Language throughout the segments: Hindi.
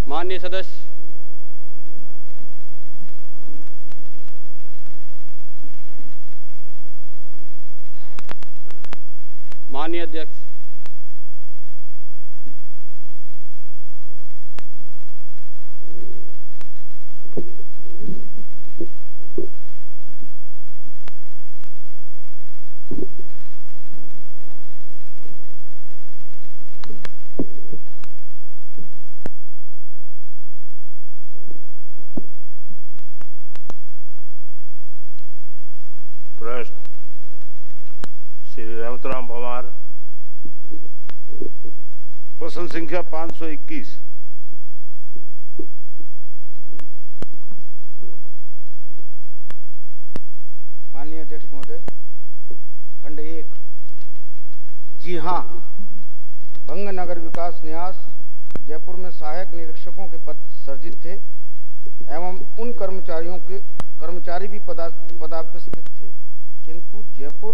माननीय सदस्य, माननीय अध्यक्ष, प्रश्न श्री रमतराम पवार। प्रश्न संख्या 521। माननीय अध्यक्ष महोदय, खंड 1। जी हां, भंग नगर विकास न्यास जयपुर में सहायक निरीक्षकों के पद सर्जित थे एवं उन कर्मचारी भी पदावस्थित थे, किंतु जयपुर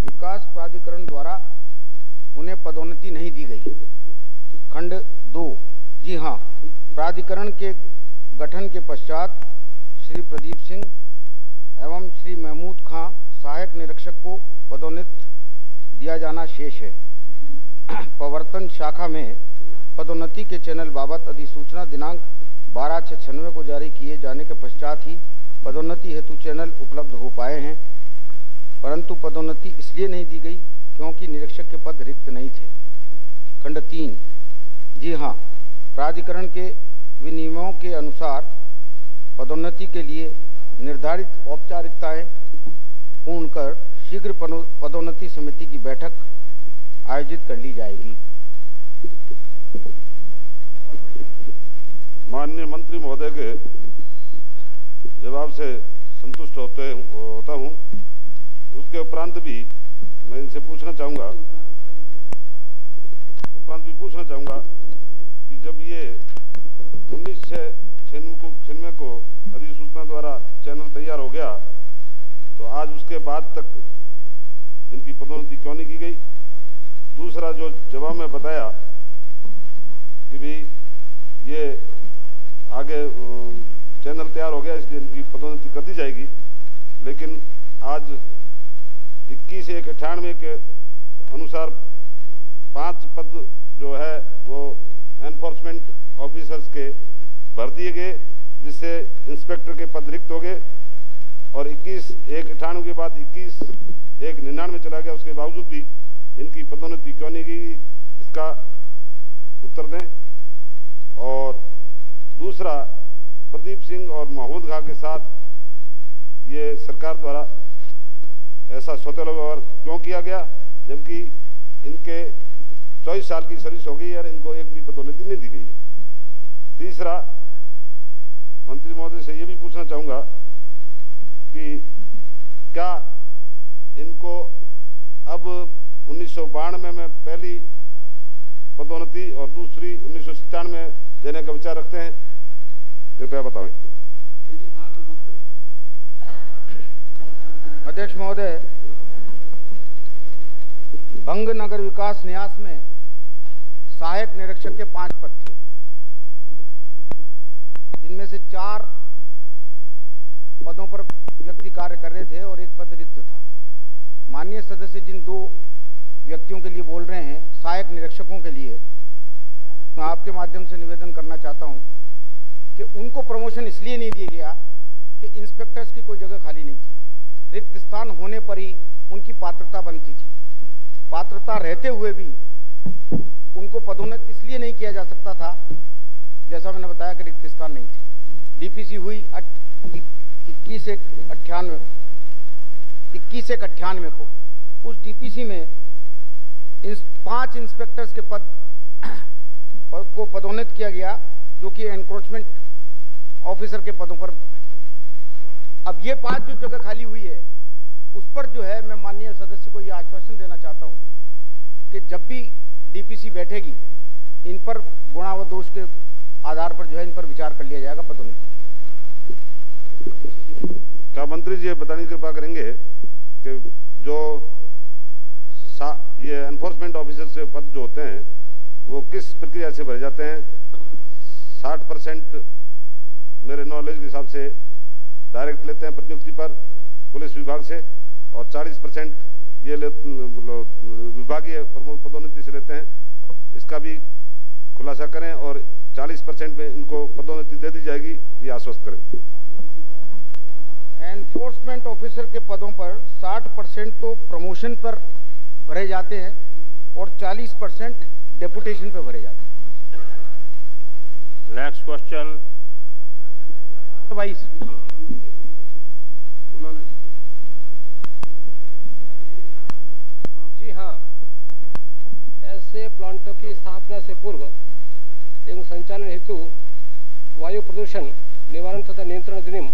विकास प्राधिकरण द्वारा उन्हें पदोन्नति नहीं दी गई। खंड 2। जी हां, प्राधिकरण के गठन के पश्चात श्री प्रदीप सिंह एवं श्री महमूद खां सहायक निरीक्षक को पदोन्नत दिया जाना शेष है। प्रवर्तन शाखा में पदोन्नति के चैनल बाबत अधिसूचना दिनांक 12/6/96 को जारी किए जाने के पश्चात ही पदोन्नति हेतु चैनल उपलब्ध हो पाए हैं, परंतु पदोन्नति इसलिए नहीं दी गई क्योंकि निरीक्षक के पद रिक्त नहीं थे। खंड 3। जी हां, प्राधिकरण के विनियमों के अनुसार पदोन्नति के लिए निर्धारित औपचारिकताएं पूर्ण कर शीघ्र पदोन्नति समिति की बैठक आयोजित कर ली जाएगी। माननीय मंत्री महोदय के जवाब से संतुष्ट होता हूं। उसके उपरांत भी मैं इनसे पूछना चाहूँगा कि जब ये 1996 को अधिसूचना द्वारा चैनल तैयार हो गया तो आज उसके बाद तक इनकी पदोन्नति क्यों नहीं की गई। दूसरा, जो जवाब में बताया कि भी ये आगे चैनल तैयार हो गया इसलिए इनकी पदोन्नति कर दी जाएगी, लेकिन आज 21/1/98 के अनुसार 5 पद जो है वो एनफोर्समेंट ऑफिसर्स के भर दिए गए, जिससे इंस्पेक्टर के पद रिक्त हो गए और 21/1/98 के बाद 21/1/99 चला गया। उसके बावजूद भी इनकी पदोन्नति क्यों नहीं की, इसका उत्तर दें। और दूसरा, प्रदीप सिंह और महमूद खां के साथ ये सरकार द्वारा ऐसा सौतेला व्यवहार क्यों किया गया, जबकि इनके 24 साल की सर्विस हो गई और इनको एक भी पदोन्नति नहीं दी गई है। तीसरा, मंत्री महोदय से ये भी पूछना चाहूँगा कि क्या इनको अब 1992 में पहली पदोन्नति और दूसरी 1997 में देने का विचार रखते हैं? कृपया बताएं। अध्यक्ष महोदय, भंग नगर विकास न्यास में सहायक निरीक्षक के 5 पद थे, जिनमें से 4 पदों पर व्यक्ति कार्य कर रहे थे और 1 पद रिक्त था। माननीय सदस्य जिन 2 व्यक्तियों के लिए बोल रहे हैं, सहायक निरीक्षकों के लिए, मैं आपके माध्यम से निवेदन करना चाहता हूं कि उनको प्रमोशन इसलिए नहीं दिया गया कि इंस्पेक्टर्स की कोई जगह खाली नहीं थी। रिक्त स्थान होने पर ही उनकी पात्रता बनती थी। पात्रता रहते हुए भी उनको पदोन्नत इसलिए नहीं किया जा सकता था, जैसा मैंने बताया कि रिक्त स्थान नहीं थे। डीपीसी हुई 21/1/98 को। उस डीपीसी में 5 इंस्पेक्टर्स के पद को पदोन्नत किया गया, जो कि एनक्रोचमेंट ऑफिसर के पदों पर। अब ये 5 जो जगह खाली हुई है, उस पर जो है मैं माननीय सदस्य को ये आश्वासन देना चाहता हूं कि जब भी डीपीसी बैठेगी, इन पर गुणा व दोष के आधार पर जो है इन पर विचार कर लिया जाएगा पदोन्नति। क्या मंत्री जी बताने की कृपा करेंगे कि जो ये एनफोर्समेंट ऑफिसर से पद जो होते हैं वो किस प्रक्रिया से भरे जाते हैं? 60 30% मेरे नॉलेज के हिसाब से डायरेक्ट लेते हैं प्रतिनियुक्ति पर पुलिस विभाग से, और 40% ये विभागीय पदोन्नति से लेते हैं। इसका भी खुलासा करें और 40% में इनको पदोन्नति दे दी जाएगी, ये आश्वस्त करें। एनफोर्समेंट ऑफिसर के पदों पर 60% तो प्रमोशन पर भरे जाते हैं और 40% डेपुटेशन पर भरे जाते हैं। Next question. वाइस जी हाँ, ऐसे प्लांटों की स्थापना से पूर्व एवं संचालन हेतु वायु प्रदूषण निवारण तथा नियंत्रण अधिनियम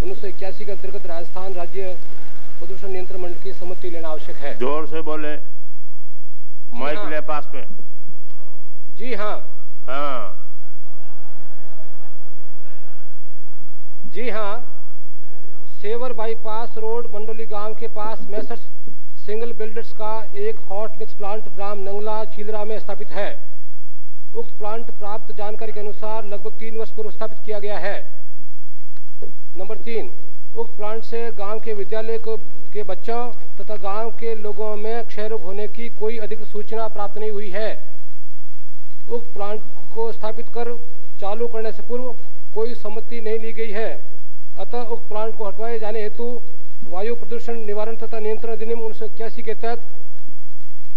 1981 के अंतर्गत राजस्थान राज्य प्रदूषण नियंत्रण मंडल की सम्मति लेना आवश्यक है। जोर से बोले, माइक हाँ। ले पास में। जी हाँ। हाँ। जी हाँ, सेवर बाईपास रोड मंडोली गांव के पास मैसर्स सिंगल बिल्डर्स का एक हॉट मिक्स प्लांट ग्राम नंगला चीलरा में स्थापित है। उक्त प्लांट प्राप्त जानकारी के अनुसार लगभग 3 वर्ष पूर्व स्थापित किया गया है। नंबर 3, उक्त प्लांट से गांव के विद्यालय के बच्चों तथा गांव के लोगों में क्षय रोग होने की कोई अधिकृत सूचना प्राप्त नहीं हुई है। उक्त प्लांट को स्थापित कर चालू करने से पूर्व कोई सम्मति नहीं ली गई है। अतः उक्त प्लांट को हटवाए जाने हेतु वायु प्रदूषण निवारण तथा नियंत्रण अधिनियम 1981 के तहत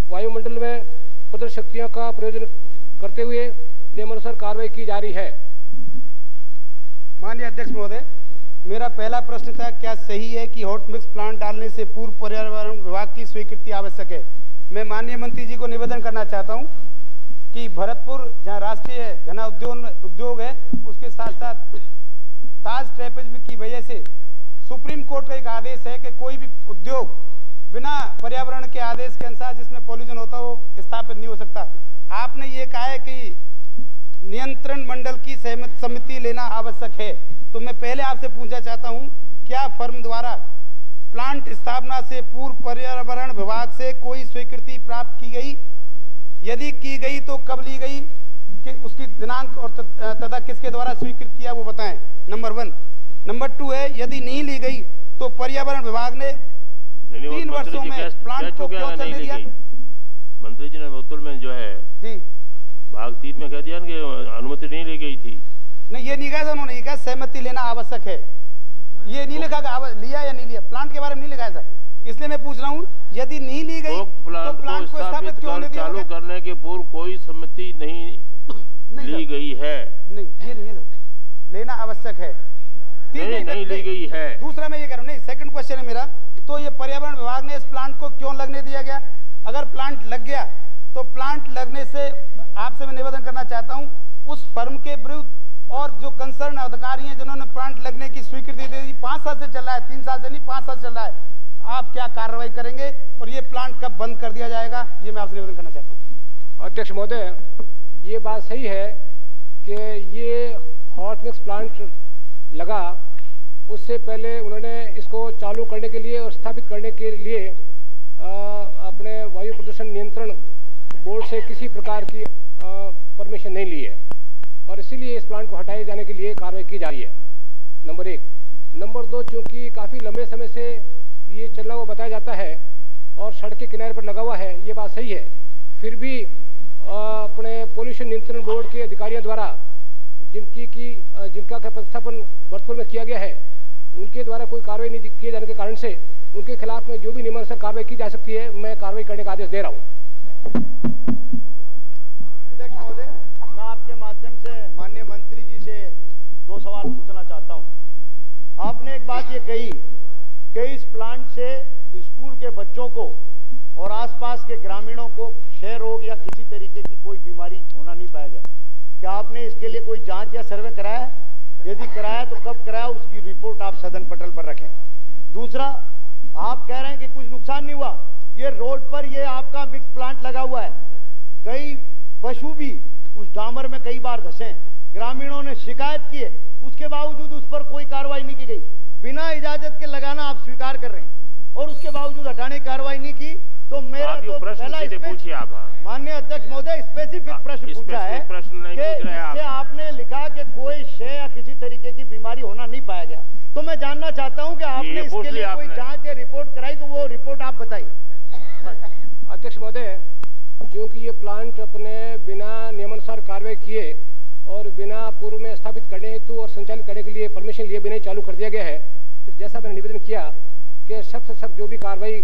वायुमंडल में प्रदूषक शक्तियों का प्रयोजन करते हुए नियमानुसार कार्रवाई की जा रही है। माननीय अध्यक्ष महोदय, मेरा पहला प्रश्न था, क्या सही है कि हॉट मिक्स प्लांट डालने से पूर्व पर्यावरण विभाग की स्वीकृति आवश्यक है? मैं माननीय मंत्री जी को निवेदन करना चाहता हूं कि भरतपुर जहां राष्ट्रीय घना उद्योग है, उसके साथ साथ ताज ट्रेपेज की वजह से सुप्रीम कोर्ट का एक आदेश है कि कोई भी उद्योग बिना पर्यावरण के आदेश के अनुसार जिसमें पॉल्यूशन होता हो स्थापित नहीं हो सकता। आपने ये कहा है कि नियंत्रण मंडल की सम्मति लेना आवश्यक है, तो मैं पहले आपसे पूछना चाहता हूं, क्या फर्म द्वारा प्लांट स्थापना से पूर्व पर्यावरण विभाग से कोई स्वीकृति प्राप्त की गई? यदि की गई तो कब ली गई, कि उसकी दिनांक और तथा किसके द्वारा स्वीकृत किया वो बताएं। नंबर 1। नंबर 2 है, यदि नहीं ली गई तो पर्यावरण विभाग ने 3 वर्षों में प्लांट को क्यों चलने दिया? मंत्री जी ने उत्तर में जो है जी भाग 3 में कह दिया कि अनुमति नहीं ली गई थी। नहीं, ये नहीं कहा था उन्होंने, ये कहा सहमति लेना आवश्यक है। ये नहीं लिखा लिया या नहीं लिया, प्लांट के बारे में नहीं लिखा है सर। इसलिए मैं पूछ रहा हूँ, यदि नहीं ली गई तो प्लांट को स्थापित क्यों नहीं दिया? चालू करने के पूर्व कोई सम्मति नहीं ली गई है। नहीं, ये नहीं है सर, लेना आवश्यक है। नहीं ली गई है। दूसरा मैं ये कह रहा हूँ, नहीं, सेकंड क्वेश्चन है मेरा, तो ये पर्यावरण विभाग ने इस प्लांट को क्यों लगने दिया गया? अगर प्लांट लग गया तो प्लांट लगने से आपसे मैं निवेदन करना चाहता हूं, उस फर्म के विरुद्ध और जो कंसर्न अधिकारी हैं जिन्होंने प्लांट लगने की स्वीकृति दे दी, 5 साल से चल रहा है, 3 साल से नहीं, 5 साल चल रहा है, आप क्या कार्रवाई करेंगे और ये प्लांट कब बंद कर दिया जाएगा, ये मैं आपसे निवेदन करना चाहता हूँ। अध्यक्ष महोदय, ये बात सही है कि ये हॉट मिक्स प्लांट लगा, उससे पहले उन्होंने इसको चालू करने के लिए और स्थापित करने के लिए अपने वायु प्रदूषण नियंत्रण बोर्ड से किसी प्रकार की परमिशन नहीं ली है और इसीलिए इस प्लांट को हटाए जाने के लिए कार्रवाई की जा रही है। नंबर 1। नंबर 2, चूंकि काफ़ी लंबे समय से ये चलना हुआ बताया जाता है और सड़क के किनारे पर लगा हुआ है, ये बात सही है, फिर भी अपने पोल्यूशन नियंत्रण बोर्ड के अधिकारियों द्वारा जिनका प्रतिस्थापन भरतपुर में किया गया है, उनके द्वारा कोई कार्रवाई नहीं किए जाने के कारण से उनके खिलाफ में जो भी नियमानुसार कार्रवाई की जा सकती है, मैं कार्रवाई करने का आदेश दे रहा हूँ। अध्यक्ष महोदय, मैं आपके माध्यम से माननीय मंत्री जी से 2 सवाल पूछना चाहता हूँ। आपने एक बात ये कही कि इस प्लांट से स्कूल के बच्चों को और आसपास के ग्रामीणों को क्षय रोग या किसी तरीके की कोई बीमारी होना नहीं पाया गया। क्या आपने इसके लिए कोई जांच या सर्वे कराया है? यदि कराया तो कब कराया, उसकी रिपोर्ट आप सदन पटल पर रखें। दूसरा, आप कह रहे हैं कि कुछ नुकसान नहीं हुआ, ये रोड पर ये आपका मिक्स प्लांट लगा हुआ है, कई पशु भी उस डामर में कई बार धंसे, ग्रामीणों ने शिकायत की है, उसके बावजूद उस पर कोई कार्रवाई नहीं की गई। बिना इजाजत के लगाना आप स्वीकार कर रहे हैं और उसके बावजूद हटाने की कार्रवाई नहीं की, तो मेरा तो पहला माननीय अध्यक्ष महोदय स्पेसिफिक प्रश्न पूछा है कि आपने लिखा कि कोई की बीमारी होना नहीं पाया गया। तो मैं जानना चाहता हूं कि आपने इसके लिए कोई जांच या रिपोर्ट कराई, तो वो रिपोर्ट आप बताइए। अध्यक्ष महोदय, क्योंकि ये प्लांट अपने बिना नियमानुसार कार्रवाई किए और बिना पूर्व में स्थापित करने हेतु और संचालित करने के लिए परमिशन लिए बिना चालू कर दिया गया है, तो जैसा मैंने निवेदन किया कि सख्त से सख्त जो भी कार्रवाई।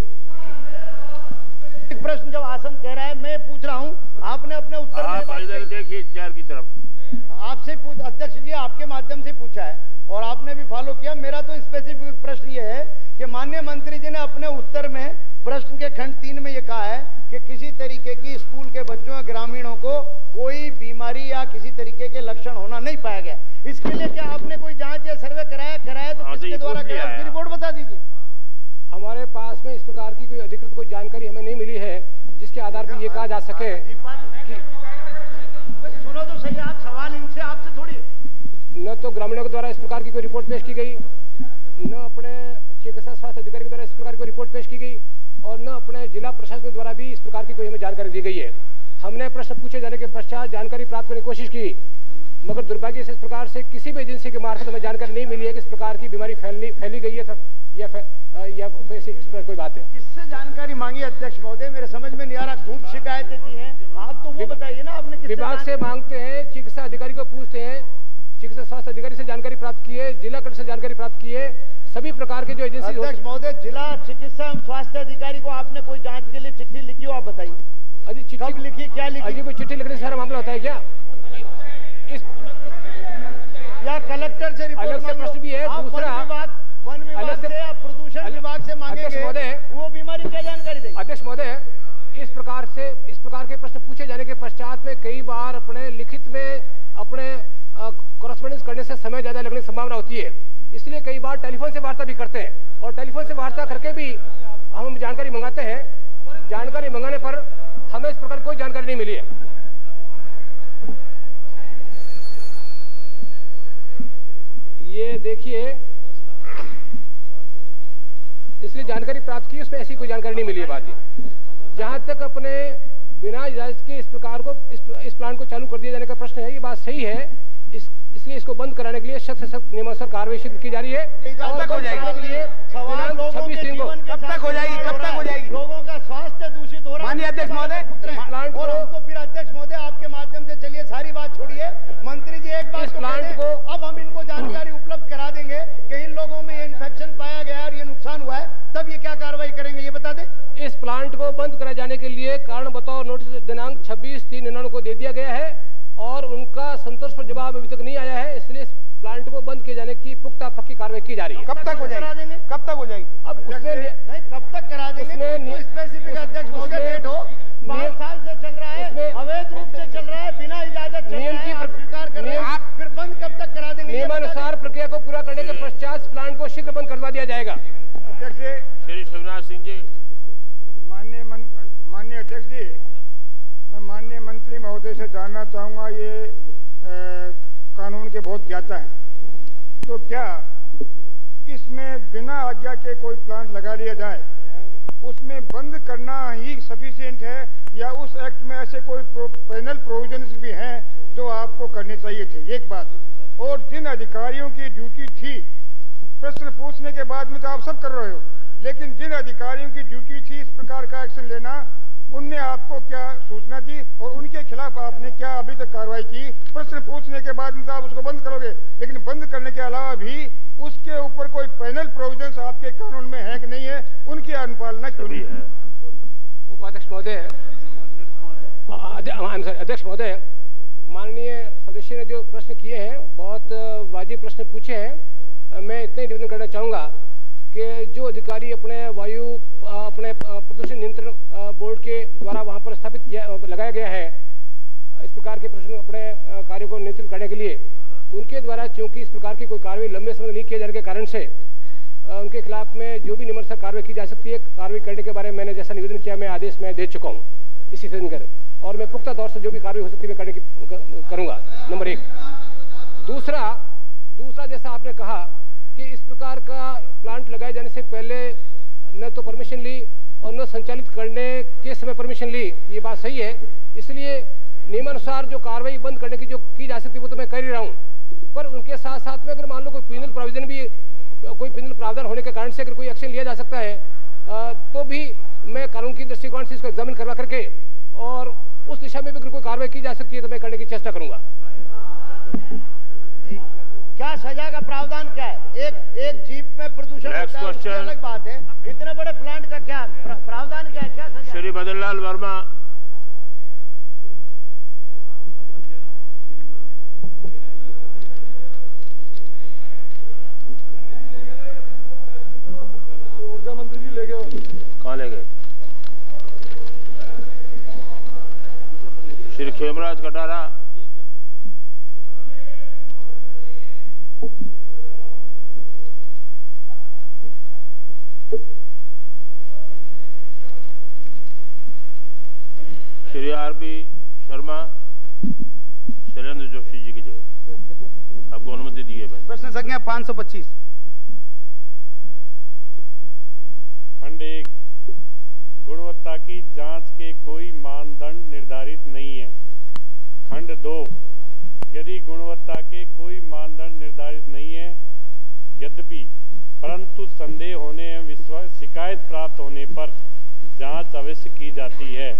एक प्रश्न जब आसन कह रहा है, मैं पूछ रहा हूं, आपने अपने उत्तर में आप इधर देखिए चेयर की तरफ, आपसे पूछ, अध्यक्ष जी आपके माध्यम से पूछा है और आपने भी फॉलो किया। मेरा तो स्पेसिफिक प्रश्न ये है कि माननीय मंत्री जी ने अपने उत्तर में प्रश्न के खंड 3 में ये कहा है कि किसी तरीके की स्कूल के बच्चों या ग्रामीणों को कोई बीमारी या किसी तरीके के लक्षण होना नहीं पाया गया। इसके लिए क्या आपने कोई जांच या सर्वे कराया तो किसके द्वारा कराया, उसकी रिपोर्ट बता दीजिए। हमारे पास में इस प्रकार की कोई अधिकृत कोई जानकारी हमें नहीं मिली है जिसके आधार पर ये कहा जा सके कि सुनो तो सही, आप सवाल इनसे आपसे थोड़ी, न तो ग्रामीणों के द्वारा इस प्रकार की कोई रिपोर्ट पेश की गई, न अपने चिकित्सा स्वास्थ्य अधिकारी के द्वारा इस प्रकार की कोई रिपोर्ट पेश की गई और न अपने जिला प्रशासन द्वारा भी इस प्रकार की कोई हमें जानकारी दी गई है। हमने प्रश्न पूछे जाने के पश्चात जानकारी प्राप्त करने की कोशिश की, मगर दुर्भाग्य से इस प्रकार से किसी भी एजेंसी के मार्फत हमें जानकारी नहीं मिली है कि इस प्रकार की बीमारी फैली गई है या इस पर कोई बात है। किससे जानकारी मांगी अध्यक्ष महोदय, मेरे समझ में नहीं आ रहा। खूब शिकायतें दी हैं, आप तो वो बताइए ना आपने किससे। विभाग से मांगते हैं, चिकित्सा अधिकारी को पूछते हैं, चिकित्सा स्वास्थ्य अधिकारी से जानकारी प्राप्त की है, जिला कलेक्टर से जानकारी प्राप्त की है, सभी प्रकार के जो एजेंसी। अध्यक्ष महोदय, जिला चिकित्सा एवं स्वास्थ्य अधिकारी को आपने कोई जांच के लिए चिट्ठी लिखी हो, आप बताइए। अजी चिट्ठी कब लिखी, क्या लिखी? अजी कोई चिट्ठी लिखने से सारा मामला होता है क्या? इस या कलेक्टर से रिपोर्ट अलग से प्रश्न भी है। दूसरा वन विभाग से या प्रदूषण विभाग से मांगेंगे, वो बीमारी क्या जानकारी देंगे? अध्यक्ष महोदय, इस प्रकार के प्रश्न पूछे जाने के पश्चात में कई बार अपने लिखित में अपने कॉरेस्पॉन्डेंस करने से समय ज्यादा लगने की संभावना होती है, इसलिए कई बार टेलीफोन से वार्ता भी करते हैं और टेलीफोन से वार्ता करके भी हम जानकारी मंगाते हैं। जानकारी मंगाने पर हमें इस प्रकार कोई जानकारी नहीं मिली है। ये देखिए, इसलिए जानकारी प्राप्त की, उसमें ऐसी कोई जानकारी नहीं मिली है। बात ये, जहां तक अपने बिना इजाजत के इस प्रकार को इस प्लांट को चालू कर दिए जाने का प्रश्न है, ये बात सही है। इसलिए इसको बंद कराने के लिए सख्त से सख्त नियमानुसार कार्रवाई की जा रही है। कब तक हो जाएगी? सवाल लोगों के जीवन के कब तक हो जाएगी? कब तक हो जाएगी? लोगों का स्वास्थ्य दूषित हो रहा है। माननीय अध्यक्ष महोदय, प्लांट और हम तो फिर अध्यक्ष महोदय आपके माध्यम से, चलिए सारी बात छोड़िए, मंत्री जी एक बात प्लांट को अब हम इनको जानकारी उपलब्ध करा देंगे कि इन लोगों में ये इन्फेक्शन पाया गया और ये नुकसान हुआ है, तब ये क्या कार्रवाई करेंगे, ये बता दें। इस प्लांट को बंद कराए जाने के लिए कारण बताओ नोटिस दिनांक 26/3 को दे दिया गया है और उनका संतोष पर जवाब अभी तक नहीं आया है, इसलिए इस प्लांट को बंद किए जाने की पुख्ता पक्की कार्रवाई की जा रही है। कब तक हो जाएगी? कब तक हो जाएगी? अब उसमें नहीं, कब तक करा देंगे तो स्पेसिफिक अध्यक्ष महोदय डेट हो। 5 साल से चल रहा है, अवैध रूप से चल रहा है, बिना इजाजत चल रहा है, आप स्वीकार कर रहे हैं, आप फिर बंद कब तक करा देंगे? नियमानुसार प्रक्रिया को पूरा करने के पश्चात प्लांट को शीघ्र बंद करवा दिया जाएगा। अध्यक्ष श्री शिवराज सिंह जी। माननीय अध्यक्ष जी, मैं माननीय मंत्री महोदय से जानना चाहूँगा, ये कानून के बहुत ज्ञाता हैं, तो क्या इसमें बिना आज्ञा के कोई प्लांट लगा लिया जाए, उसमें बंद करना ही सफिशिएंट है या उस एक्ट में ऐसे कोई पैनल प्रोविजंस भी हैं जो आपको करने चाहिए थे? एक बात। और जिन अधिकारियों की ड्यूटी थी, प्रश्न पूछने के बाद में तो आप सब कर रहे हो, लेकिन जिन अधिकारियों की ड्यूटी थी इस प्रकार का एक्शन लेना, उनने आपको क्या सूचना दी और उनके खिलाफ आपने क्या अभी तक कार्रवाई की? प्रश्न पूछने के बाद में तो आप उसको बंद करोगे, लेकिन बंद करने के अलावा भी उसके ऊपर कोई पैनल प्रोविजंस आपके कानून में है कि नहीं है, उनकी अनुपालना क्यों नहीं है? उपाध्यक्ष महोदय, अध्यक्ष महोदय, माननीय सदस्य ने जो प्रश्न किए हैं बहुत वाजिब प्रश्न पूछे हैं। मैं इतना ही निवेदन करना चाहूँगा कि जो अधिकारी अपने अपने प्रदूषण नियंत्रण बोर्ड के द्वारा वहाँ पर स्थापित लगाया गया है इस प्रकार के प्रश्न अपने कार्य को नियंत्रित करने के लिए, उनके द्वारा चूंकि इस प्रकार की कोई कार्रवाई लंबे समय नहीं किए जाने के कारण से उनके खिलाफ में जो भी नियमानुसार कार्रवाई की जा सकती है, कार्रवाई करने के बारे में मैंने जैसा निवेदन किया, मैं आदेश में दे चुका हूँ इसी सदन कर, और मैं पुख्ता तौर से जो भी कार्रवाई हो सकती है मैं करने की करूँगा। नंबर 1। दूसरा जैसा आपने कहा कि इस प्रकार का प्लांट लगाए जाने से पहले न तो परमिशन ली और न संचालित करने के समय परमिशन ली, ये बात सही है। इसलिए नियमानुसार जो कार्रवाई बंद करने की जो की जा सकती है वो तो मैं कर ही रहा हूँ, पर उनके साथ साथ साथ में अगर मान लो कोई पिनल प्रोविजन भी, कोई पिनल प्रावधान होने के कारण से अगर कोई एक्शन लिया जा सकता है तो भी मैं कानून की दृष्टिकोण से इसको एग्जामिन करवा करके और उस दिशा में भी अगर कोई कार्रवाई की जा सकती है तो मैं करने की चेष्टा करूंगा। क्या सजा का प्रावधान क्या है? एक जीप में प्रदूषण होता है, उसकी अलग बात है, इतने बड़े प्लांट का क्या प्रावधान क्या है, क्या सजा? श्री बदनलाल वर्मा। ऊर्जा मंत्री जी ले गए, कहाँ ले गए? श्री खेमराज कटारा। श्री आर.बी. शर्मा। शैलेंद्र जोशी जी की जगह आपको अनुमति दी है। प्रश्न संख्या 525। खंड 1, गुणवत्ता की जांच के कोई मानदंड निर्धारित नहीं है। खंड 2, यदि गुणवत्ता के कोई मानदंड निर्धारित नहीं है यद्यपि परंतु संदेह होने एवं शिकायत प्राप्त होने पर जांच अवश्य की जाती है।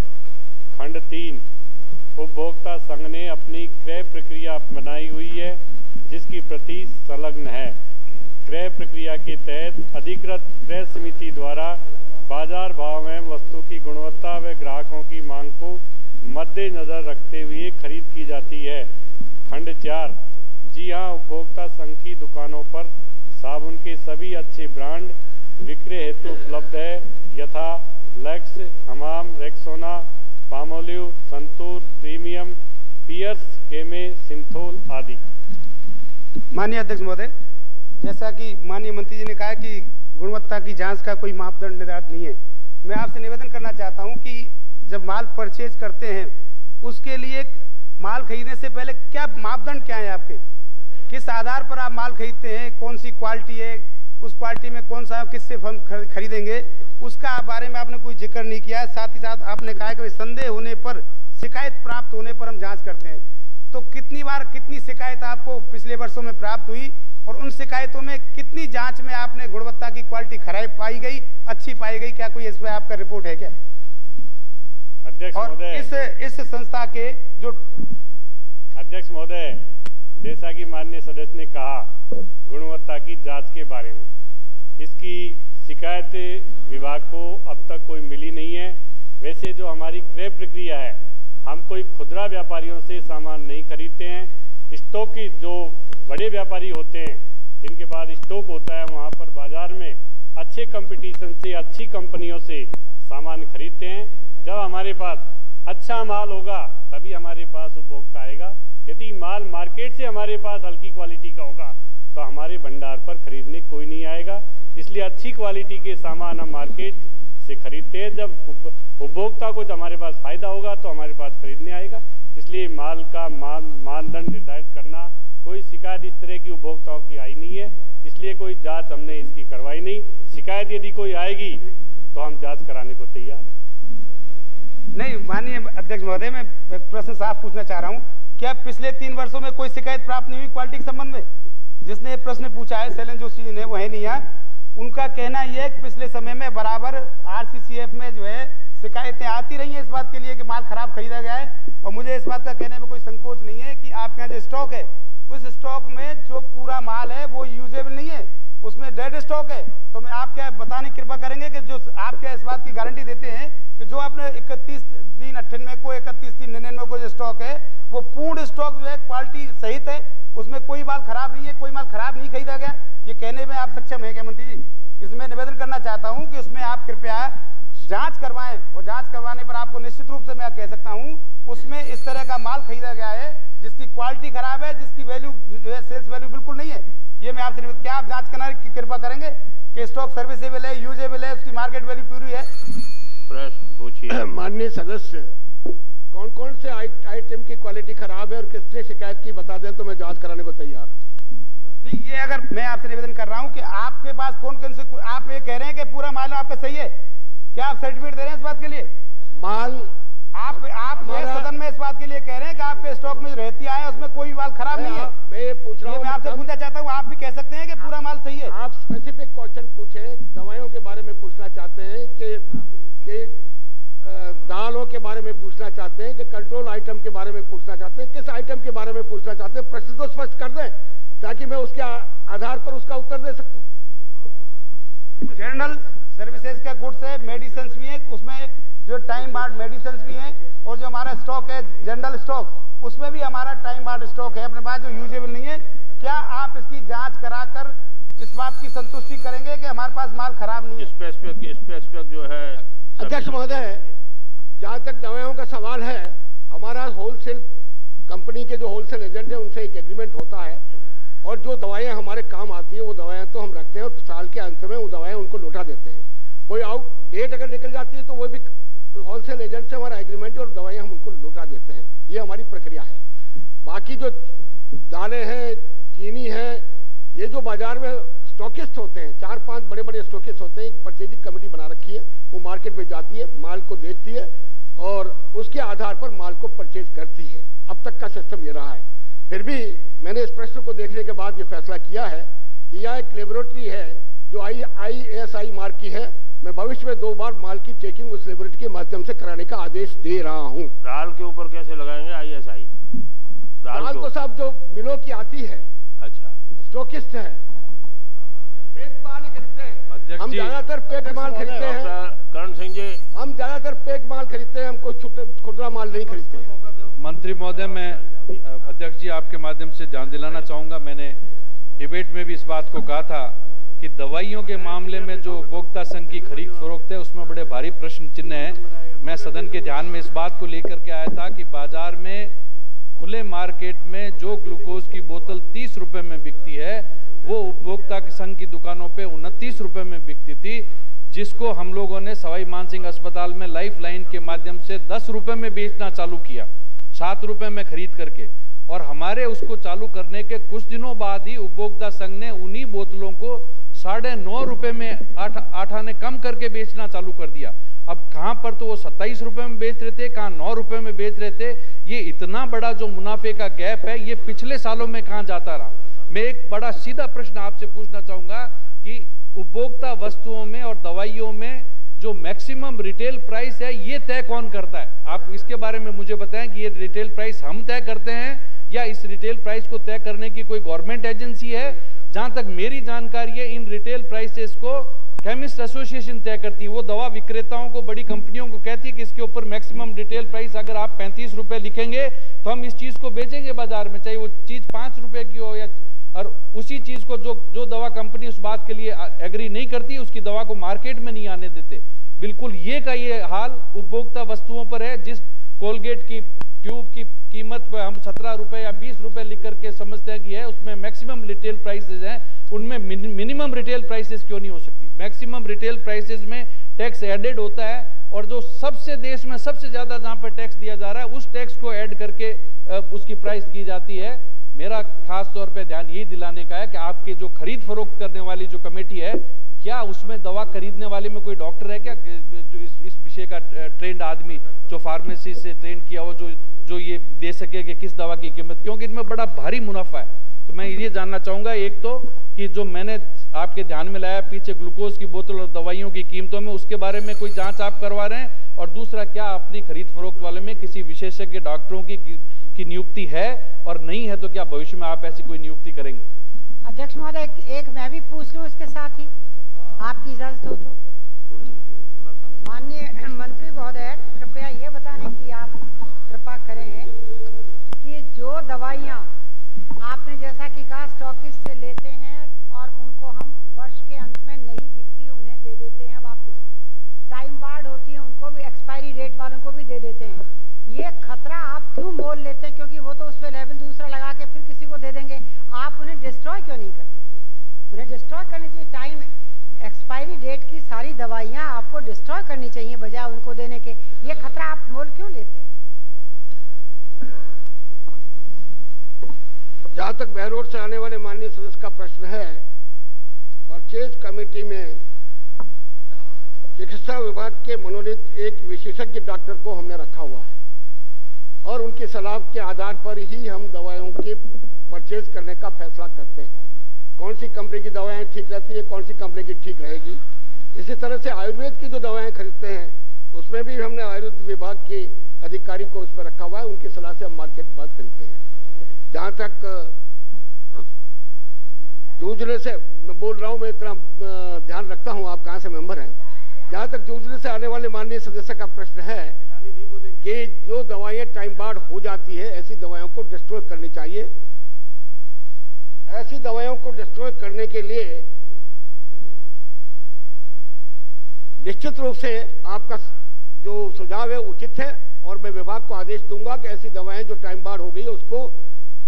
खंड 3, उपभोक्ता संघ ने अपनी क्रय प्रक्रिया बनाई हुई है जिसकी प्रति संलग्न है। क्रय प्रक्रिया के तहत अधिकृत क्रय समिति द्वारा बाजार भाव में वस्तु की गुणवत्ता व ग्राहकों की मांग को मद्देनजर रखते हुए खरीद की जाती है। खंड 4, जी हाँ, उपभोक्ता संघ की दुकानों पर साबुन के सभी अच्छे ब्रांड विक्रय हेतु उपलब्ध है यथा Lux, Hamam, Rexona, Palmolive, Santoor, premium, Pears, Camay, Cinthol आदि। माननीय अध्यक्ष महोदय, जैसा कि माननीय मंत्री जी ने कहा कि गुणवत्ता की जांच का कोई मापदंड निर्धारित नहीं है, मैं आपसे निवेदन करना चाहता हूं कि जब माल परचेज करते हैं उसके लिए माल खरीदने से पहले क्या मापदंड क्या है आपके, किस आधार पर आप माल खरीदते हैं, कौन सी क्वालिटी है, उस क्वालिटी में कौन सा किससे हम खरीदेंगे, उसका बारे में आपने कोई जिक्र नहीं किया। साथ ही साथ आपने कहा कि संदेह होने पर, शिकायत प्राप्त होने पर हम जांच करते हैं। तो कितनी बार कितनी शिकायत आपको पिछले वर्षों में प्राप्त हुई और उन शिकायतों में कितनी जांच में आपने गुणवत्ता की क्वालिटी खराब पाई गई, अच्छी पाई गई, क्या कोई इस पर आपका रिपोर्ट है क्या? अध्यक्ष महोदय, इस संस्था के जो अध्यक्ष महोदय, जैसा कि माननीय सदस्य ने कहा गुणवत्ता की जांच के बारे में, इसकी शिकायत विभाग को अब तक कोई मिली नहीं है। वैसे जो हमारी क्रय प्रक्रिया है, हम कोई खुदरा व्यापारियों से सामान नहीं खरीदते हैं। स्टॉक की जो बड़े व्यापारी होते हैं जिनके पास स्टॉक होता है, वहाँ पर बाजार में अच्छे कंपटीशन से, अच्छी कंपनियों से सामान खरीदते हैं। जब हमारे पास अच्छा माल होगा तभी हमारे पास उपभोक्ता आएगा। यदि माल मार्केट से हमारे पास हल्की क्वालिटी का होगा तो हमारे भंडार पर खरीदने कोई नहीं आएगा। इसलिए अच्छी क्वालिटी के सामान हम मार्केट से खरीदते हैं। जब उपभोक्ता को हमारे पास फायदा होगा तो हमारे पास खरीदने आएगा। इसलिए माल का मानदंड निर्धारित करना, कोई शिकायत इस तरह की उपभोक्ताओं की आई नहीं है, इसलिए कोई जांच हमने इसकी करवाई नहीं। शिकायत यदि कोई आएगी तो हम जांच कराने को तैयार हैं। नहीं, माननीय अध्यक्ष महोदय, मैं प्रश्न साफ पूछना चाह रहा हूं, क्या पिछले 3 वर्षों में कोई शिकायत प्राप्त नहीं हुई क्वालिटी के संबंध में? जिसने प्रश्न पूछा है शैलेंद्र जोशी जी ने, वो है नहीं यहाँ। उनका कहना यह है कि पिछले समय में बराबर आरसीसीएफ में जो है शिकायतें आती रही हैं इस बात के लिए कि माल खराब खरीदा गया है। और मुझे इस बात का कहने में कोई संकोच नहीं है कि आपके यहाँ जो स्टॉक है, उस स्टॉक में जो पूरा माल है वो यूजेबल नहीं है, उसमें डेड स्टॉक है। तो मैं आप क्या बताने कृपा करेंगे कि जो आप क्या इस बात की गारंटी देते हैं कि जो आपने 31/3/98 को 31/3/99 को जो स्टॉक है वो पूर्ण स्टॉक जो है क्वालिटी सहित है, उसमें कोई माल खराब नहीं है, कोई माल खराब नहीं खरीदा गया, ये कहने में आप सक्षम हैं क्या मंत्री जी? इसमें निवेदन करना चाहता हूं कि उसमें आप कृपया जांच करवाएं और जांच करवाने पर आपको निश्चित रूप से मैं कह सकता हूं उसमें इस तरह का माल खरीदा गया है जिसकी क्वालिटी खराब है, जिसकी वैल्यू जो है सेल्स वैल्यू बिल्कुल नहीं है। ये मैं आपसे क्या आप जांच करने की कृपा करेंगे कि स्टॉक सर्विसेबल है, यूजेबल है, उसकी मार्केट वैल्यू पूरी है? प्रश्न पूछिए। माननीय सदस्य, कौन कौन से आइटम की क्वालिटी खराब है और किसने शिकायत की बता दें तो मैं जांच कराने को तैयार हूँ। नहीं, ये अगर मैं आपसे निवेदन कर रहा हूं कि आपके पास कौन कौन से, आप ये कह रहे हैं कि पूरा माल आपका सही है, क्या आप सर्टिफिकेट दे रहे हैं इस बात के लिए? माल आप सदन में इस बात के लिए कह रहे हैं कि आपके स्टॉक में रहती है उसमें कोई माल खराब नहीं है? मैं ये पूछ रहा हूँ, मैं आपसे पूछना चाहता कि कंट्रोल आइटम के बारे में पूछना चाहते हैं, किस आइटम के बारे में पूछना चाहते हैं, प्रश्न तो स्पष्ट कर दें ताकि मैं उसके आधार पर उसका उत्तर दे सकूं। जनरल सर्विसेज का गुड्स है, मेडिसिन भी है, उसमें जो टाइम बार्ड मेडिसिन भी हैं, और जो हमारा स्टॉक है जनरल स्टॉक, उसमें भी हमारा टाइम बार्ड स्टॉक है अपने पास जो यूजेबल नहीं है। क्या आप इसकी जांच कराकर इस बात की संतुष्टि करेंगे कि हमारे पास माल खराब नहीं है? स्पेसिफिक जो है अध्यक्ष महोदय, जहां तक दवाओं का सवाल है, हमारा होलसेल कंपनी के जो होलसेल एजेंट है उनसे एक एग्रीमेंट होता है, और जो दवाएं हमारे काम आती है वो दवाएं तो हम रखते हैं और साल के अंत में वो दवाएं उनको लौटा देते हैं। कोई आउट डेट अगर निकल जाती है तो वो भी होलसेल एजेंट से हमारा एग्रीमेंट है और दवाएं हम उनको लौटा देते हैं। ये हमारी प्रक्रिया है। बाकी जो दालें हैं, चीनी है, ये जो बाजार में स्टॉकिस्ट होते हैं, 4-5 बड़े बड़े स्टॉकिस्ट होते हैं, एक परचेजिंग कमेटी बना रखी है, वो मार्केट में जाती है, माल को देखती है और उसके आधार पर माल को परचेज करती है। अब तक का सिस्टम ये रहा है। फिर भी मैंने इस प्रश्न को देखने के बाद ये फैसला किया है कि यह एक लेबोरेटरी है जो ISI मार्क की है। मैं भविष्य में 2 बार माल की चेकिंग उस लेबोरेटरी के माध्यम से कराने का आदेश दे रहा हूं। दाल के ऊपर कैसे लगाएंगे ISI? दाल तो साहब जो मिलों की आती है, अच्छा, स्टॉकिस्ट है, पैक माल ही खरीदते हैं। हम ज्यादातर पैक माल खरीदते हैं। करण सिंह जी, हम ज्यादातर पैक माल खरीदते हैं, हमको खुदरा माल नहीं खरीदते हैं। मंत्री महोदय, मैं अध्यक्ष जी आपके माध्यम से जान दिलाना चाहूंगा, मैंने डिबेट में भी इस बात को कहा था कि दवाइयों के मामले में जो उपभोक्ता संघ की खरीद फरोख्त है उसमें बड़े भारी प्रश्न चिन्ह हैं। मैं सदन के ध्यान में इस बात को लेकर के आया था कि बाजार में खुले मार्केट में जो ग्लूकोज की बोतल 30 रुपए में बिकती है वो उपभोक्ता संघ की दुकानों पे 29 रुपए में बिकती थी, जिसको हम लोगों ने सवाई मानसिंह अस्पताल में लाइफ लाइन के माध्यम से 10 रुपए में बेचना चालू किया, 7 रुपए में खरीद करके। और हमारे उसको चालू करने के कुछ दिनों बाद ही उपभोक्ता संघ ने उन्हीं बोतलों को 9.5 रुपए में 8 आने कम करके बेचना चालू कर दिया। अब कहां पर तो वो 27 रुपए में बेच रहे थे, कहां 9 रुपए में बेच रहे थे। ये इतना बड़ा जो मुनाफे का गैप है, ये पिछले सालों में कहां जाता रहा। मैं एक बड़ा सीधा प्रश्न आपसे पूछना चाहूंगा कि उपभोक्ता वस्तुओं में और दवाइयों में जो मैक्सिमम रिटेल प्राइस है ये तय कौन करता है? आप इसके बारे में मुझे बताएं कि ये रिटेल प्राइस हम तय करते हैं या इस रिटेल प्राइस को तय करने की कोई गवर्नमेंट एजेंसी है? जहां तक मेरी जानकारी है, इन रिटेल प्राइसेस को केमिस्ट एसोसिएशन तय करती है। वो दवा विक्रेताओं को, बड़ी कंपनियों को कहती है कि इसके ऊपर मैक्सिमम रिटेल प्राइस अगर आप 35 रुपए लिखेंगे तो हम इस चीज को बेचेंगे बाजार में, चाहे वो चीज 5 रुपए की हो या, और उसी चीज को जो दवा कंपनी उस बात के लिए एग्री नहीं करती उसकी दवा को मार्केट में नहीं आने देते। बिल्कुल ये का ये हाल उपभोक्ता वस्तुओं पर है। जिस कोलगेट की ट्यूब की कीमत पर हम 17 रुपए या 20 रुपए लिख करके समझते हैं कि है, उसमें मैक्सिमम रिटेल प्राइसेस हैं, उनमें मिनिमम रिटेल प्राइसेस क्यों नहीं हो सकती? मैक्सिमम रिटेल प्राइसेस में टैक्स एडेड होता है और जो सबसे देश में सबसे ज्यादा जहां पर टैक्स दिया जा रहा है उस टैक्स को ऐड करके उसकी प्राइस की जाती है। मेरा खास तौर पे ध्यान यही दिलाने का है कि आपकी जो खरीद फरोख्त करने वाली जो कमेटी है, क्या उसमें दवा खरीदने वाले में कोई डॉक्टर है क्या, जो इस विषय का ट्रेंड आदमी जो फार्मेसी से ट्रेंड किया हो, जो ये दे सके कि किस दवा की कीमत, क्योंकि इनमें बड़ा भारी मुनाफा है। तो मैं ये जानना चाहूंगा, एक तो कि जो मैंने आपके ध्यान में लाया पीछे ग्लूकोज की बोतल और दवाइयों की कीमतों में, उसके बारे में कोई जांच आप करवा रहे हैं? और दूसरा, क्या अपनी खरीद फरोख्त वाले में किसी विशेषज्ञ डॉक्टरों की नियुक्ति है, और नहीं है तो क्या भविष्य में आप ऐसी कोई नियुक्ति करेंगे? अध्यक्ष महोदय, एक मैं भी पूछ लूं इसके साथ ही, आपकी इजाजत हो तो। माननीय मंत्री महोदय, कृपया ये बताने की आप कृपा करें कि जो दवाइयाँ आपने जैसा कि कहा स्टॉकिस्ट से लेते हैं और उनको हम वर्ष के अंत में नहीं बिकती उन्हें दे देते हैं वापस, टाइम बार्ड होती है उनको भी, एक्सपायरी डेट वालों को भी दे देते हैं, ये खतरा आप क्यों मोल लेते हैं? क्योंकि वो तो उस पर लेवल दूसरा लगा के फिर किसी को दे देंगे, आप उन्हें डिस्ट्रॉय क्यों नहीं करते? उन्हें डिस्ट्रॉय करनी चाहिए। टाइम एक्सपायरी डेट की सारी दवाइयाँ आपको डिस्ट्रॉय करनी चाहिए बजाय उनको देने के। ये खतरा आप मोल क्यों लेते हैं? जहां तक बहरोड से आने वाले माननीय सदस्य का प्रश्न है, परचेज कमेटी में चिकित्सा विभाग के मनोनीत एक विशेषज्ञ डॉक्टर को हमने रखा हुआ है और उनकी सलाह के आधार पर ही हम दवाओं की परचेज करने का फैसला करते हैं। कौन सी कंपनी की दवाएं ठीक रहती है, कौन सी कंपनी की ठीक रहेगी। इसी तरह से आयुर्वेद की जो दवाएं खरीदते हैं उसमें भी हमने आयुर्वेद विभाग की अधिकारी को उस पर रखा हुआ है, उनकी सलाह से हम मार्केट बात खरीदते हैं। जहाँ तक जूझने से मैं बोल रहा हूँ, मैं इतना ध्यान रखता हूँ आप कहाँ से मेंबर हैं। जहाँ तक जूझने से आने वाले माननीय सदस्य का प्रश्न है कि जो दवाइयाँ टाइम बार्ड हो जाती है, ऐसी दवाइयों को डिस्ट्रॉय करनी चाहिए। ऐसी दवाइयों को डिस्ट्रॉय करने के लिए निश्चित रूप से आपका जो सुझाव है उचित है, और मैं विभाग को आदेश दूंगा कि ऐसी दवाएं जो टाइम बार्ड हो गई है उसको,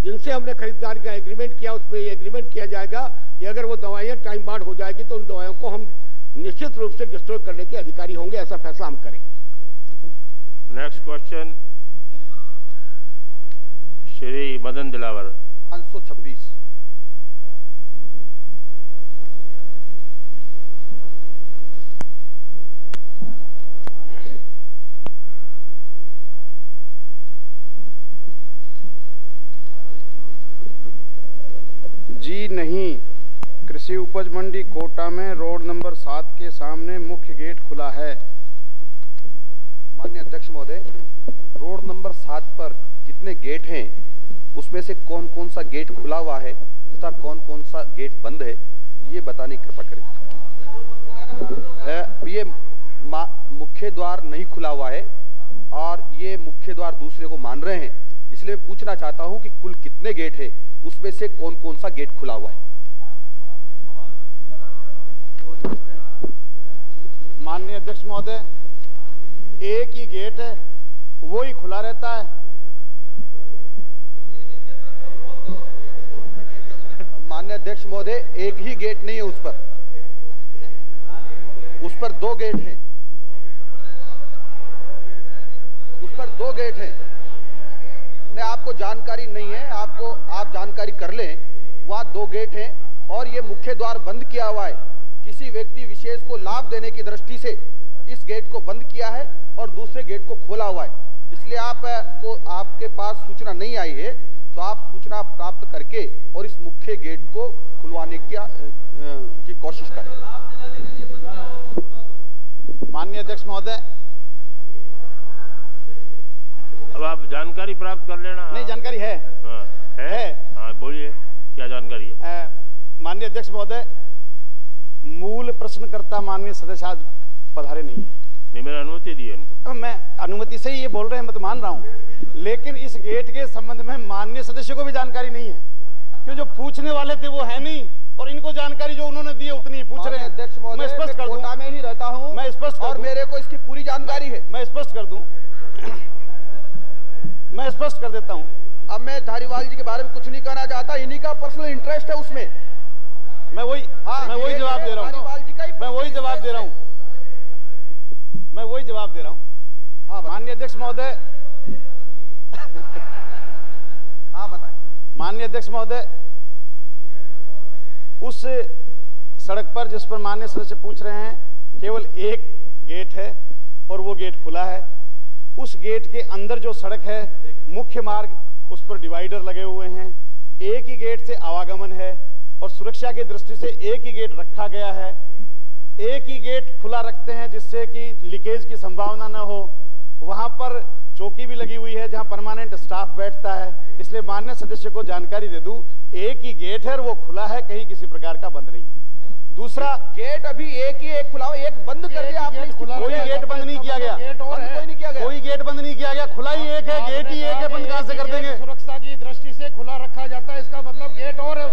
जिनसे हमने खरीदारी का एग्रीमेंट किया उसमें ये एग्रीमेंट किया जाएगा कि अगर वो दवाइयां टाइम बार्ड हो जाएगी तो उन दवाइयों को हम निश्चित रूप से डिस्ट्रॉय करने के अधिकारी होंगे, ऐसा फैसला हम करेंगे। Next question Shri Madan Dilawar 526। जी नहीं, कृषि उपज मंडी कोटा में रोड नंबर 7 के सामने मुख्य गेट खुला है। माननीय अध्यक्ष महोदय, रोड नंबर 7 पर कितने गेट हैं, उसमें से कौन कौन सा गेट खुला हुआ है तथा कौन कौन सा गेट बंद है, ये बताने की कृपा करें। ये मुख्य द्वार नहीं खुला हुआ है और ये मुख्य द्वार दूसरे को मान रहे हैं, इसलिए मैं पूछना चाहता हूं कि कुल कितने गेट है, उसमें से कौन कौन सा गेट खुला हुआ है। माननीय अध्यक्ष महोदय, एक ही गेट है, वो ही खुला रहता है। माननीय अध्यक्ष महोदय, एक ही गेट नहीं है उस पर 2 गेट हैं, उस पर 2 गेट हैं। नहीं, आपको जानकारी नहीं है, आप जानकारी कर लें, वहां 2 गेट हैं और ये मुख्य द्वार बंद किया हुआ है। किसी व्यक्ति विशेष को लाभ देने की दृष्टि से इस गेट को बंद किया है और दूसरे गेट को खोला हुआ है, इसलिए आपके पास सूचना नहीं आई है, तो आप सूचना प्राप्त करके और इस मुख्य गेट को खुलवाने की कोशिश करें। माननीय अध्यक्ष महोदय, अब आप जानकारी प्राप्त कर लेना। नहीं, जानकारी है। हाँ, है? हाँ, बोलिए क्या जानकारी है। माननीय अध्यक्ष महोदय, मूल प्रश्नकर्ता माननीय सदस्य आज पधारे नहीं है। नहीं, मैंने अनुमति दी है इनको। मैं अनुमति से ही ये बोल रहे हैं, मैं तो मान रहा हूँ, लेकिन इस गेट के संबंध में माननीय सदस्य को भी जानकारी नहीं है, क्योंकि जो पूछने वाले थे वो है नहीं और इनको जानकारी जो उन्होंने दी है उतनी ही पूछ रहे हैं। अध्यक्ष महोदय, मैं स्पष्ट कर दूं, कोटा में ही रहता हूं, मैं स्पष्ट कर और दूं, मेरे को इसकी पूरी जानकारी है। मैं स्पष्ट कर दूं, मैं स्पष्ट कर देता हूं। अब मैं धारीवाल जी के बारे में कुछ नहीं कहना चाहता, इन्हीं का पर्सनल इंटरेस्ट है उसमें। मैं वही जवाब दे रहा हूं, मैं वही जवाब दे रहा हूं, मैं वही जवाब दे रहा हूं। हाँ, माननीय अध्यक्ष महोदय, हाँ बताएं। माननीय अध्यक्ष महोदय, उस सड़क पर जिस पर माननीय सदस्य पूछ रहे हैं, केवल एक गेट है और वो गेट खुला है। उस गेट के अंदर जो सड़क है, मुख्य मार्ग, उस पर डिवाइडर लगे हुए हैं। एक ही गेट से आवागमन है और सुरक्षा की दृष्टि से एक ही गेट रखा गया है। एक ही गेट खुला रखते हैं जिससे कि लीकेज की संभावना न हो। वहां पर चौकी भी लगी हुई है जहां परमानेंट स्टाफ बैठता है, इसलिए माननीय सदस्य को जानकारी दे दूं, एक ही गेट है और वो खुला है, कहीं किसी प्रकार का बंद नहीं है। दूसरा गेट अभी एक ही एक खुला, एक बंद कर दिया आपने। कोई गेट बंद नहीं किया गया, कोई नहीं किया गया, कोई गेट बंद नहीं किया गया, खुला ही एक है, गेट ही एक है, बंद कहां से कर देंगे। सुरक्षा की दृष्टि से खुला रखा जाता है, इसका मतलब गेट और है।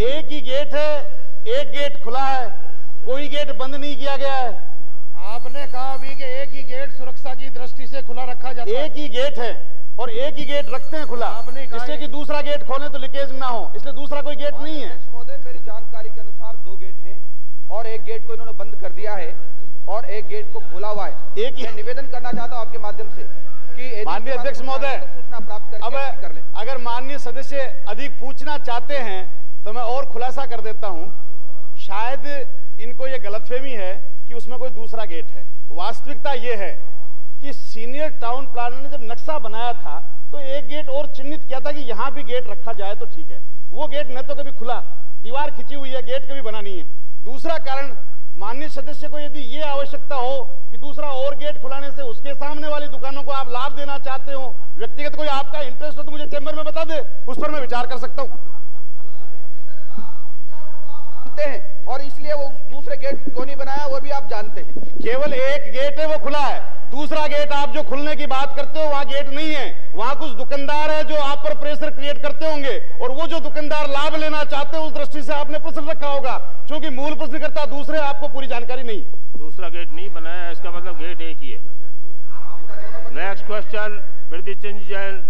एक ही गेट है, एक गेट खुला है, कोई गेट बंद नहीं किया गया है। आपने कहा अभी कि एक ही गेट सुरक्षा की दृष्टि से खुला रखा जाता है। एक ही गेट है और एक ही गेट रखते हैं खुला, जिससे कि दूसरा गेट खोलें तो लीकेज ना हो, इसलिए दूसरा कोई गेट नहीं है। महोदय, मेरी जानकारी के अनुसार 2 गेट हैं और एक गेट को इन्होंने बंद कर दिया है और एक गेट को खोला हुआ है। एक ही मैं निवेदन करना चाहता हूं आपके माध्यम से कि माननीय अध्यक्ष महोदय, सूचना प्राप्त करके कर लें। अगर माननीय सदस्य अधिक पूछना चाहते हैं तो मैं और खुलासा कर देता हूं। शायद इनको ये गलतफहमी है कि उसमें कोई दूसरा गेट है। वास्तविकता ये है कि सीनियर टाउन प्लानर ने जब नक्शा बनाया था तो एक गेट और चिन्हित किया था कि यहां भी गेट रखा जाए तो ठीक है। वो गेट न तो कभी खुला, दीवार खिंची हुई है, गेट कभी बना नहीं है। दूसरा कारण माननीय सदस्य को यदि ये आवश्यकता हो कि दूसरा और गेट खुलाने से उसके सामने वाली दुकानों को आप लाभ देना चाहते हो, व्यक्तिगत कोई आपका इंटरेस्ट हो तो मुझे चैम्बर में बता दे, उस पर मैं विचार कर सकता हूं। जानते हैं और इसलिए वो दूसरे गेट क्यों नहीं बनाया वो भी आप जानते हैं। केवल एक गेट है वो खुला है, दूसरा गेट आप जो खुलने की बात करते हो वहां गेट नहीं है, वहां कुछ दुकानदार है जो आप पर प्रेशर क्रिएट करते होंगे और वो जो दुकानदार लाभ लेना चाहते हैं उस दृष्टि से आपने प्रश्न रखा होगा, क्योंकि मूल प्रश्नकर्ता दूसरे, आपको पूरी जानकारी नहीं। दूसरा गेट नहीं बनाया, इसका मतलब गेट एक ही है। नेक्स्ट क्वेश्चन वृद्धि चंद जैन।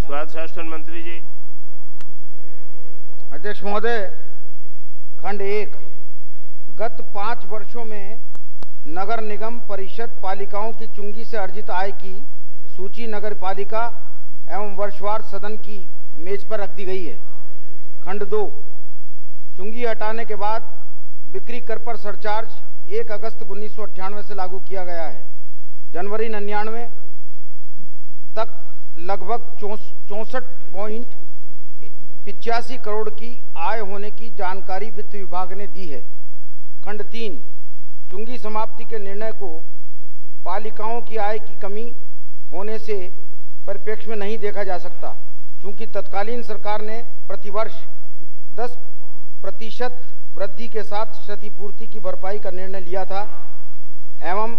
स्वास्थ्य शासन मंत्री जी। अध्यक्ष महोदय, खंड 1, गत 5 वर्षों में नगर निगम परिषद पालिकाओं की चुंगी से अर्जित आय की सूची नगर पालिका एवं वर्षवार सदन की मेज पर रख दी गई है। खंड 2, चुंगी हटाने के बाद बिक्री कर पर सरचार्ज 1 अगस्त 1998 से लागू किया गया है। जनवरी 99 तक लगभग 64.85 करोड़ की आय होने की जानकारी वित्त विभाग ने दी है। खंड 3, चुंगी समाप्ति के निर्णय को पालिकाओं की आय की कमी होने से परिप्रेक्ष्य में नहीं देखा जा सकता, क्योंकि तत्कालीन सरकार ने प्रतिवर्ष 10% वृद्धि के साथ क्षतिपूर्ति की भरपाई का निर्णय लिया था एवं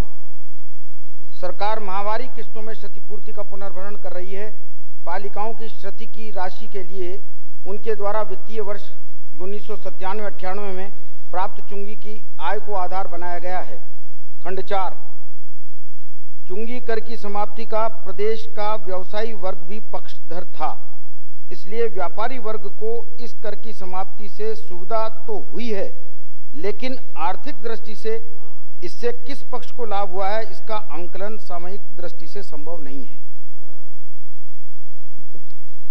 सरकार माहवारी किस्तों में क्षतिपूर्ति का पुनर्भरण कर रही है। पालिकाओं की क्षति की राशि के लिए उनके द्वारा वित्तीय वर्ष 1997-98 में प्राप्त चुंगी की आय को आधार बनाया गया है। खंड 4, चुंगी कर की समाप्ति का प्रदेश का व्यवसायी वर्ग भी पक्षधर था, इसलिए व्यापारी वर्ग को इस कर की समाप्ति से सुविधा तो हुई है, लेकिन आर्थिक दृष्टि से इससे किस पक्ष को लाभ हुआ है इसका आंकलन सामयिक दृष्टि से संभव नहीं है।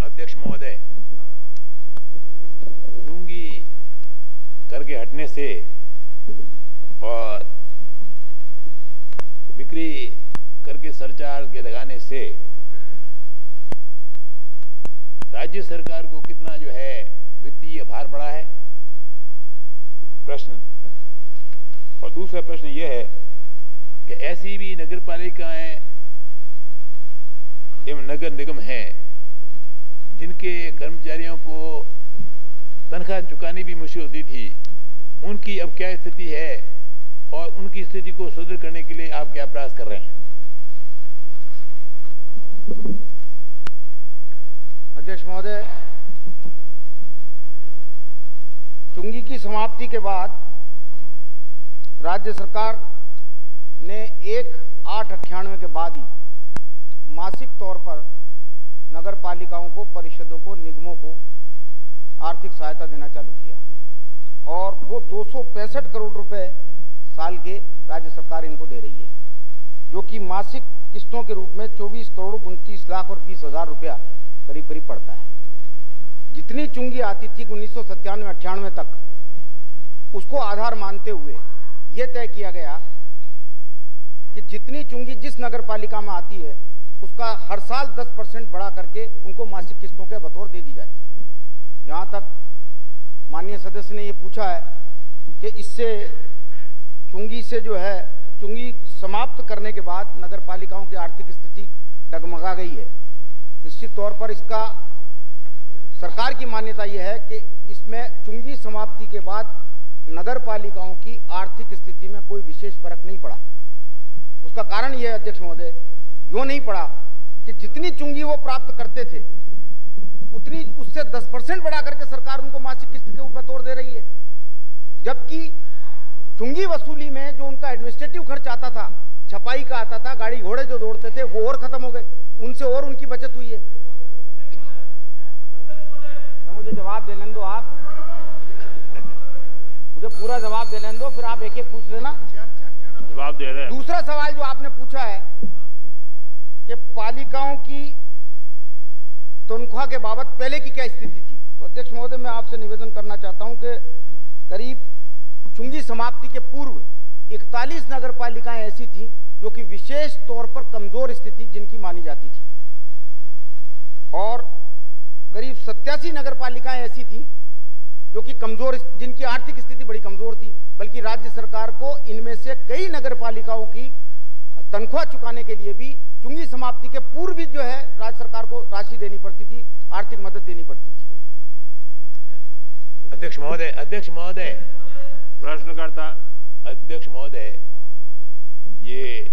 अध्यक्ष महोदय, चुंगी कर के हटने से और बिक्री करके सरचार्ज के लगाने से राज्य सरकार को कितना जो है वित्तीय भार पड़ा है, प्रश्न। और दूसरा प्रश्न यह है कि ऐसी भी नगर पालिकाएं एवं नगर निगम हैं जिनके कर्मचारियों को तनख्वाह चुकानी भी मुश्किल होती थी, उनकी अब क्या स्थिति है और उनकी स्थिति को सुदृढ़ करने के लिए आप क्या प्रयास कर रहे हैं? अध्यक्ष महोदय, चुंगी की समाप्ति के बाद राज्य सरकार ने 1/8/98 के बाद ही मासिक तौर पर नगर पालिकाओं को, परिषदों को, निगमों को आर्थिक सहायता देना चालू किया और वो 265 करोड़ रुपए साल के राज्य सरकार इनको दे रही है, जो कि मासिक किस्तों के रूप में 24 करोड़ 29 लाख और 20 हजार रुपया करीब करीब पड़ता है। जितनी चुंगी आती थी 1997-98 तक, उसको आधार मानते हुए यह तय किया गया कि जितनी चुंगी जिस नगर पालिका में आती है उसका हर साल 10% बढ़ा करके उनको मासिक किस्तों के बतौर दे दी जाती है। यहाँ तक माननीय सदस्य ने ये पूछा है कि इससे चुंगी से जो है, चुंगी समाप्त करने के बाद नगर पालिकाओं की आर्थिक स्थिति डगमगा गई है। निश्चित तौर पर इसका सरकार की मान्यता यह है कि इसमें चुंगी समाप्ति के बाद नगर पालिकाओं की आर्थिक स्थिति में कोई विशेष फर्क नहीं पड़ा। उसका कारण यह है अध्यक्ष महोदय, यूं नहीं पड़ा कि जितनी चुंगी वो प्राप्त करते थे उतनी उससे 10% बढ़ा करके सरकार उनको मासिक किस्त के ऊपर तोड़ दे रही है, जबकि चुंगी वसूली में जो उनका एडमिनिस्ट्रेटिव खर्च आता था, छपाई का आता था, गाड़ी घोड़े जो दौड़ते थे, वो और खत्म हो गए, उनसे और उनकी बचत हुई है। तो मुझे जवाब दे लें दो, आप मुझे पूरा जवाब दे लें दो, फिर आप एक एक पूछ लेना। जवाब दे रहे हैं। दूसरा सवाल जो आपने पूछा है कि पालिकाओं की तनख्वाह के बाबत पहले की क्या स्थिति थी, तो अध्यक्ष महोदय मैं आपसे निवेदन करना चाहता हूं कि करीब चुंगी समाप्ति के पूर्व 41 नगर पालिकाएं ऐसी थी जो कि विशेष तौर पर कमजोर स्थिति जिनकी मानी जाती थी, और करीब 87 नगर पालिकाएं ऐसी थी जो कि कमजोर, जिनकी आर्थिक स्थिति बड़ी कमजोर थी, बल्कि राज्य सरकार को इनमें से कई नगर पालिकाओं की तनख्वाह चुकाने के लिए भी चुंगी समाप्ति के पूर्व भी जो है राज्य सरकार को राशि देनी पड़ती थी, आर्थिक मदद देनी पड़ती थी। अध्यक्ष महोदय, प्रश्नकर्ता। अध्यक्ष महोदय, ये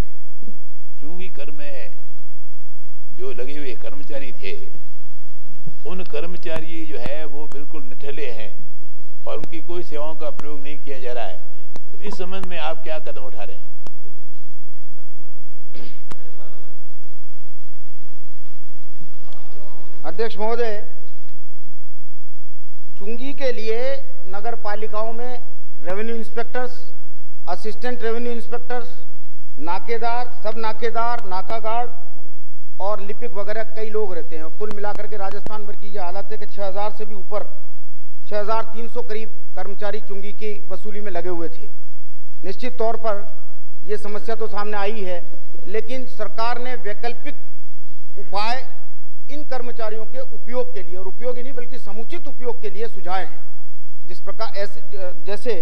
चुंगी कर में जो लगे हुए कर्मचारी थे, उन कर्मचारी जो है वो बिल्कुल निठल्ले हैं और उनकी कोई सेवाओं का प्रयोग नहीं किया जा रहा है। तो इस संबंध में आप क्या कदम उठा रहे हैं? अध्यक्ष महोदय, चुंगी के लिए नगर पालिकाओं में revenue inspectors, assistant revenue inspectors, नाकेदार, सब नाकेदार, नाका गार्ड और लिपिक वगैरह कई लोग रहते हैं। कुल मिलाकर के राजस्थान भर की यह हालत है कि 6000 से भी ऊपर, 6300 करीब कर्मचारी चुंगी की वसूली में लगे हुए थे। निश्चित तौर पर यह समस्या तो सामने आई है, लेकिन सरकार ने वैकल्पिक उपाय इन कर्मचारियों के उपयोग के लिए, और उपयोग ही नहीं बल्कि समुचित उपयोग के लिए सुझाए हैं। जिस प्रकार जैसे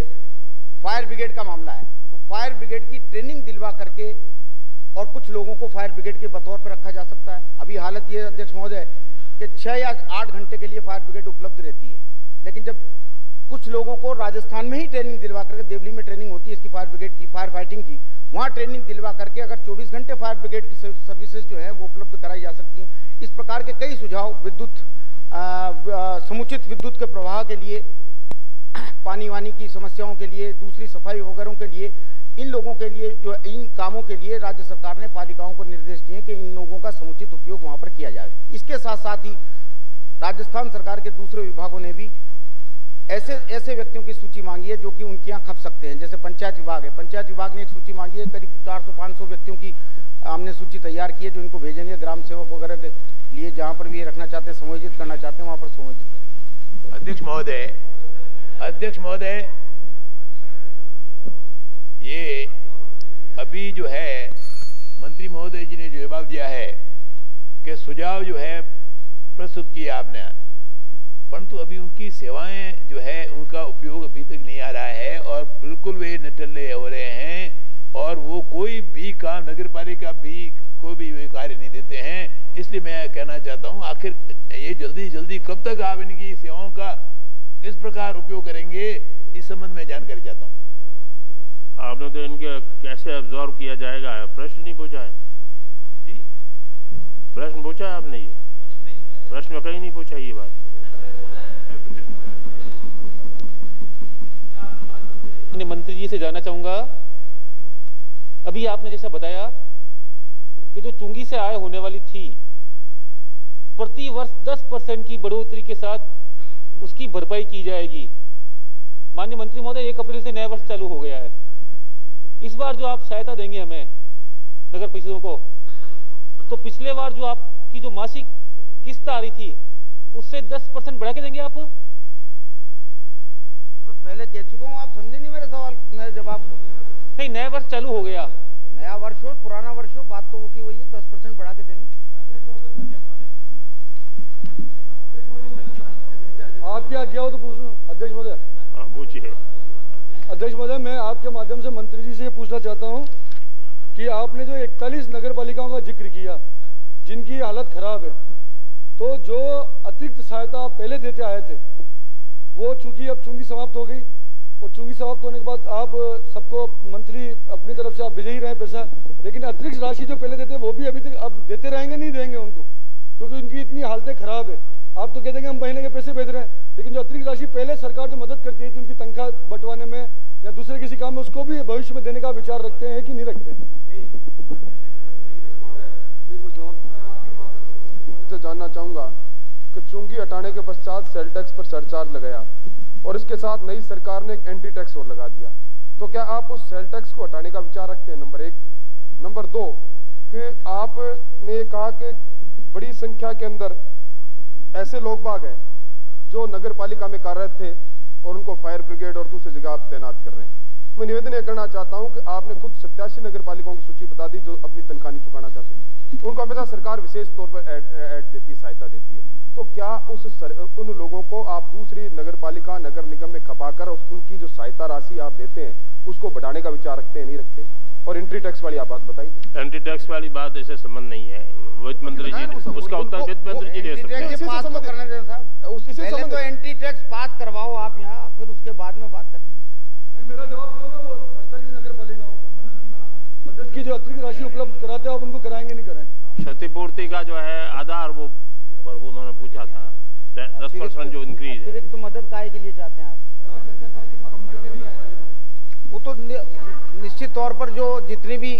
फायर ब्रिगेड का मामला है, तो फायर ब्रिगेड की ट्रेनिंग दिलवा करके और कुछ लोगों को फायर ब्रिगेड के बतौर पर रखा जा सकता है। अभी हालत ये अध्यक्ष महोदय कि 6 या 8 घंटे के लिए फायर ब्रिगेड उपलब्ध रहती है, लेकिन जब कुछ लोगों को राजस्थान में ही ट्रेनिंग दिलवा करके, देवली में ट्रेनिंग होती है इसकी फायर ब्रिगेड की, फायर फाइटिंग की, वहाँ ट्रेनिंग दिलवा करके अगर 24 घंटे फायर ब्रिगेड की सर्विसेज जो है वो उपलब्ध कराई जा सकती हैं। इस प्रकार के कई सुझाव, विद्युत समुचित विद्युत के प्रवाह के लिए, पानी वानी की समस्याओं के लिए, दूसरी सफाई वगैरह के लिए, इन लोगों के लिए, जो इन कामों के लिए राज्य सरकार ने पालिकाओं को निर्देश दिए कि इन लोगों का समुचित उपयोग वहां पर किया जाए। इसके साथ साथ ही राजस्थान सरकार के दूसरे विभागों ने भी ऐसे व्यक्तियों की सूची मांगी है जो कि उनके यहाँ खप सकते हैं। जैसे पंचायत विभाग है, पंचायत विभाग ने एक सूची मांगी है, करीब 400-500 व्यक्तियों की हमने सूची तैयार की है जो इनको भेजेंगे ग्राम सेवक वगैरह के लिए, जहाँ पर भी ये रखना चाहते हैं, समायोजित करना चाहते हैं, वहाँ पर समायोजित करें। अध्यक्ष महोदय, ये अभी जो है मंत्री महोदय जी ने जो जवाब दिया है कि सुझाव जो है प्रस्तुत किया आपने, परंतु अभी उनकी सेवाएं जो है उनका उपयोग अभी तक नहीं आ रहा है और बिल्कुल वे निठल्ले हो रहे हैं और वो कोई भी काम नगर पालिका भी कोई भी वे कार्य नहीं देते हैं। इसलिए मैं कहना चाहता हूं, आखिर ये जल्दी कब तक आप इनकी सेवाओं का किस प्रकार उपयोग करेंगे, इस संबंध में जानकारी चाहता हूं। आपने तो इनके कैसे अब्जॉर्व किया जाएगा प्रश्न नहीं पूछा है जी? प्रश्न पूछा है आपने? ये प्रश्न में कहीं नहीं पूछा ये बात। मंत्री जी से जानना चाहूंगा, अभी आपने जैसा बताया कि जो चुंगी से आय होने वाली थी, प्रति वर्ष 10% की बढ़ोतरी के साथ उसकी भरपाई की जाएगी। माननीय मंत्री महोदय, 1 अप्रैल से नया वर्ष चालू हो गया है। इस बार जो आप सहायता देंगे हमें नगर परिषदों को, तो पिछले बार जो आपकी जो मासिक किस्त आ रही थी उससे 10% बढ़ा के देंगे आप? पहले कह चुका हूं, आप समझे नहीं मेरे सवाल, मेरे जवाब को। नहीं, नया वर्ष चालू हो गया, नया वर्ष हो पुराना वर्ष हो, बात तो वो की वही है, 10% बढ़ा के देंगे। आपकी आज्ञा हो तो पूछूं अध्यक्ष महोदय? हाँ पूछिए। अध्यक्ष महोदय, मैं आपके माध्यम से मंत्री जी से ये पूछना चाहता हूं कि आपने जो 41 नगर पालिकाओं का जिक्र किया जिनकी हालत खराब है, तो जो अतिरिक्त सहायता आप पहले देते आए थे वो चूंकि अब चुंगी समाप्त हो गई, और चुंगी समाप्त होने के बाद आप सबको मंथली अपनी तरफ से आप भेज ही रहे हैं पैसा, लेकिन अतिरिक्त राशि जो पहले देते वो भी अभी तक अब देते रहेंगे, नहीं देंगे उनको, क्योंकि उनकी इतनी हालतें खराब है। आप तो कह देंगे हम महीने के पैसे भेज रहे हैं, लेकिन जो अतिरिक्त राशि पहले सरकार जो मदद करती है उनकी तनख्वाह बंटवाने में या दूसरे किसी काम में, उसको भी भविष्य में देने का विचार रखते हैं कि नहीं रखते हैं? जानना चाहूंगा कि चुंगी हटाने के पश्चात सेल टैक्स पर सरचार्ज लगाया और इसके साथ नई सरकार ने एक एंटी टैक्स और लगा दिया, तो क्या आप उस सेल टैक्स को हटाने का विचार रखते हैं? नंबर 1। नंबर 2 कि आपने कहा कि बड़ी संख्या के अंदर ऐसे लोग बाग हैं जो नगर पालिका में कार्यरत थे और उनको फायर ब्रिगेड और दूसरी जगह आप तैनात कर रहे हैं। मैं निवेदन ये करना चाहता हूं कि आपने खुद 87 नगर पालिकाओं की सूची बता दी जो अपनी तनख्वाह नहीं चुकाना चाहते, उनको हमेशा सरकार विशेष तौर पर ऐड देती है, सहायता देती है, तो तो क्या उन लोगों को आप दूसरी नगर पालिका नगर निगम में खपाकर उनकी जो सहायता राशि आप देते हैं उसको बढ़ाने का विचार रखते हैं, नहीं रखते? और एंट्री टैक्स वाली आप बात बताइए। एंट्री टैक्स वाली बात ऐसे संबंध नहीं है, वित्त मंत्री जी उसका उत्तर वित्त मंत्री जी दे सकते हैं। पहले तो एंट्री टैक्स पास करवाओ आप यहाँ, फिर उसके बाद में बात करें। मेरा जवाब दो ना, वो 48 नगर पालिकाओं का बजट की जो अतिरिक्त राशि उपलब्ध कराते हैं आप उनको कराएंगे नहीं कराएंगे? क्षतिपूर्ति का जो है आधार वो पर वो उन्होंने पूछा था 10% जो इंक्रीज है। अतिरिक्त मदद काहे के लिए चाहते हैं आप? वो तो निश्चित तौर पर जो जितनी भी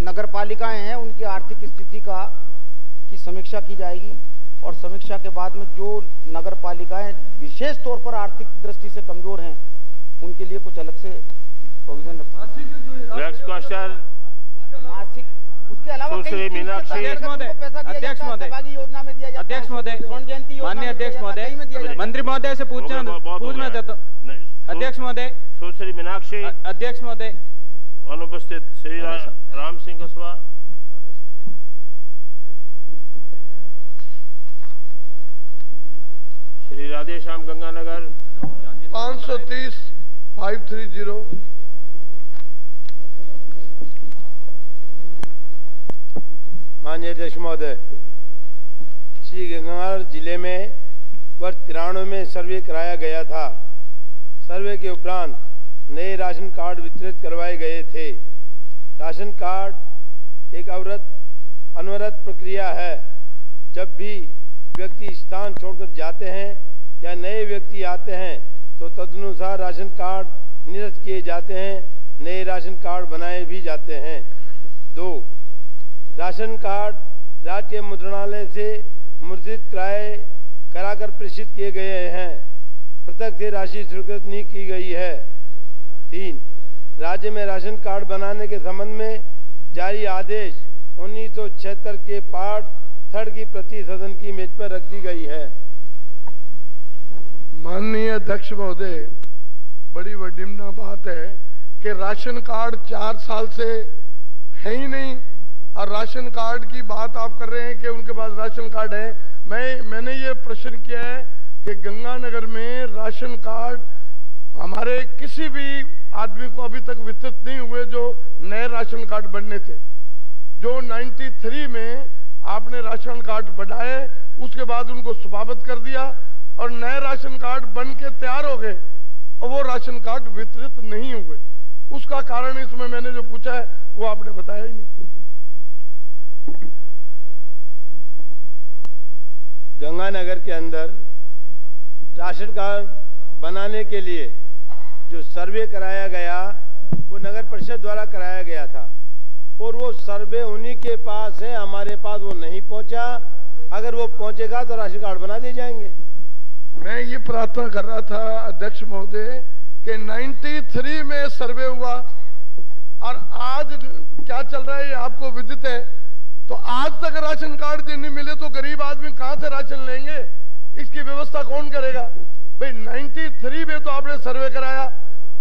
नगर पालिकाएं हैं उनकी आर्थिक स्थिति की समीक्षा की जाएगी और समीक्षा के बाद में जो नगर पालिकाएं विशेष तौर पर आर्थिक दृष्टि से कमजोर हैं उनके लिए कुछ अलग से प्रोविजन नेक्स्ट क्वेश्चन मासिक, उसके अलावा सुश्री मीनाक्षी। अध्यक्ष महोदय, योजना में दिया जाता है, अध्यक्ष महोदय, माननीय अध्यक्ष महोदय, मंत्री महोदय से पूछना चाहता हूँ। अध्यक्ष महोदय, सुश्री मीनाक्षी। अध्यक्ष महोदय, अनुपस्थित श्री राम सिंह कसवा। श्री राधेश्याम गंगानगर 530 530। माननीय अध्यक्ष महोदय, श्री गंगानगर जिले में वर्ष 93 में सर्वे कराया गया था। सर्वे के उपरांत नए राशन कार्ड वितरित करवाए गए थे। राशन कार्ड एक अनवरत प्रक्रिया है। जब भी व्यक्ति स्थान छोड़कर जाते हैं या नए व्यक्ति आते हैं तो तदनुसार राशन कार्ड निरस्त किए जाते हैं, नए राशन कार्ड बनाए भी जाते हैं। 2, राशन कार्ड राज्य मुद्रणालय से मुद्रित कराकर प्रेषित किए गए हैं, प्रत्यक्ष से राशि स्वीकृत नहीं की गई है। 3, राज्य में राशन कार्ड बनाने के संबंध में जारी आदेश 1976 के पार्ट 3 की प्रति सदन की मेज पर रख दी गई है। माननीय अध्यक्ष महोदय, बड़ी विडंबना बात है कि राशन कार्ड 4 साल से है ही नहीं और राशन कार्ड की बात आप कर रहे हैं कि उनके पास राशन कार्ड है। मैंने ये प्रश्न किया है कि गंगानगर में राशन कार्ड हमारे किसी भी आदमी को अभी तक वितरित नहीं हुए जो नए राशन कार्ड बनने थे। जो 93 में आपने राशन कार्ड बढ़ाए उसके बाद उनको समाप्त कर दिया और नए राशन कार्ड बन के तैयार हो गए और वो राशन कार्ड वितरित नहीं हुए। उसका कारण इसमें मैंने जो पूछा है वो आपने बताया ही नहीं। गंगानगर के अंदर राशन कार्ड बनाने के लिए जो सर्वे कराया गया वो नगर परिषद द्वारा कराया गया था और वो सर्वे उन्हीं के पास है, हमारे पास वो नहीं पहुंचा। अगर वो पहुंचेगा तो राशन कार्ड बना दिए जाएंगे। मैं ये प्रार्थना कर रहा था अध्यक्ष महोदय कि 93 में सर्वे हुआ और आज क्या चल रहा है ये आपको विदित है। तो आज तक राशन कार्ड नहीं मिले तो गरीब आदमी कहां से राशन लेंगे? इसकी व्यवस्था कौन करेगा भाई? 93 में तो आपने सर्वे कराया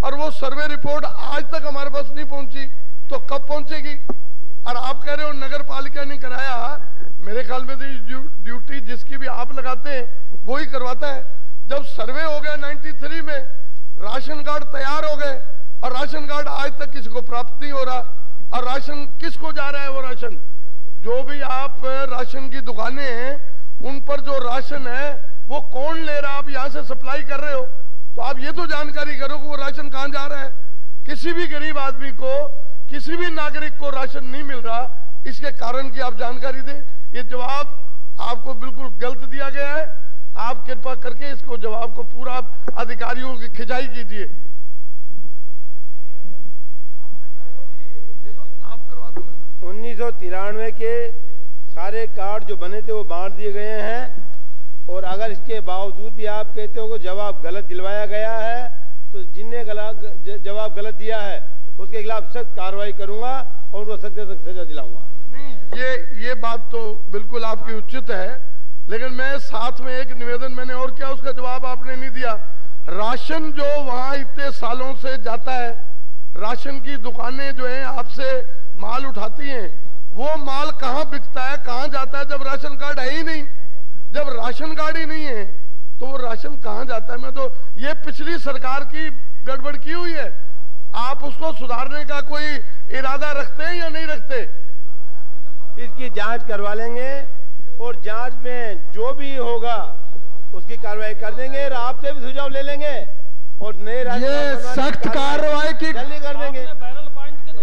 और वो सर्वे रिपोर्ट आज तक हमारे पास नहीं पहुंची, तो कब पहुंचेगी? और आप कह रहे हो नगर पालिका ने कराया। मेरे ख्याल में तो ड्यूटी जिसकी भी आप लगाते हैं वो ही करवाता है। जब सर्वे हो गया 93 में, राशन कार्ड तैयार हो गए और राशन कार्ड आज तक किसी को प्राप्त नहीं हो रहा। और राशन किसको जा रहा है? वो राशन जो भी आप राशन की दुकानें हैं उन पर जो राशन है वो कौन ले रहा है? आप यहाँ से सप्लाई कर रहे हो तो आप ये तो जानकारी करो कि वो राशन कहाँ जा रहा है। किसी भी गरीब आदमी को, किसी भी नागरिक को राशन नहीं मिल रहा, इसके कारण की आप जानकारी दें। ये जवाब आपको बिल्कुल गलत दिया गया है। आप कृपा करके इसको जवाब को पूरा अधिकारियों की खिंचाई कीजिए। 1993 के सारे कार्ड जो बने थे वो बांट दिए गए हैं और अगर इसके बावजूद भी आप कहते हो कि जवाब गलत दिलवाया गया है तो जिनने जवाब गलत दिया है उसके खिलाफ सख्त कार्रवाई करूंगा और उनको सख्त से सख्त सजा दिलाऊंगा। ये बात तो बिल्कुल आपकी उचित है, लेकिन मैं साथ में एक निवेदन मैंने और किया, उसका जवाब आपने नहीं दिया। राशन जो वहां इतने सालों से जाता है, राशन की दुकानें जो है आपसे माल उठाती हैं, वो माल कहां बिकता है, कहां जाता है जब राशन कार्ड है ही नहीं? गाड़ी नहीं है तो वो राशन कहाँ जाता है? मैं तो ये पिछली सरकार की गड़बड़ की हुई है। आप उसको सुधारने का कोई इरादा रखते हैं या नहीं रखते? इसकी जांच करवा लेंगे और जांच में जो भी होगा उसकी कार्रवाई कर देंगे और आपसे भी सुझाव ले लेंगे और नए ये सख्त कार्रवाई की जल्दी कर देंगे।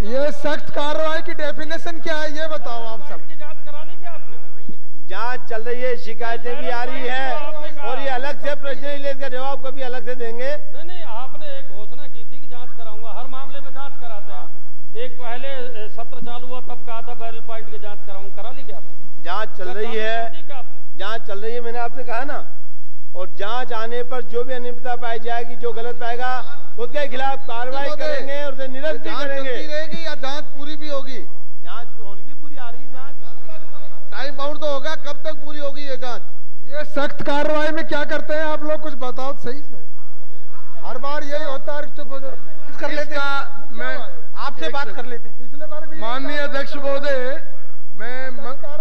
ये सख्त कार्रवाई की डेफिनेशन क्या है ये बताओ आप सब। जांच चल रही है, शिकायतें भी आ रही है और ये अलग से प्रश्न लेकर जवाब कभी अलग से देंगे। नहीं, आपने एक घोषणा की थी कि जांच कराऊंगा, हर मामले में जांच कराते हैं। एक पहले सत्र चालू हुआ तब कहा था बैरल पॉइंट की जांच कराऊंगा, करा ली क्या आपने? जांच चल रही है, जांच चल रही है, मैंने आपसे कहा ना। और जांच आने पर जो भी अनियमितता पाई जाएगी, जो गलत पाएगा उसके खिलाफ कार्रवाई करेंगे और उसे निरस्त भी करेंगे। रहेगी या जांच पूरी भी होगी? जांच होगी, पूरी आ रही है जांच। टाइम बाउंड तो होगा, कब तक पूरी होगी ये जांच? ये सख्त कार्रवाई में क्या करते हैं आप लोग, कुछ बताओ सही से। हर बार यही होता है, चुप हो जाओ। कर लेते हैं, मैं आपसे बात कर लेते हैं। पिछले बार भी माननीय अध्यक्ष महोदय, मैं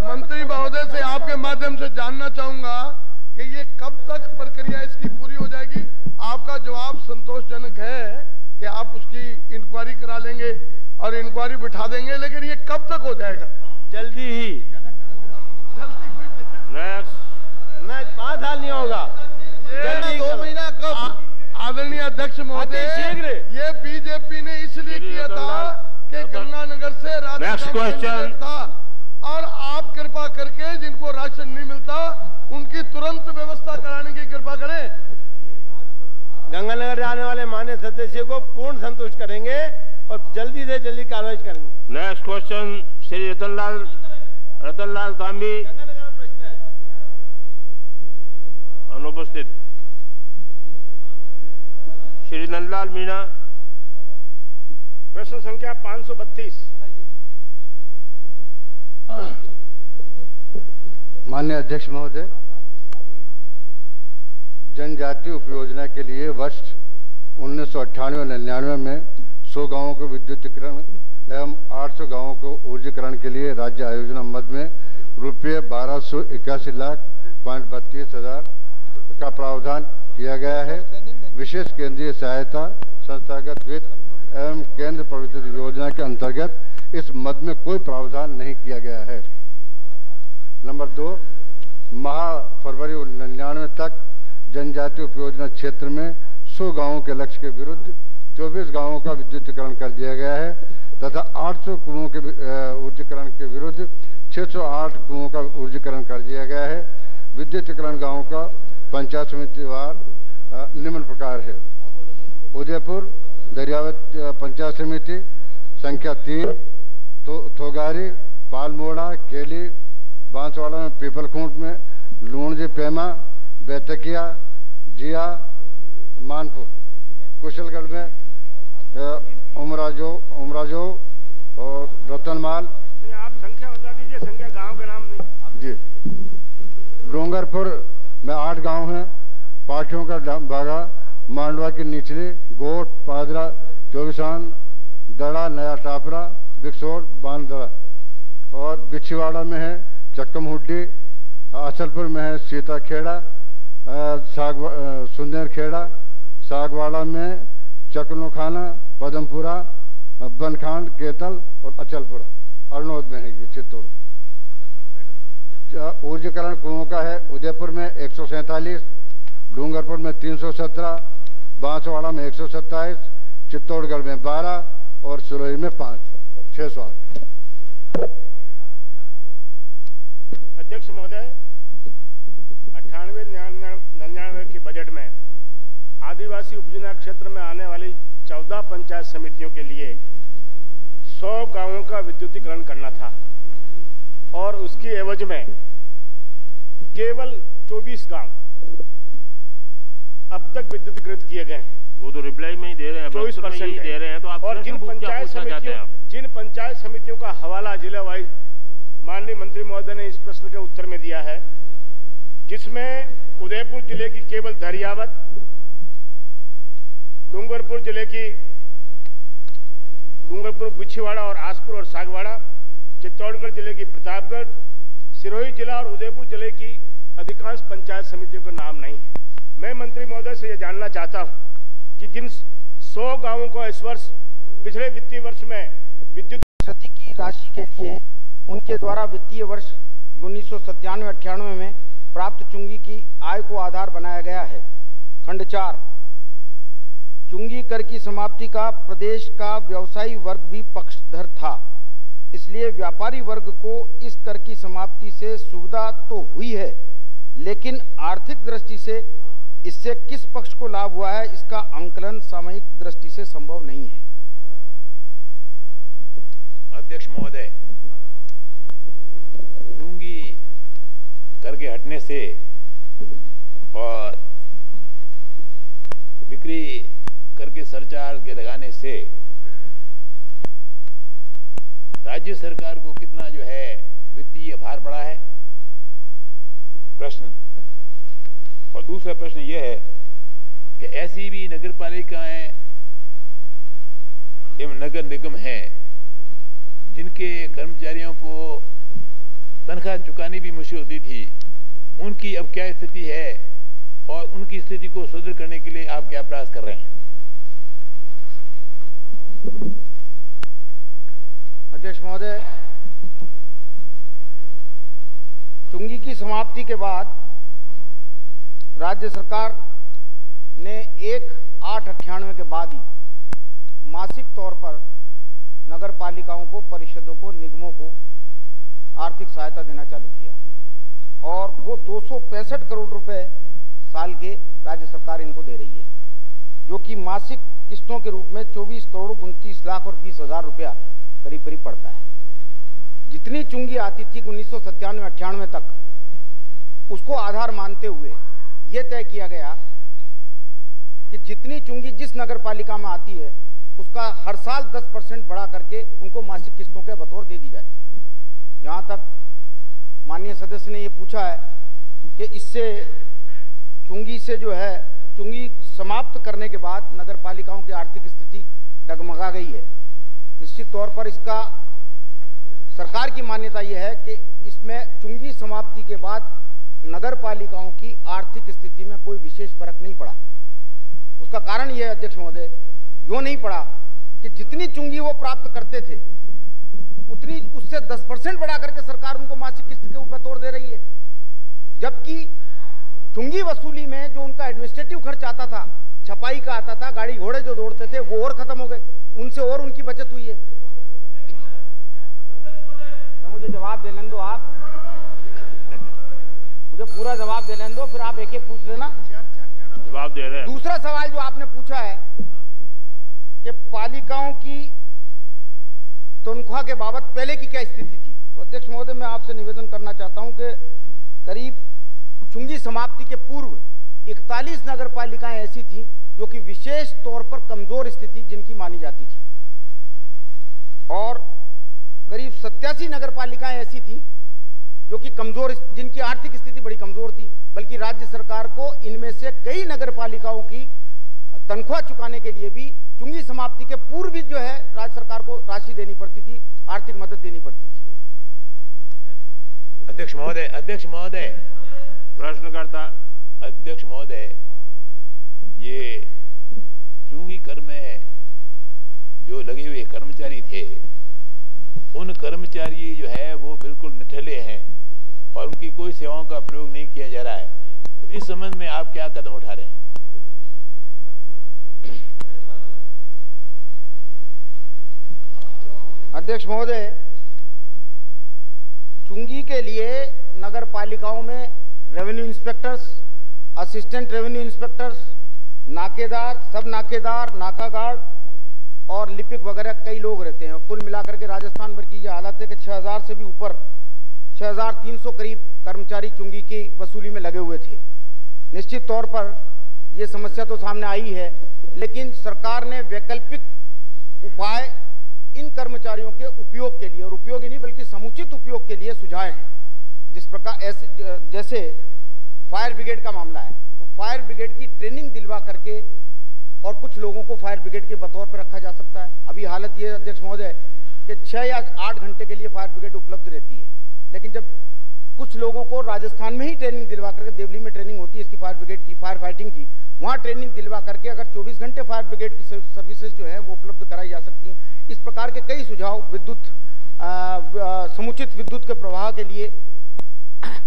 मंत्री महोदय से आपके माध्यम से जानना चाहूंगा कि ये कब तक प्रक्रिया इसकी पूरी हो जाएगी? आपका जवाब संतोषजनक है कि आप उसकी इंक्वायरी करा लेंगे और इंक्वायरी बिठा देंगे, लेकिन ये कब तक हो जाएगा? जल्दी ही। नेक्स्ट 5 साल नहीं होगा, जल्दी 2 महीना कब? आदरणीय अध्यक्ष महोदय, ये बीजेपी ने इसलिए किया था कि गंगानगर से राशन था और आप कृपा करके जिनको राशन नहीं मिलता उनकी तुरंत व्यवस्था कराने की कृपा करें। गंगानगर आने वाले मान्य सदस्य को पूर्ण संतुष्ट करेंगे और जल्दी से जल्दी कार्रवाई करेंगे। नेक्स्ट क्वेश्चन श्री रतनलाल तांबी, अनुपस्थित। श्री नंदलाल मीणा, प्रश्न संख्या 532। माननीय अध्यक्ष महोदय, जनजातीय उपयोजना के लिए वर्ष 1998-99 में 100 गांवों को विद्युतीकरण एवं 800 गांवों को ऊर्जीकरण के लिए राज्य आयोजना मद में रुपये 1281,32,000 का प्रावधान किया गया है। विशेष केंद्रीय सहायता, संस्थागत वित्त एवं केंद्र प्रवर्तित योजना के अंतर्गत इस मद में कोई प्रावधान नहीं किया गया है। नंबर 2, फरवरी 99 तक जनजातीय उपयोजना क्षेत्र में 100 गांवों के लक्ष्य के विरुद्ध 24 गांवों का विद्युतीकरण कर दिया गया है तथा 800 कुओं के ऊर्जीकरण के विरुद्ध 608 कुओं का ऊर्जीकरण कर दिया गया है। विद्युतीकरण गांवों का पंचायत समितिवार निम्न प्रकार है। उदयपुर दरियावत पंचायत समिति संख्या 3, थोगारी, पालमोड़ा, केली, बांसवाड़ा में पीपलखूंट में, लूणजी पेमा, बैतकिया, जिया, मानपुर, कुशलगढ़ में उमराजो और रतनमाल। आप संख्या बता दीजिए, संख्या गांव का नाम नहीं। जी, डोंगरपुर में 8 गांव हैं। पाठियों का भागा, मांडवा की निचली, गोट, पादरा, चौबिसान, दड़ा, नया टापरा, बिकसोड़, बांदड़ा और बिछीवाड़ा में है चक्कमहुड्डी। असलपुर में है सीताखेड़ा, सुंदरखेड़ा, सागवाड़ा में चकनोखाना, पदमपुरा, बनखांड, केतल और अचलपुरा। अरनोद में है ये चित्तौड़। ऊर्जीकरण कुओं का है उदयपुर में 147, डूंगरपुर में 317, बांसवाड़ा में 127, चित्तौड़गढ़ में 12 और सिरोही में 5, 608। अध्यक्ष महोदय, 98-99 के बजट में आदिवासी उपजिला क्षेत्र में आने वाली 14 पंचायत समितियों के लिए 100 गांवों का विद्युतीकरण करना था और उसकी एवज में केवल 24 गांव अब तक विद्युतीकृत किए गए हैं। वो तो रिप्लाई में ही दे रहे हैं, 24% दे रहे हैं। तो आप और जिन पंचायत समितियों का हवाला जिला वाइज माननीय मंत्री महोदय ने इस प्रश्न के उत्तर में दिया है, जिसमें उदयपुर जिले की केवल दरियावत, डूंगरपुर जिले की डूंगरपुर, बिछीवाड़ा और आसपुर और सागवाड़ा, चित्तौड़गढ़ जिले की प्रतापगढ़, सिरोही जिला और उदयपुर जिले की अधिकांश पंचायत समितियों का नाम नहीं है। मैं मंत्री महोदय से यह जानना चाहता हूं कि जिन 100 गांवों को इस वर्ष पिछले वित्तीय वर्ष में विद्युत की राशि के लिए उनके द्वारा वित्तीय वर्ष 1997-98 में प्राप्त चुंगी की आय को आधार बनाया गया है। खंड 4, चुंगी कर की समाप्ति का प्रदेश का व्यवसायी वर्ग भी पक्षधर था, इसलिए व्यापारी वर्ग को इस कर की समाप्ति से सुविधा तो हुई है, लेकिन आर्थिक दृष्टि से इससे किस पक्ष को लाभ हुआ है, इसका आंकलन सामयिक दृष्टि से संभव नहीं है। अध्यक्ष महोदय, चुंगी कर के हटने से और बिक्री कर के सरचार्ज के लगाने से राज्य सरकार को कितना जो है वित्तीय भार पड़ा है, प्रश्न। और दूसरा प्रश्न यह है कि ऐसी भी नगर पालिकाएं एवं नगर निगम हैं जिनके कर्मचारियों को तनख्वाह चुकानी भी मुश्किल होती थी, उनकी अब क्या स्थिति है और उनकी स्थिति को सुदृढ़ करने के लिए आप क्या प्रयास कर रहे हैं? अध्यक्ष महोदय, चुंगी की समाप्ति के बाद राज्य सरकार ने 1/8/98 के बाद ही मासिक तौर पर नगर पालिकाओं को, परिषदों को, निगमों को आर्थिक सहायता देना चालू किया और वो 265 करोड़ रुपए साल के राज्य सरकार इनको दे रही है, जो कि मासिक किस्तों के रूप में 24 करोड़ 29 लाख और 20 हजार रुपया करीब करीब पड़ता है। जितनी चुंगी आती थी 1997-98 तक, उसको आधार मानते हुए यह तय किया गया कि जितनी चुंगी जिस नगर पालिका में आती है उसका हर साल 10% बढ़ा करके उनको मासिक किस्तों के बतौर दे दी जाती है। यहाँ तक माननीय सदस्य ने ये पूछा है कि इससे चुंगी से जो है, चुंगी समाप्त करने के बाद नगर पालिकाओं की आर्थिक स्थिति डगमगा गई है। निश्चित तौर पर इसका सरकार की मान्यता यह है कि इसमें चुंगी समाप्ति के बाद नगर पालिकाओं की आर्थिक स्थिति में कोई विशेष फर्क नहीं पड़ा। उसका कारण यह है अध्यक्ष महोदय, यूं नहीं पड़ा कि जितनी चुंगी वो प्राप्त करते थे उतनी उससे 10% बढ़ा करके सरकार उनको मासिक किस्त के ऊपर तोड़ दे रही है, जबकि चुंगी वसूली में जो उनका एडमिनिस्ट्रेटिव खर्च आता था, छपाई का आता था, गाड़ी घोड़े जो दौड़ते थे, वो और खत्म हो गए, उनसे और उनकी बचत हुई है। मुझे जवाब दे लेने दो, आप मुझे पूरा जवाब दे लेने दो, फिर आप एक एक पूछ लेना। जवाब दे रहे हैं। दूसरा सवाल जो आपने पूछा है कि पालिकाओं की तनख्वाह के बाबत पहले की क्या स्थिति थी, तो अध्यक्ष महोदय मैं आपसे निवेदन करना चाहता हूं कि करीब चुंगी समाप्ति के पूर्व 41 नगर पालिकाएं ऐसी थी जो कि विशेष तौर पर कमजोर स्थिति जिनकी मानी जाती थी, और करीब 87 नगर पालिकाएं ऐसी थी जो कि कमजोर, जिनकी आर्थिक स्थिति बड़ी कमजोर थी, बल्कि राज्य सरकार को इनमें से कई नगर पालिकाओं की तनख्वाह चुकाने के लिए भी चुंगी समाप्ति के पूर्व भी जो है राज्य सरकार को राशि देनी पड़ती थी, आर्थिक मदद देनी पड़ती थी। अध्यक्ष महोदय, प्रश्नकर्ता। अध्यक्ष महोदय, ये चुंगी कर में जो लगे हुए कर्मचारी थे, उन कर्मचारी जो है वो बिल्कुल निठल्ले हैं और उनकी कोई सेवाओं का प्रयोग नहीं किया जा रहा है, तो इस संबंध में आप क्या कदम उठा रहे हैं? अध्यक्ष महोदय, चुंगी के लिए नगर पालिकाओं में revenue inspectors, assistant revenue inspectors, नाकेदार, सब नाकेदार, नाका गार्ड और लिपिक वगैरह कई लोग रहते हैं। कुल मिलाकर के राजस्थान भर की यह हालत है कि 6000 से भी ऊपर, 6300 करीब कर्मचारी चुंगी की वसूली में लगे हुए थे। निश्चित तौर पर यह समस्या तो सामने आई है, लेकिन सरकार ने वैकल्पिक उपाय इन कर्मचारियों के उपयोग के लिए, और उपयोग ही नहीं बल्कि समुचित उपयोग के लिए सुझाए हैं। जिस प्रकार जैसे फायर ब्रिगेड का मामला है, तो फायर ब्रिगेड की ट्रेनिंग दिलवा करके और कुछ लोगों को फायर ब्रिगेड के बतौर पर रखा जा सकता है। अभी हालत ये अध्यक्ष महोदय कि 6 या 8 घंटे के लिए फायर ब्रिगेड उपलब्ध रहती है, लेकिन जब कुछ लोगों को राजस्थान में ही ट्रेनिंग दिलवा करके, देवली में ट्रेनिंग होती है इसकी फायर ब्रिगेड की, फायर फाइटिंग की, वहाँ ट्रेनिंग दिलवा करके अगर 24 घंटे फायर ब्रिगेड की सर्विसेज जो है वो उपलब्ध कराई जा सकती हैं। इस प्रकार के कई सुझाव, विद्युत समुचित विद्युत के प्रवाह के लिए,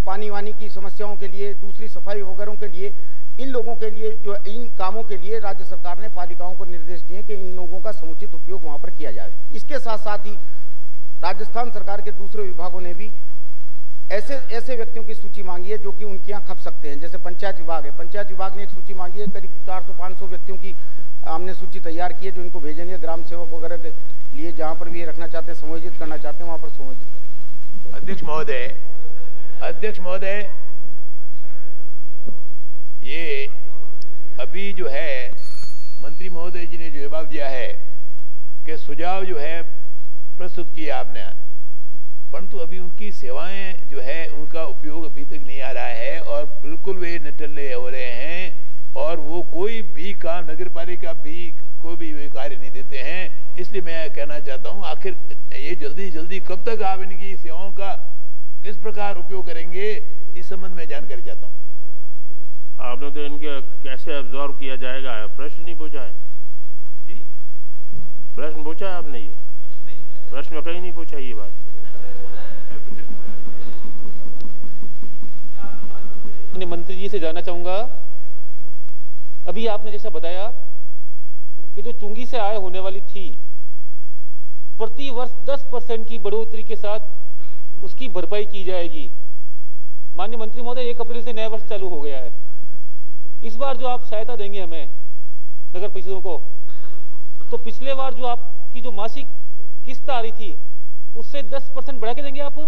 पानी वानी की समस्याओं के लिए, दूसरी सफाई वगैरह के लिए, इन लोगों के लिए जो इन कामों के लिए राज्य सरकार ने पालिकाओं को निर्देश दिए कि इन लोगों का समुचित उपयोग वहाँ पर किया जाए। इसके साथ साथ ही राजस्थान सरकार के दूसरे विभागों ने भी ऐसे व्यक्तियों की सूची मांगी है जो कि उनके यहाँ खप सकते हैं। जैसे पंचायत विभाग है, पंचायत विभाग ने एक सूची मांगी है, करीब 400-500 व्यक्तियों की हमने सूची तैयार की है जो इनको भेजेंगे ग्राम सेवक वगैरह के लिए, जहाँ पर भी ये रखना चाहते हैं, समायोजित करना चाहते हैं, वहाँ पर समायोजित करें। अध्यक्ष महोदय, ये अभी जो है मंत्री महोदय जी ने जो जवाब दिया है कि सुझाव जो है प्रस्तुत किया आपने, परंतु अभी उनकी सेवाएं जो है उनका उपयोग अभी तक नहीं आ रहा है और बिल्कुल वे निटल्ले हो रहे हैं और वो कोई भी काम नगर पालिका भी कोई भी वे कार्य नहीं देते हैं। इसलिए मैं कहना चाहता हूं आखिर ये जल्दी कब तक आप इनकी सेवाओं का किस प्रकार उपयोग करेंगे, इस संबंध में जानकारी चाहता हूं। आपने तो इनके कैसे अब्जॉर्व किया जाएगा प्रश्न नहीं पूछा है जी, प्रश्न पूछा है आपने? ये प्रश्न में कहीं नहीं पूछा ये बात। मंत्री जी से जानना चाहूंगा, अभी आपने जैसा बताया कि जो चुंगी से आय होने वाली थी प्रति वर्ष 10% की बढ़ोतरी के साथ उसकी भरपाई की जाएगी। माननीय मंत्री महोदय, 1 अप्रैल से नया वर्ष चालू हो गया है। इस बार जो आप सहायता देंगे हमें नगर परिषदों को, तो पिछले बार जो आपकी जो मासिक किस्त आ रही थी उससे 10% बढ़ा के देंगे आप?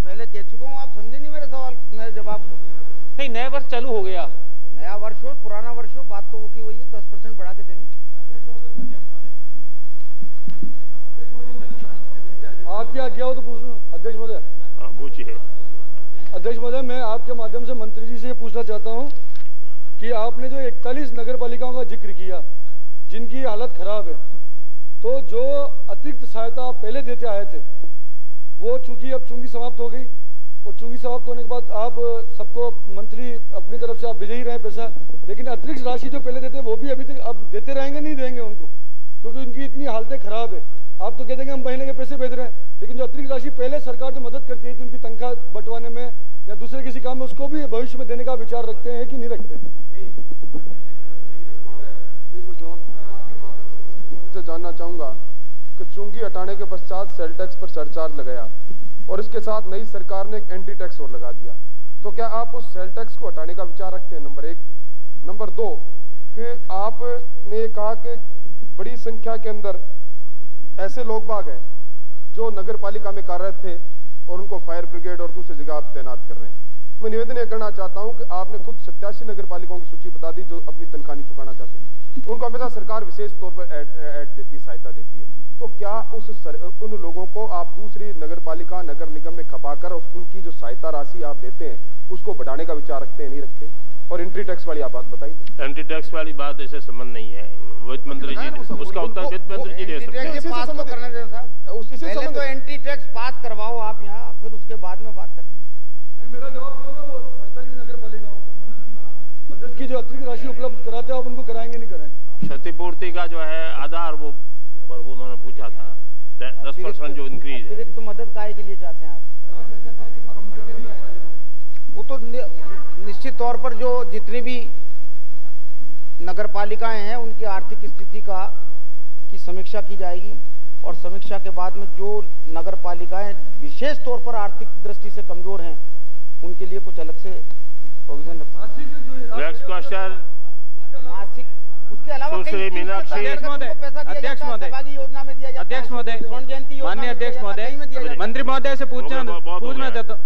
पहले कह चुका हूं, आप समझे नहीं मेरे सवाल, मेरे जवाब को। नहीं, नया वर्ष चालू हो गया, नया वर्ष हो पुराना वर्ष हो, बात तो वो की वही है, 10% बढ़ा के देंगे। आप क्या किया हो तो पूछूं अध्यक्ष महोदय? हाँ पूछिए। अध्यक्ष महोदय, मैं आपके माध्यम से मंत्री जी से पूछना चाहता हूं कि आपने जो 41 नगर पालिकाओं का जिक्र किया जिनकी हालत खराब है, तो जो अतिरिक्त सहायता आप पहले देते आए थे वो चूंकि अब चुंगी समाप्त हो गई और चुंगी समाप्त होने के बाद आप सबको मंथली अपनी तरफ से आप भेज ही रहे हैं पैसा, लेकिन अतिरिक्त राशि जो पहले देते वो भी अभी तक अब देते रहेंगे, नहीं देंगे उनको, क्योंकि उनकी इतनी हालतें खराब है। आप तो कहते हैं हम महीने के पैसे भेज रहे हैं, लेकिन जो अतिरिक्त राशि पहले सरकार जो मदद करती थी उनकी तनख्वाह बंटवाने में या दूसरे किसी काम में, उसको भी भविष्य में देने का विचार रखते हैं कि नहीं रखते हैं? से जानना चाहूंगा कि चुंगी हटाने के पश्चात सेल टैक्स पर सरचार्ज लगाया और इसके साथ नई सरकार ने एक एंटी टैक्स और लगा दिया, तो क्या आप उस सेल टैक्स को हटाने का विचार रखते हैं? नंबर 1। नंबर 2 कि आपने कहा कि बड़ी संख्या के अंदर ऐसे लोग बाग हैं जो नगर पालिका में कार्यरत थे और उनको फायर ब्रिगेड और दूसरी जगह आप तैनात कर रहे हैं। मैं निवेदन ये करना चाहता हूं कि आपने खुद 87 नगर पालिकाओं की सूची बता दी जो अपनी तनख्वाह नहीं चुकाना चाहते, उनको हमेशा सरकार विशेष तौर पर ऐड देती है, सहायता देती है, तो क्या उन लोगों को आप दूसरी नगर पालिका नगर निगम में खपाकर उनकी जो सहायता राशि आप देते हैं उसको बढ़ाने का विचार रखते हैं, नहीं रखते? और एंट्री टैक्स वाली आप बात बताइए। एंट्री टैक्स वाली बात ऐसे संबंध नहीं है, वित्त मंत्री जी उसका उत्तर वित्त मंत्री जी दे सकते हैं। पहले तो एंट्री टैक्स पास करवाओ आप यहाँ, फिर उसके बाद में बात करें। मेरा जवाब दो ना, वो 48 नगर पालिकाओं का मदद की जो अतिरिक्त राशि उपलब्ध कराते हैं आप उनको कराएंगे नहीं कराएंगे? क्षतिपूर्ति का जो है आधार वो पर वो उन्होंने पूछा था 10% जो इंक्रीज है। अतिरिक्त मदद काहे के लिए चाहते हैं आप? वो तो निश्चित तौर पर जो जितनी भी नगर पालिकाएं हैं उनकी आर्थिक स्थिति की समीक्षा की जाएगी और समीक्षा के बाद में जो नगर पालिकाएं विशेष तौर पर आर्थिक दृष्टि से कमजोर हैं उनके लिए कुछ अलग से प्रोविजन रखा। नेक्स्ट क्वेश्चन मासिक, उसके अलावा अध्यक्ष महोदय, माननीय अध्यक्ष महोदय, मंत्री महोदय से पूछना चाहता हूँ।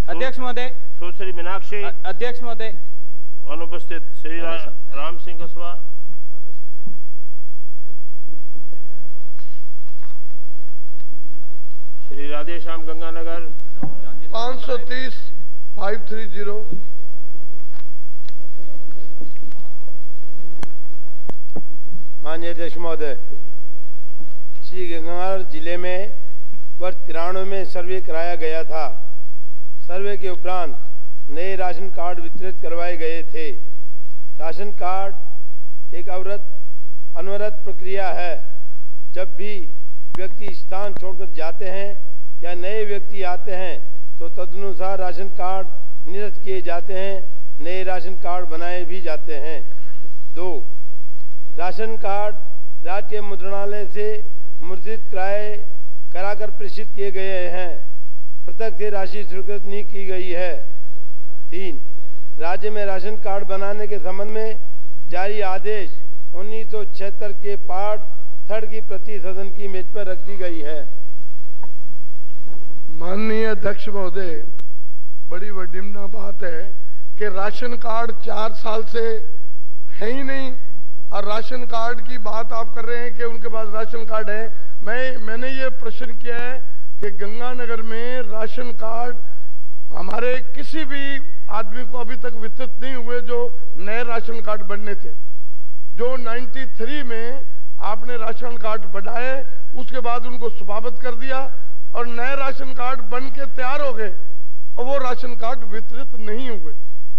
अध्यक्ष महोदय, सुश्री मीनाक्षी। अध्यक्ष महोदय, अनुपस्थित श्री राम सिंह कसवा। श्री राधेश्याम गंगानगर 530 530। माननीय अध्यक्ष महोदय, श्री गंगानगर जिले में वर्ष 93 में सर्वे कराया गया था। सर्वे के उपरांत नए राशन कार्ड वितरित करवाए गए थे। राशन कार्ड एक अनवरत प्रक्रिया है। जब भी व्यक्ति स्थान छोड़कर जाते हैं या नए व्यक्ति आते हैं तो तदनुसार राशन कार्ड निरस्त किए जाते हैं, नए राशन कार्ड बनाए भी जाते हैं। 2. राशन कार्ड राज्य मुद्रणालय से मुद्रित कराकर प्रेषित किए गए हैं, पृथक से राशि स्वीकृत नहीं की गई है। 3. राज्य में राशन कार्ड बनाने के संबंध में जारी आदेश 1976 के पार्ट 3 की प्रति सदन की मेज पर रख दी गई है। माननीय अध्यक्ष महोदय, बड़ी विडंबना बात है कि राशन कार्ड 4 साल से है ही नहीं और राशन कार्ड की बात आप कर रहे हैं कि उनके पास राशन कार्ड है। मैंने ये प्रश्न किया है कि गंगानगर में राशन कार्ड हमारे किसी भी आदमी को अभी तक वितरित नहीं हुए जो नए राशन कार्ड बनने थे। जो 93 में आपने राशन कार्ड बनाए उसके बाद उनको समाप्त कर दिया और नए राशन कार्ड बन के तैयार हो गए और वो राशन कार्ड वितरित नहीं हुए।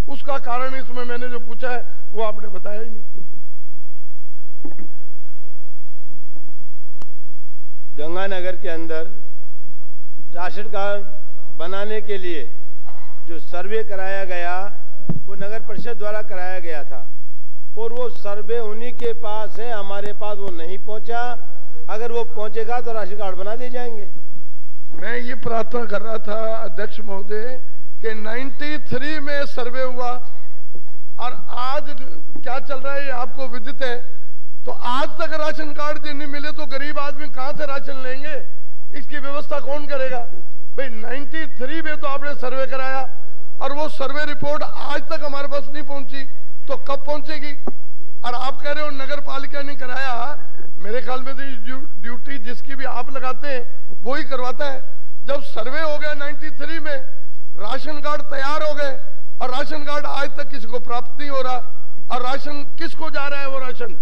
उसका कारण इसमें मैंने जो पूछा है वो आपने बताया ही नहीं। गंगानगर के अंदर राशन कार्ड बनाने के लिए जो सर्वे कराया गया वो नगर परिषद द्वारा कराया गया था और वो सर्वे उन्हीं के पास है, हमारे पास वो नहीं पहुंचा। अगर वो पहुंचेगा तो राशन कार्ड बना दिए जाएंगे। मैं ये प्रार्थना कर रहा था अध्यक्ष महोदय कि 93 में सर्वे हुआ और आज क्या चल रहा है ये आपको विदित है। तो आज तक राशन कार्ड नहीं मिले तो गरीब आदमी कहां से राशन लेंगे? इसकी व्यवस्था कौन करेगा भाई? 93 में तो आपने सर्वे कराया और वो सर्वे रिपोर्ट आज तक हमारे पास नहीं पहुंची, तो कब पहुंचेगी? और आप कह रहे हो नगर पालिका ने कराया। मेरे ख्याल में तो ड्यूटी जिसकी भी आप लगाते हैं वो ही करवाता है। जब सर्वे हो गया 93 में, राशन कार्ड तैयार हो गए और राशन कार्ड आज तक किसी को प्राप्त नहीं हो रहा। और राशन किसको जा रहा है? वो राशन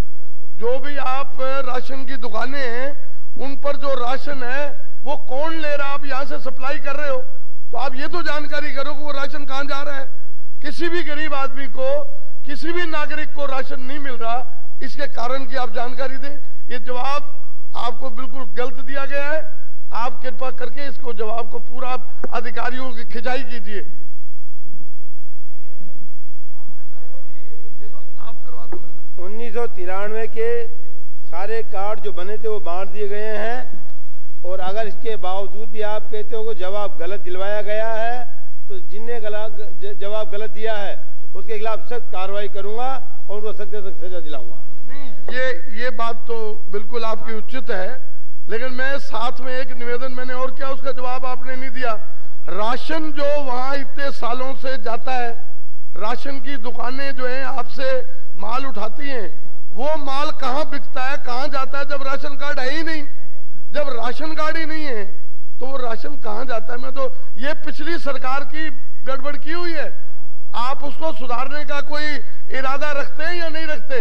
जो भी आप राशन की दुकानें हैं उन पर जो राशन है वो कौन ले रहा है? आप यहाँ से सप्लाई कर रहे हो तो आप ये तो जानकारी करो कि वो राशन कहाँ जा रहा है। किसी भी गरीब आदमी को, किसी भी नागरिक को राशन नहीं मिल रहा, इसके कारण की आप जानकारी दें। ये जवाब आपको बिल्कुल गलत दिया गया है। आप कृपा करके इसको जवाब को पूरा अधिकारियों की खिंचाई कीजिए। 1993 के सारे कार्ड जो बने थे वो बांट दिए गए हैं और अगर इसके बावजूद भी आप कहते हो कि जवाब गलत दिलवाया गया है तो जिनने जवाब गलत दिया है उसके खिलाफ सख्त कार्रवाई करूंगा और उनको सख्त से सख्त सजा दिलाऊंगा। ये बात तो बिल्कुल आपकी उचित है, लेकिन मैं साथ में एक निवेदन मैंने और किया, उसका जवाब आपने नहीं दिया। राशन जो वहां इतने सालों से जाता है, राशन की दुकानें जो है आपसे माल उठाती हैं, वो माल कहाँ बिकता है, कहाँ जाता है? जब राशन कार्ड है ही नहीं, जब राशन कार्ड ही नहीं है तो वो राशन कहाँ जाता है? मैं तो ये पिछली सरकार की गड़बड़ की हुई है। आप उसको सुधारने का कोई इरादा रखते हैं या नहीं रखते?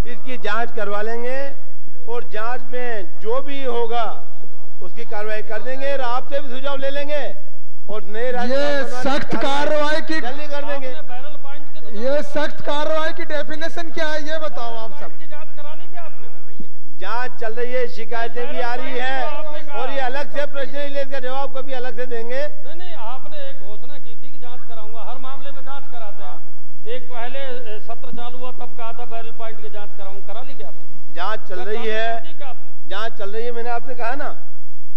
इसकी जांच करवा लेंगे और जांच में जो भी होगा उसकी कार्रवाई कर देंगे और आपसे भी सुझाव ले लेंगे और नए ये सख्त कार्रवाई की जल्दी कर देंगे। ये सख्त कार्रवाई की डेफिनेशन क्या है ये बताओ आप सब। जांच चल रही है, शिकायतें भी आ रही है और ये अलग से प्रश्न इसका जवाब कभी अलग से देंगे। नहीं, आपने एक घोषणा की थी कि जांच कराऊंगा, हर मामले में जांच कराते हैं। एक पहले सत्र चालू हुआ तब कहा था बैरल पॉइंट की जांच कराऊंगा, करा ली क्या आपने? जांच चल रही है, जांच चल रही है, मैंने आपसे कहा ना।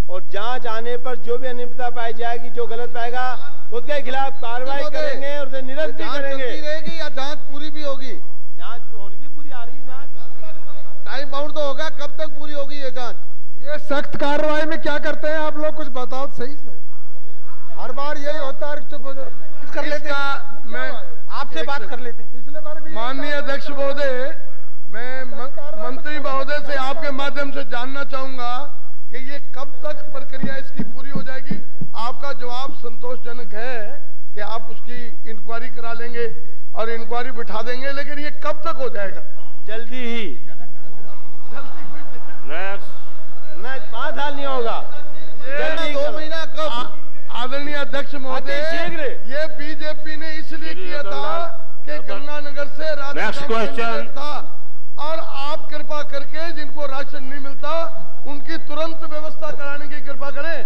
और जांच आने पर जो भी अनियमितता पाई जाएगी, जो गलत पाएगा उसके खिलाफ कार्रवाई करेंगे और उसे निरस्त भी करेंगे। रहेगी या जांच पूरी भी होगी? जांच होगी, पूरी आ रही है जांच। टाइम बाउंड तो होगा, कब तक पूरी होगी ये जांच? ये सख्त कार्रवाई में क्या करते हैं आप लोग, कुछ बताओ सही से। हर बार यही होता है, चुप हो जाओ। कर लेते मैं आपसे बात कर लेते हैं। पिछले बार भी माननीय अध्यक्ष महोदय, मैं मंत्री महोदय से आपके माध्यम से जानना चाहूंगा कि ये कब तक प्रक्रिया इसकी पूरी हो जाएगी? आपका जवाब संतोषजनक है कि आप उसकी इंक्वायरी करा लेंगे और इंक्वायरी बिठा देंगे, लेकिन ये कब तक हो जाएगा? जल्दी ही। नहीं, 5 साल नहीं होगा, जल्दी 2 महीना कब? आदरणीय अध्यक्ष महोदय, ये बीजेपी ने इसलिए किया था कि गंगानगर से राशन था, और आप कृपा करके जिनको राशन नहीं मिलता उनकी तुरंत व्यवस्था कराने की कृपा करें।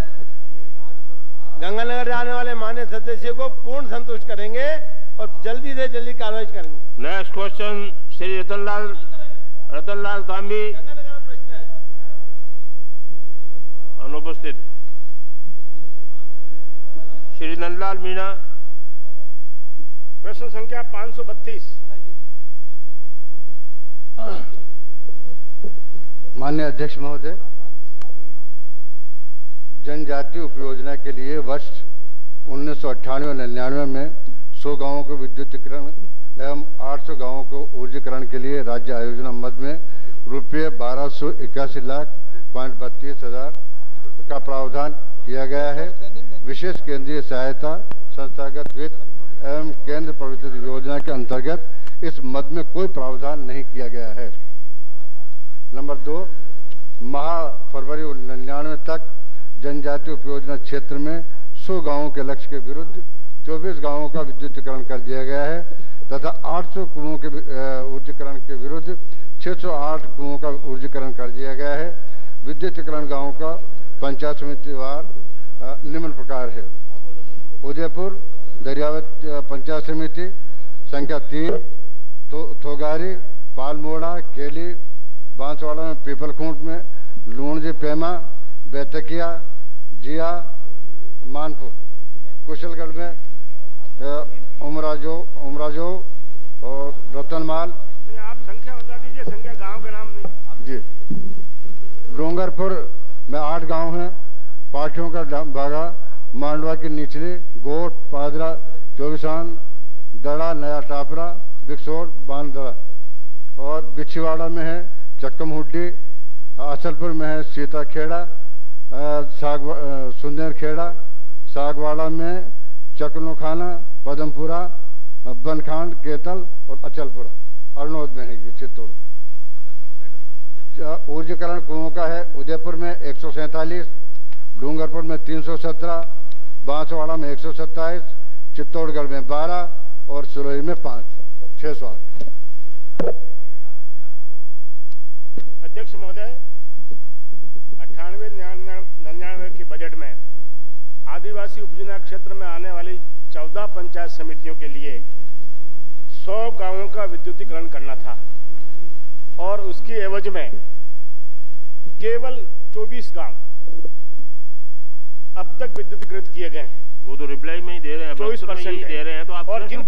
गंगानगर जाने वाले मान्य सदस्य को पूर्ण संतुष्ट करेंगे और जल्दी से जल्दी कार्रवाई करेंगे। नेक्स्ट क्वेश्चन श्री रतनलाल तांबी, अनुपस्थित। श्री नंदलाल मीणा, प्रश्न संख्या 532। माननीय अध्यक्ष महोदय, जनजातीय उपयोजना के लिए वर्ष 1998-99 में 100 गांवों को विद्युतीकरण एवं 800 गांवों को ऊर्जीकरण के लिए राज्य आयोजना मद में रुपये 1281,32,000 का प्रावधान किया गया है। विशेष केंद्रीय सहायता, संस्थागत वित्त एवं केंद्र प्रवर्तित योजना के अंतर्गत इस मद में कोई प्रावधान नहीं किया गया है। नंबर 2, माह फरवरी 99 तक जनजातीय उपयोजना क्षेत्र में 100 गांवों के लक्ष्य के विरुद्ध 24 गांवों का विद्युतीकरण कर दिया गया है तथा 800 कुओं के ऊर्जीकरण के विरुद्ध 608 कुओं का ऊर्जीकरण कर दिया गया है। विद्युतीकरण गांवों का पंचायत समितिवार निम्न प्रकार है। उदयपुर दरियावत पंचायत समिति संख्या 3, थोगारी, पालमोड़ा, केली, बांसवाड़ा में पीपलखूंट में लूणजी पेमा, बैतकिया, जिया, मानपुर, कुशलगढ़ में उमराजो और रतनमाल। आप संख्या बता दीजिए, संख्या गांव का नाम नहीं। जी, डोंगरपुर में 8 गांव हैं। पाठियों का भागा, मांडवा की निचली, गोट, पादरा, चौबिसान, दड़ा, नया टापरा, बिकसोर, बांदड़ा, और बिछीवाड़ा में है चक्कमहुड्डी, असलपुर में है सीताखेड़ा, सुंदरखेड़ा, सागवाड़ा में चकनोखाना, पदमपुरा, बनखांड, केतल और अचलपुरा, अरनोद में है चित्तौड़। ऊर्जीकरण कुओं का है उदयपुर में 147, डूंगरपुर में 317, बांसवाड़ा में 127, चित्तौड़गढ़ में 12 और सिरोही में 5, 608। अध्यक्ष महोदय, 98-99 के बजट में आदिवासी उपयोजना क्षेत्र में आने वाली 14 पंचायत समितियों के लिए 100 गांवों का विद्युतीकरण करना था और उसकी एवज में केवल 24 गांव अब तक विद्युतीकृत किए गए हैं। वो तो रिप्लाई में ही दे रहे हैं, 24% दे रहे हैं। तो आप और जिन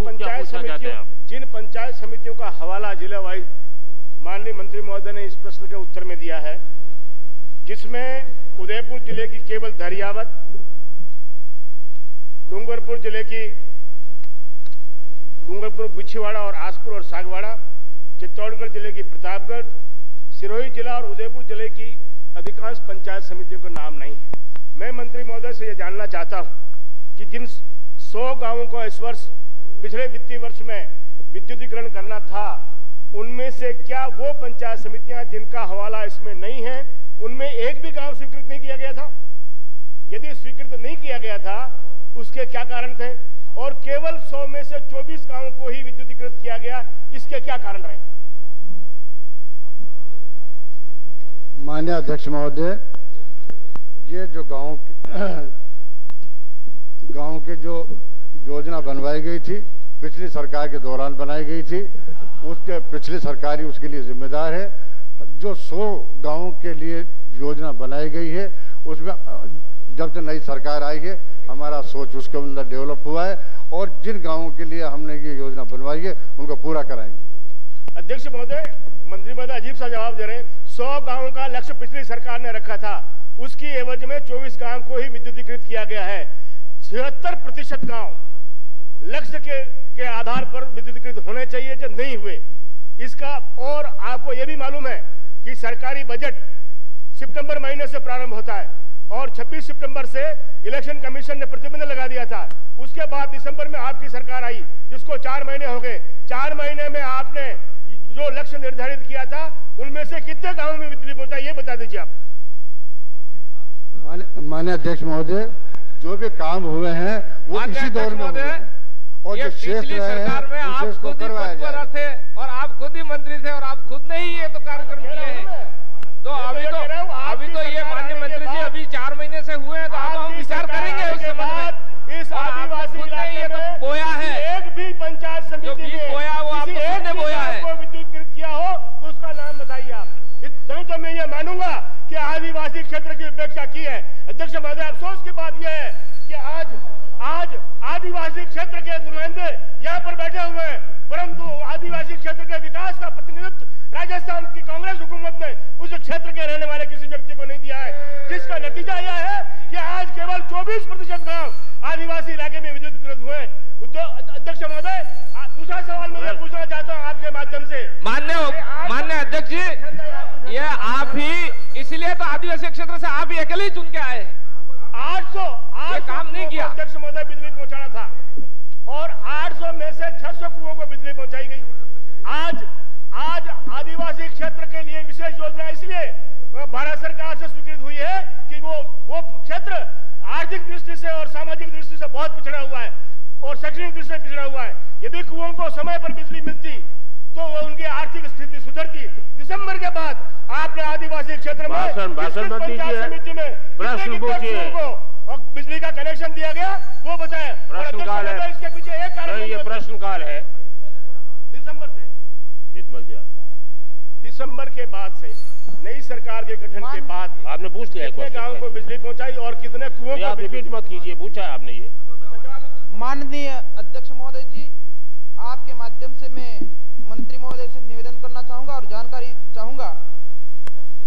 पंचायत समितियों का हवाला जिला वाइज माननीय मंत्री महोदय ने इस प्रश्न के उत्तर में दिया है, जिसमें उदयपुर जिले की केवल दरियावत, डूंगरपुर जिले की डूंगरपुर, बिछीवाड़ा और आसपुर और सागवाड़ा, चित्तौड़गढ़ जिले की प्रतापगढ़, सिरोही जिला और उदयपुर जिले की अधिकांश पंचायत समितियों का नाम नहीं है। मैं मंत्री महोदय से यह जानना चाहता हूं कि जिन 100 गांवों को इस वर्ष पिछले वित्तीय वर्ष में विद्युतीकरण करना था, उनमें से क्या वो पंचायत समितियां जिनका हवाला इसमें नहीं है, उनमें एक भी गांव स्वीकृत नहीं किया गया था? यदि स्वीकृत नहीं किया गया था, उसके क्या कारण थे? और केवल 100 में से 24 गांवों को ही विद्युतीकृत किया गया, इसके क्या कारण रहे? माननीय अध्यक्ष महोदय, ये जो गांव के जो योजना बनवाई गई थी, पिछली सरकार के दौरान बनाई गई थी, उसके पिछली सरकार ही उसके लिए जिम्मेदार है। जो 100 गांवों के लिए योजना बनाई गई है, उसमें जब से नई सरकार आई है, हमारा सोच उसके अंदर डेवलप हुआ है और जिन गांवों के लिए हमने ये योजना बनवाई है, उनको पूरा कराएंगे। अध्यक्ष महोदय, मंत्री महोदय अजीब सा जवाब दे रहे हैं। 100 गांवों का लक्ष्य पिछली सरकार ने रखा था, उसकी एवज में 24 गांव को ही विद्युतीकृत किया गया है। 76% गांव लक्ष्य के आधार पर विद्युतीकृत होने चाहिए जो नहीं हुए। इसका और आपको यह भी मालूम है कि सरकारी बजट सितंबर महीने से प्रारंभ होता है और 26 सितंबर से इलेक्शन कमीशन ने प्रतिबंध लगा दिया था। उसके बाद दिसंबर में आपकी सरकार आई, जिसको 4 महीने हो गए। 4 महीने में आपने जो लक्ष्य निर्धारित किया था, उनमें से कितने गांवों में बिजली पहुंचा, ये बता दीजिए आप। माननीय अध्यक्ष महोदय, जो भी काम हुए हैं वो इसी दौर में हुए हैं और जो शेष पिछली सरकार में आप खुद ही पद पर थे और आप खुद ही मंत्री थे और आप खुद ने ही ये तो कार्यक्रम किए हैं। तो अभी तो ये माननीय मंत्री जी अभी 4 महीने से हुए हैं, तो अब हम विचार करेंगे उस संबंध में। इस आदिवासी इलाके में बोया है, एक भी पंचायत समिति में बोया वो आपको खुद ने बोया है, विद्युतीकृत किया हो तो उसका नाम बताइए आप। तभी तो मैं ये मानूंगा कि आदिवासी क्षेत्र की उपेक्षा की है। अध्यक्ष महोदय, अफसोस की बात यह है कि आज आदिवासी क्षेत्र के नुमाइंदे यहाँ पर बैठे हुए हैं, परंतु आदिवासी क्षेत्र के विकास का प्रतिनिधित्व राजस्थान की कांग्रेस हुकूमत ने उस क्षेत्र के रहने वाले किसी व्यक्ति को नहीं दिया है, जिसका नतीजा यह है कि आज केवल 24% गांव आदिवासी इलाके में विद्युतीकृत हुए। अध्यक्ष महोदय, दूसरा सवाल मैं पूछना चाहता हूँ आपके माध्यम से। मान्य अध्यक्ष जी, ये आप ही, इसलिए तो आदिवासी क्षेत्र से आप ही अकेले ही चुन के आए हैं। 800 काम नहीं किया। अध्यक्ष महोदय, बिजली पहुंचाना था और 800 में से 600 कुओं को बिजली पहुंचाई गई। आज आदिवासी क्षेत्र के लिए विशेष योजना इसलिए भारत सरकार से स्वीकृत हुई है कि वो क्षेत्र आर्थिक दृष्टि से और सामाजिक दृष्टि से बहुत पिछड़ा हुआ है और शैक्षणिक दृष्टि से पिछड़ा हुआ है। यदि कुओं को समय पर बिजली मिलती तो उनकी आर्थिक स्थिति सुधरती। दिसंबर के बाद आपने आदिवासी क्षेत्र में पंचायत समिति में प्रश्न पूछिए और बिजली का कनेक्शन दिया गया वो बताएं। प्रश्नकाल है, इसके पीछे एक कारण ये प्रश्नकाल है। दिसंबर से दिसंबर के बाद से नई सरकार के गठन के बाद आपने पूछ लिया कितने गांवों को बिजली पहुंचाई और कितने कुओं को रिपीट मत कीजिए, पूछा है आपने ये। माननीय अध्यक्ष महोदय जी, आपके माध्यम से मैं मंत्री महोदय से निवेदन करना चाहूंगा और जानकारी चाहूंगा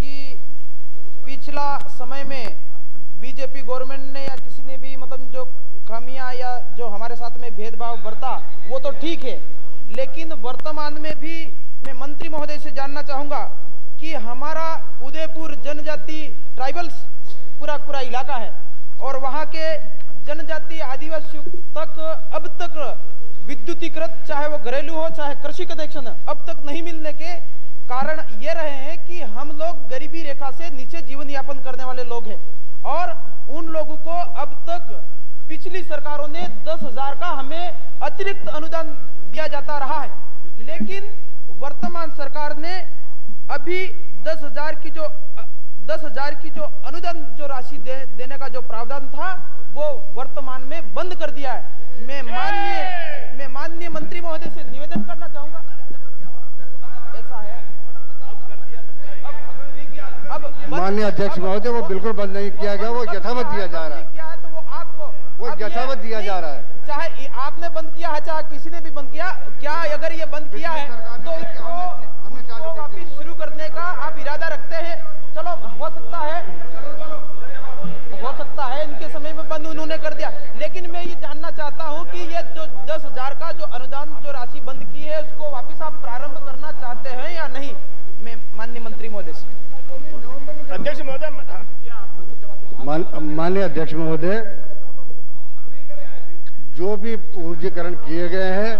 कि पिछला समय में बीजेपी गवर्नमेंट ने या किसी ने भी मतलब जो खामियां या जो हमारे साथ में भेदभाव बरता वो तो ठीक है, लेकिन वर्तमान में भी मैं मंत्री महोदय से जानना चाहूंगा कि हमारा उदयपुर जनजाति ट्राइबल्स पूरा इलाका है और वहाँ के जनजाति आदिवासियों तक अब तक विद्युतीकृत, चाहे वो घरेलू हो चाहे कृषि कनेक्शन, अब तक नहीं मिलने के कारण ये रहे हैं कि हम लोग गरीबी रेखा से नीचे जीवन यापन करने वाले लोग हैं और उन लोगों को अब तक पिछली सरकारों ने 10,000 का हमें अतिरिक्त अनुदान दिया जाता रहा है, लेकिन वर्तमान सरकार ने अभी 10,000 की जो अनुदान जो राशि देने का जो प्रावधान था वो वर्तमान में बंद कर दिया है। मैं माननीय मंत्री महोदय से निवेदन करना चाहूंगा, ऐसा है अब माननीय अध्यक्ष महोदय, वो बिल्कुल बंद नहीं किया गया, वो यथावत दिया जा रहा है। तो वो आपको वो यथावत दिया जा रहा है, चाहे आपने बंद किया है चाहे किसी ने भी बंद किया, क्या अगर ये बंद किया है तो उसको वापिस शुरू करने का आप इरादा रखते हैं? चलो हो सकता है इनके समय में बंद उन्होंने कर दिया, लेकिन मैं ये जानना चाहता हूं कि ये जो 10,000 का जो अनुदान जो राशि बंद की है उसको वापस आप प्रारंभ करना चाहते हैं या नहीं? मैं माननीय मंत्री महोदय से। अध्यक्ष महोदय, माननीय अध्यक्ष महोदय, जो भी ऊर्जीकरण किए गए हैं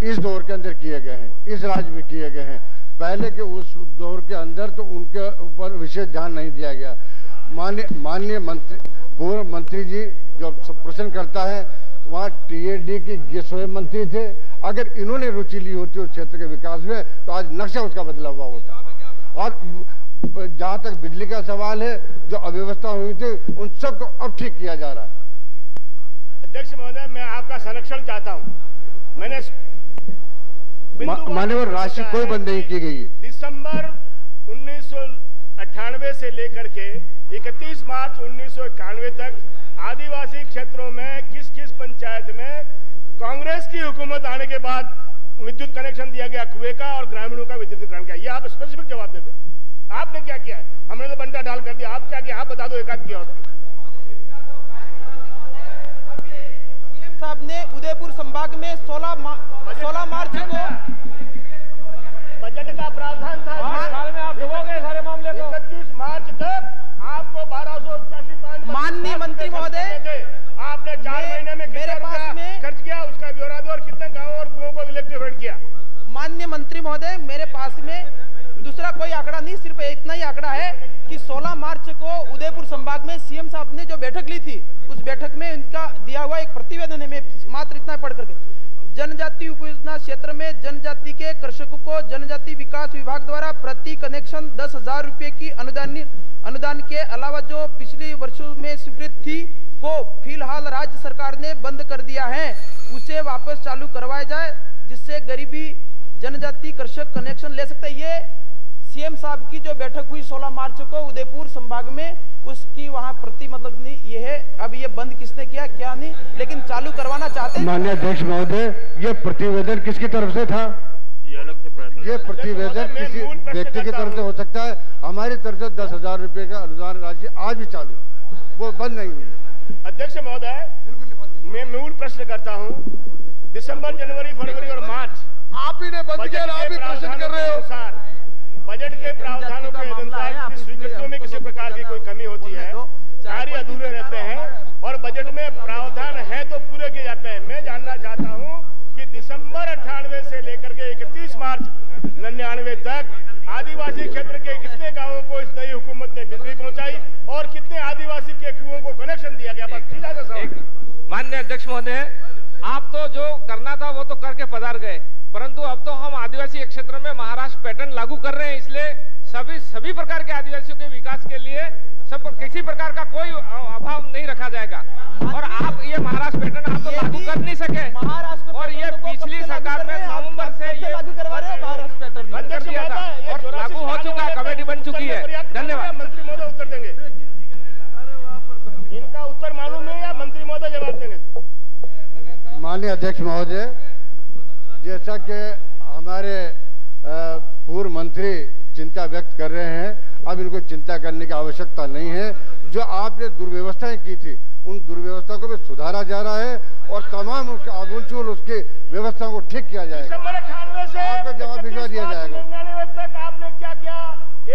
इस दौर के अंदर किए गए हैं, इस राज्य में किए गए हैं। पहले के उस दौर के अंदर तो उनके ऊपर विशेष ध्यान नहीं दिया गया। माननीय मंत्री, पूर्व मंत्री जी जो प्रश्न करता है, वहाँ टीएडी के स्वयं मंत्री थे। अगर इन्होंने रुचि ली होती उस क्षेत्र के विकास में तो आज नक्शा उसका बदला हुआ होता। और जहाँ तक बिजली का सवाल है, जो अव्यवस्था हुई थी उन सबको अब ठीक किया जा रहा है। अध्यक्ष महोदय, मैं आपका संरक्षण चाहता हूँ। मैंने माननीय राशि कोई बंद नहीं की गई। दिसंबर 1998 से लेकर के 31 मार्च 1991 तक आदिवासी क्षेत्रों में किस किस पंचायत में कांग्रेस की हुकूमत आने के बाद विद्युत कनेक्शन दिया गया कुएं का और ग्रामीणों का विद्युतीकरण किया? ये आप स्पेसिफिक जवाब देते। आपने क्या किया? हमने तो बंटा डाल कर दिया, आप क्या किया? आप बता दो, एक आध किया हो तो। साहब ने उदयपुर संभाग में 16 मार्च को बजट का प्रावधान था। साल में आप डुबोगे सारे मामले को। 31 मार्च तक आपको 1285 माननीय मंत्री महोदय, आपने 4 महीने में मेरे पास में खर्च किया, उसका ब्यौरा दो और कितने गांव और कुओं को इलेक्ट्रिफाइड किया? माननीय मंत्री महोदय, मेरे पास में दूसरा कोई आंकड़ा नहीं, सिर्फ इतना ही आंकड़ा है कि 16 मार्च को उदयपुर संभाग में सीएम साहब परियोजना क्षेत्र में जनजाति के कृषकों को जनजाति विकास विभाग द्वारा प्रति कनेक्शन 10,000 रुपये की अनुदान के अलावा जो पिछले वर्षों में स्वीकृत थी को फिलहाल राज्य सरकार ने बंद कर दिया है, उसे वापस चालू करवाया जाए जिससे गरीबी जनजाति कृषक कनेक्शन ले सकते। ये सीएम साहब की जो बैठक हुई 16 मार्च को उदयपुर संभाग में, उसकी वहां प्रति मतलब नहीं ये है। अब ये बंद किसने किया क्या नहीं, लेकिन चालू करवाना चाहते हैं। माननीय अध्यक्ष महोदय, ये प्रतिवेदन किसकी तरफ से था? ये अलग से प्रश्न। ये प्रतिवेदन किसी व्यक्ति की तरफ से हो सकता है। हमारी तरफ से 10,000 रुपए का अनुदान राशि आज भी चालू, वो बंद नहीं हुई। अध्यक्ष महोदय, मैं मूल प्रश्न करता हूँ। दिसंबर, जनवरी, फरवरी और मार्च आप ही ने बंद किया, आप ही प्रश्न कर रहे हो। बजट के प्रावधानों के अनुसार स्वीकृतियों में किसी प्रकार की कोई कमी होती है, कार्य अधूरे रहते हैं और बजट में प्रावधान है तो पूरे किए जाते हैं। मैं जानना चाहता हूं कि दिसंबर 98 से लेकर के 31 मार्च 99 तक आदिवासी क्षेत्र के कितने गांवों को इस नई हुकूमत ने बिजली पहुंचाई और कितने आदिवासी के कुओं को कनेक्शन दिया गया? बस सीधा सा सवाल। माननीय अध्यक्ष महोदय, आप तो जो करना था वो तो करके पधार गए, परंतु अब तो हम आदिवासी क्षेत्र में महाराष्ट्र पैटर्न लागू कर रहे हैं, इसलिए सभी प्रकार के आदिवासियों के विकास के लिए किसी प्रकार का कोई अभाव नहीं रखा जाएगा। और आप ये महाराष्ट्र पैटर्न आप तो लागू कर नहीं सके, और ये पिछली सरकार में नवंबर से ये लागू करवा रहे हैं महाराष्ट्र पैटर्न कर दिया था और लागू हो चुका है, कमेटी बन चुकी है। धन्यवाद। मंत्री महोदय उत्तर देंगे। इनका उत्तर मालूम है या मंत्री महोदय जवाब देंगे? माननीय अध्यक्ष महोदय, जैसा कि हमारे पूर्व मंत्री चिंता व्यक्त कर रहे हैं, अब इनको चिंता करने की आवश्यकता नहीं है। जो आपने दुर्व्यवस्थाएं की थी, उन दुर्व्यवस्था को भी सुधारा जा रहा है और तमाम उसके आमूलचूल उसकी व्यवस्था को ठीक किया जाएगा। दिसंबर 98 से आपका जवाब भिजवा दिया जाएगा। 99 तक आपने क्या किया?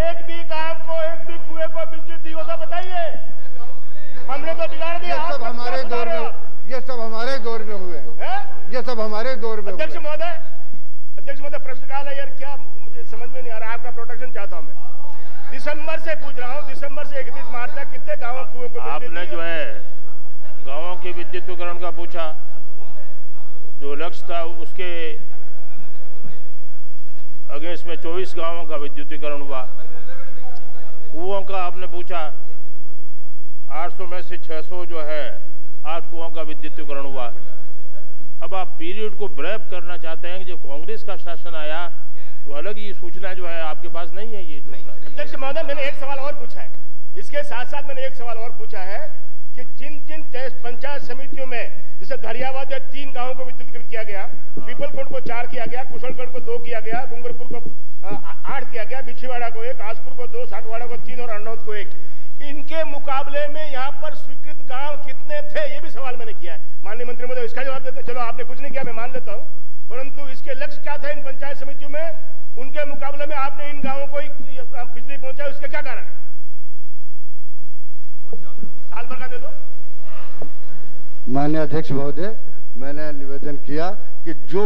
एक भी गांव को, एक भी कुएं को बिजली दी होगा बताइए? हमने तो बिगाड़ दिया। ये सब हमारे दौर में, ये सब हमारे दौर में हुए हैं। ये सब हमारे दौर में। अध्यक्ष महोदय, प्रश्नकाल है यार, क्या मुझे समझ में नहीं आ रहा। आपका प्रोटेक्शन चाहता हूं मैं। दिसंबर से पूछ रहा हूं, दिसंबर से 31 मार्च तक कितने गांवों कुओं को आपने जो है गांवों के विद्युतीकरण का पूछा, जो लक्ष्य था उसके अगेंस्ट में 24 गांवों का विद्युतीकरण हुआ। कुओं का आपने पूछा, 800 में से 600 जो है 8 कुओं का विद्युतीकरण हुआ। अब आप पीरियड को ब्रेक करना चाहते हैं कि जब कांग्रेस का शासन आया तो अलग ही सूचना जो है आपके पास नहीं है। ये अध्यक्ष महोदय, मैंने एक सवाल और पूछा है, इसके साथ साथ मैंने एक सवाल और पूछा है कि जिन जिन पंचायत समितियों में, जैसे धरियावाद 3 गांवों को विद्युतीकृत किया गया, पीपलकोट को 4 किया गया, कुशलगढ़ को 2 किया गया, डूंगरपुर को 8 किया गया, बिछीवाड़ा को 1, आसपुर को 2, सातवाड़ा को 3 और अरनौत को 1, इनके मुकाबले में यहाँ पर स्वीकृत गांव कितने थे? ये भी सवाल मैंने किया है। माननीय मंत्री महोदय इसका जवाब देते हैं। चलो आपने कुछ नहीं किया, मैं मान लेता हूँ, परंतु इसके लक्ष्य क्या था इन पंचायत समितियों में? उनके मुकाबले में आपने इन गांवों को बिजली पहुंचाई, उसका क्या कारण है? साल भर का दे दो। माननीय अध्यक्ष महोदय, मैंने निवेदन किया कि जो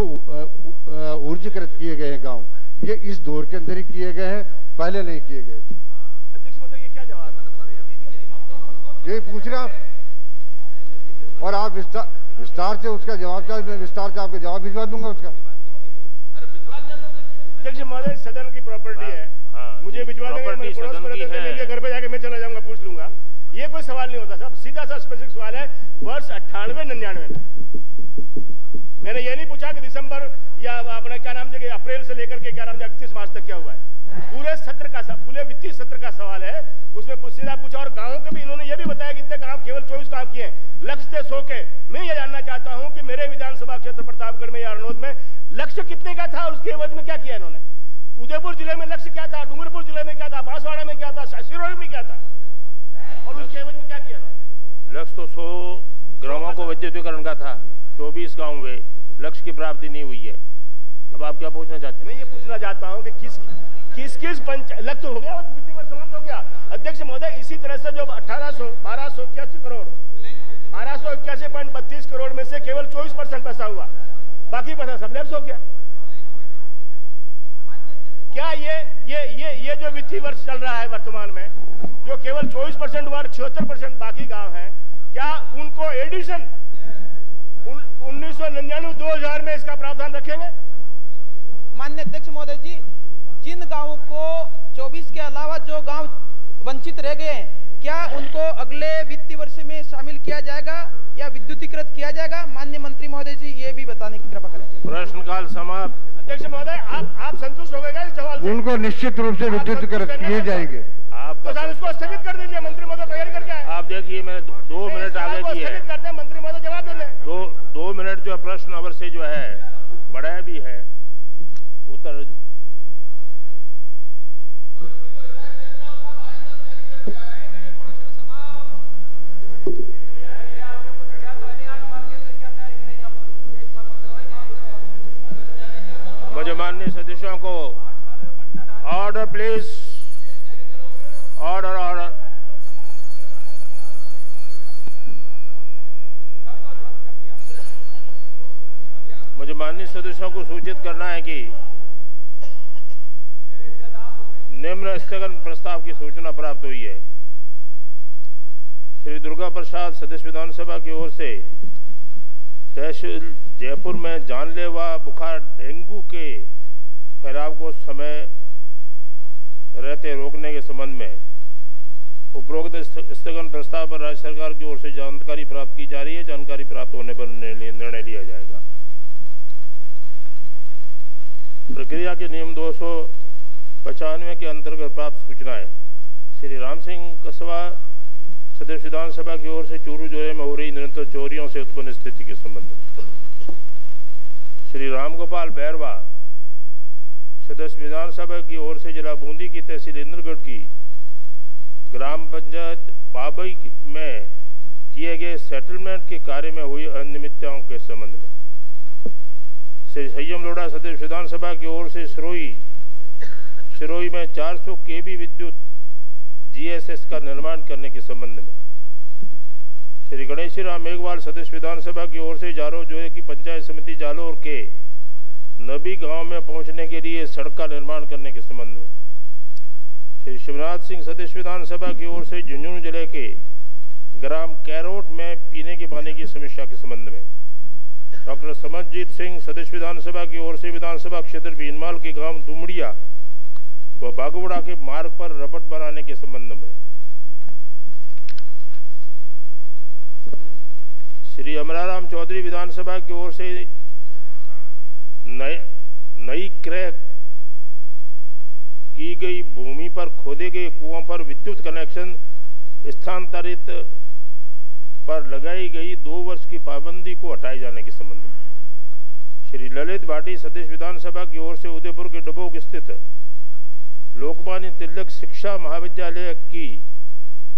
ऊर्जीकृत किए गए हैं गांव, ये इस दौर के अंदर ही किए गए हैं, पहले नहीं किए गए थे। अध्यक्ष महोदय, ये क्या जवाब है? यही पूछ रहे आप, और आप विस्तार से उसका जवाब चाहिए, मैं विस्तार से आपको जवाब भिजवा दूंगा उसका। अध्यक्ष महोदय, सदन की प्रॉपर्टी है, मुझे भिजवा देंगे, मेरे पड़ोस में रहते थे, मेरे घर पे जाके मैं चला जाऊंगा, पूछ लूंगा। ये कोई सवाल नहीं होता साहब, सीधा सा स्पेसिफिक सवाल है। वर्ष 98-99 में मैंने ये नहीं पूछा कि दिसंबर या अपने क्या नाम से अप्रैल से लेकर के 31 मार्च तक क्या हुआ है। पूरे सत्र का, पूरे वित्तीय सत्र का सवाल है, उसमें सीधा पूछा। और गांवों के भी इन्होंने ये भी बताया कि इतने गांव, केवल 24 गांव किए, लक्ष्य थे 100 के। मैं ये जानना चाहता हूं कि मेरे विधानसभा क्षेत्र प्रतापगढ़ में या अरनौद में लक्ष्य कितने का था और उसके एवज में क्या किया इन्होंने? उदयपुर जिले में लक्ष्य क्या था, डूंगरपुर जिले में क्या था, बांसवाड़ा में क्या था, सिरोही में क्या था, और उसके एवज में क्या किया इन्होंने? लक्ष्य तो 100 गांवों को विद्युतीकरण का था, 24 गांव हुए, लक्ष्य की प्राप्ति नहीं हुई है। अब आप क्या पूछना चाहते हैं? मैं ये पूछना चाहता हूं कि किस पंचायत, लक्ष्य हो गया, वित्तीय वर्ष समाप्त हो गया। अध्यक्ष महोदय, इसी तरह से जो 1281 करोड़ 1281.32 करोड़ में से केवल 24% पैसा हुआ, बाकी पैसा सब लैप्स हो गया। क्या ये जो वित्तीय वर्ष चल रहा है वर्तमान में, जो केवल 24% हुआ और 76% बाकी गांव हैं, क्या उनको एडिशन 1999-2000 में इसका प्रावधान रखेंगे? माननीय अध्यक्ष महोदय जी, जिन गांवों को 24 के अलावा जो गांव वंचित रह गए हैं, क्या उनको अगले वित्तीय वर्ष में शामिल किया जाएगा या विद्युतीकृत किया जाएगा? माननीय मंत्री महोदय जी ये भी बताने की कृपा करें। प्रश्नकाल समाप्त। अध्यक्ष महोदय, आप संतुष्ट हो गए इस सवाल से? उनको निश्चित रूप से विद्युतीकृत किए जाएंगे। तो साहब इसको स्थगित कर दीजिए, मंत्री महोदय तैयारी करके आए। आप देखिए, मैंने 2 मिनट आगे दिए हैं। स्थगित करते हैं, मंत्री महोदय जवाब दे दें। 2 मिनट जो प्रश्न अवश्य जो है बढ़ाया भी है उत्तर। मुझे माननीय सदस्यों को ऑर्डर प्लीज, ऑर्डर ऑर्डर। मुझे माननीय सदस्यों को सूचित करना है कि निम्न स्थगन प्रस्ताव की सूचना प्राप्त हुई है। श्री दुर्गा प्रसाद सदस्य विधानसभा की ओर से तहसील जयपुर में जानलेवा बुखार डेंगू के फैलाव को समय रहते रोकने के संबंध में उपरोक्त स्थगन प्रस्ताव पर राज्य सरकार की ओर से जानकारी प्राप्त की जा रही है। जानकारी प्राप्त होने पर निर्णय लिया जाएगा। प्रक्रिया के नियम 295 के अंतर्गत प्राप्त सूचनाएं। श्री राम सिंह कसवा सदस्य विधानसभा की ओर से चूरू जिले में हो रही निरंतर चोरियों से उत्पन्न स्थिति के संबंध में श्री रामगोपाल बैरवा सदस्य विधानसभा की ओर से जिला बूंदी की तहसील इंद्रगढ़ की ग्राम पंचायत बाबई में किए गए सेटलमेंट के कार्य में हुई अनियमितताओं के संबंध में श्री संयम लोढ़ा सदस्य विधानसभा की ओर से सिरोही में 400 केवी विद्युत जीएसएस का निर्माण करने के संबंध में श्री गणेशी राम मेघवाल सदस्य विधानसभा की ओर से जालो जोए की पंचायत समिति जालोर के नबी गांव में पहुंचने के लिए सड़क का निर्माण करने के संबंध में श्री शिवनाथ सिंह सदस्य विधानसभा की ओर से झुंझुनू जिले के ग्राम कैरोट में पीने के पानी की समस्या के संबंध में डॉक्टर समरजीत सिंह सदस्य विधानसभा की ओर से विधानसभा क्षेत्र भीनमाल के गांव दुमड़िया व बागवड़ा के मार्ग पर रबड़ बनाने के संबंध में श्री अमराराम चौधरी विधानसभा की ओर से नई क्रय की गई भूमि पर खोदे गए कुओं पर विद्युत कनेक्शन स्थानांतरित पर लगाई गई 2 वर्ष की पाबंदी को हटाए जाने के संबंध में श्री ललित भाटी सदस्य विधानसभा की ओर से उदयपुर के डबोक स्थित लोकमान्य तिलक शिक्षा महाविद्यालय की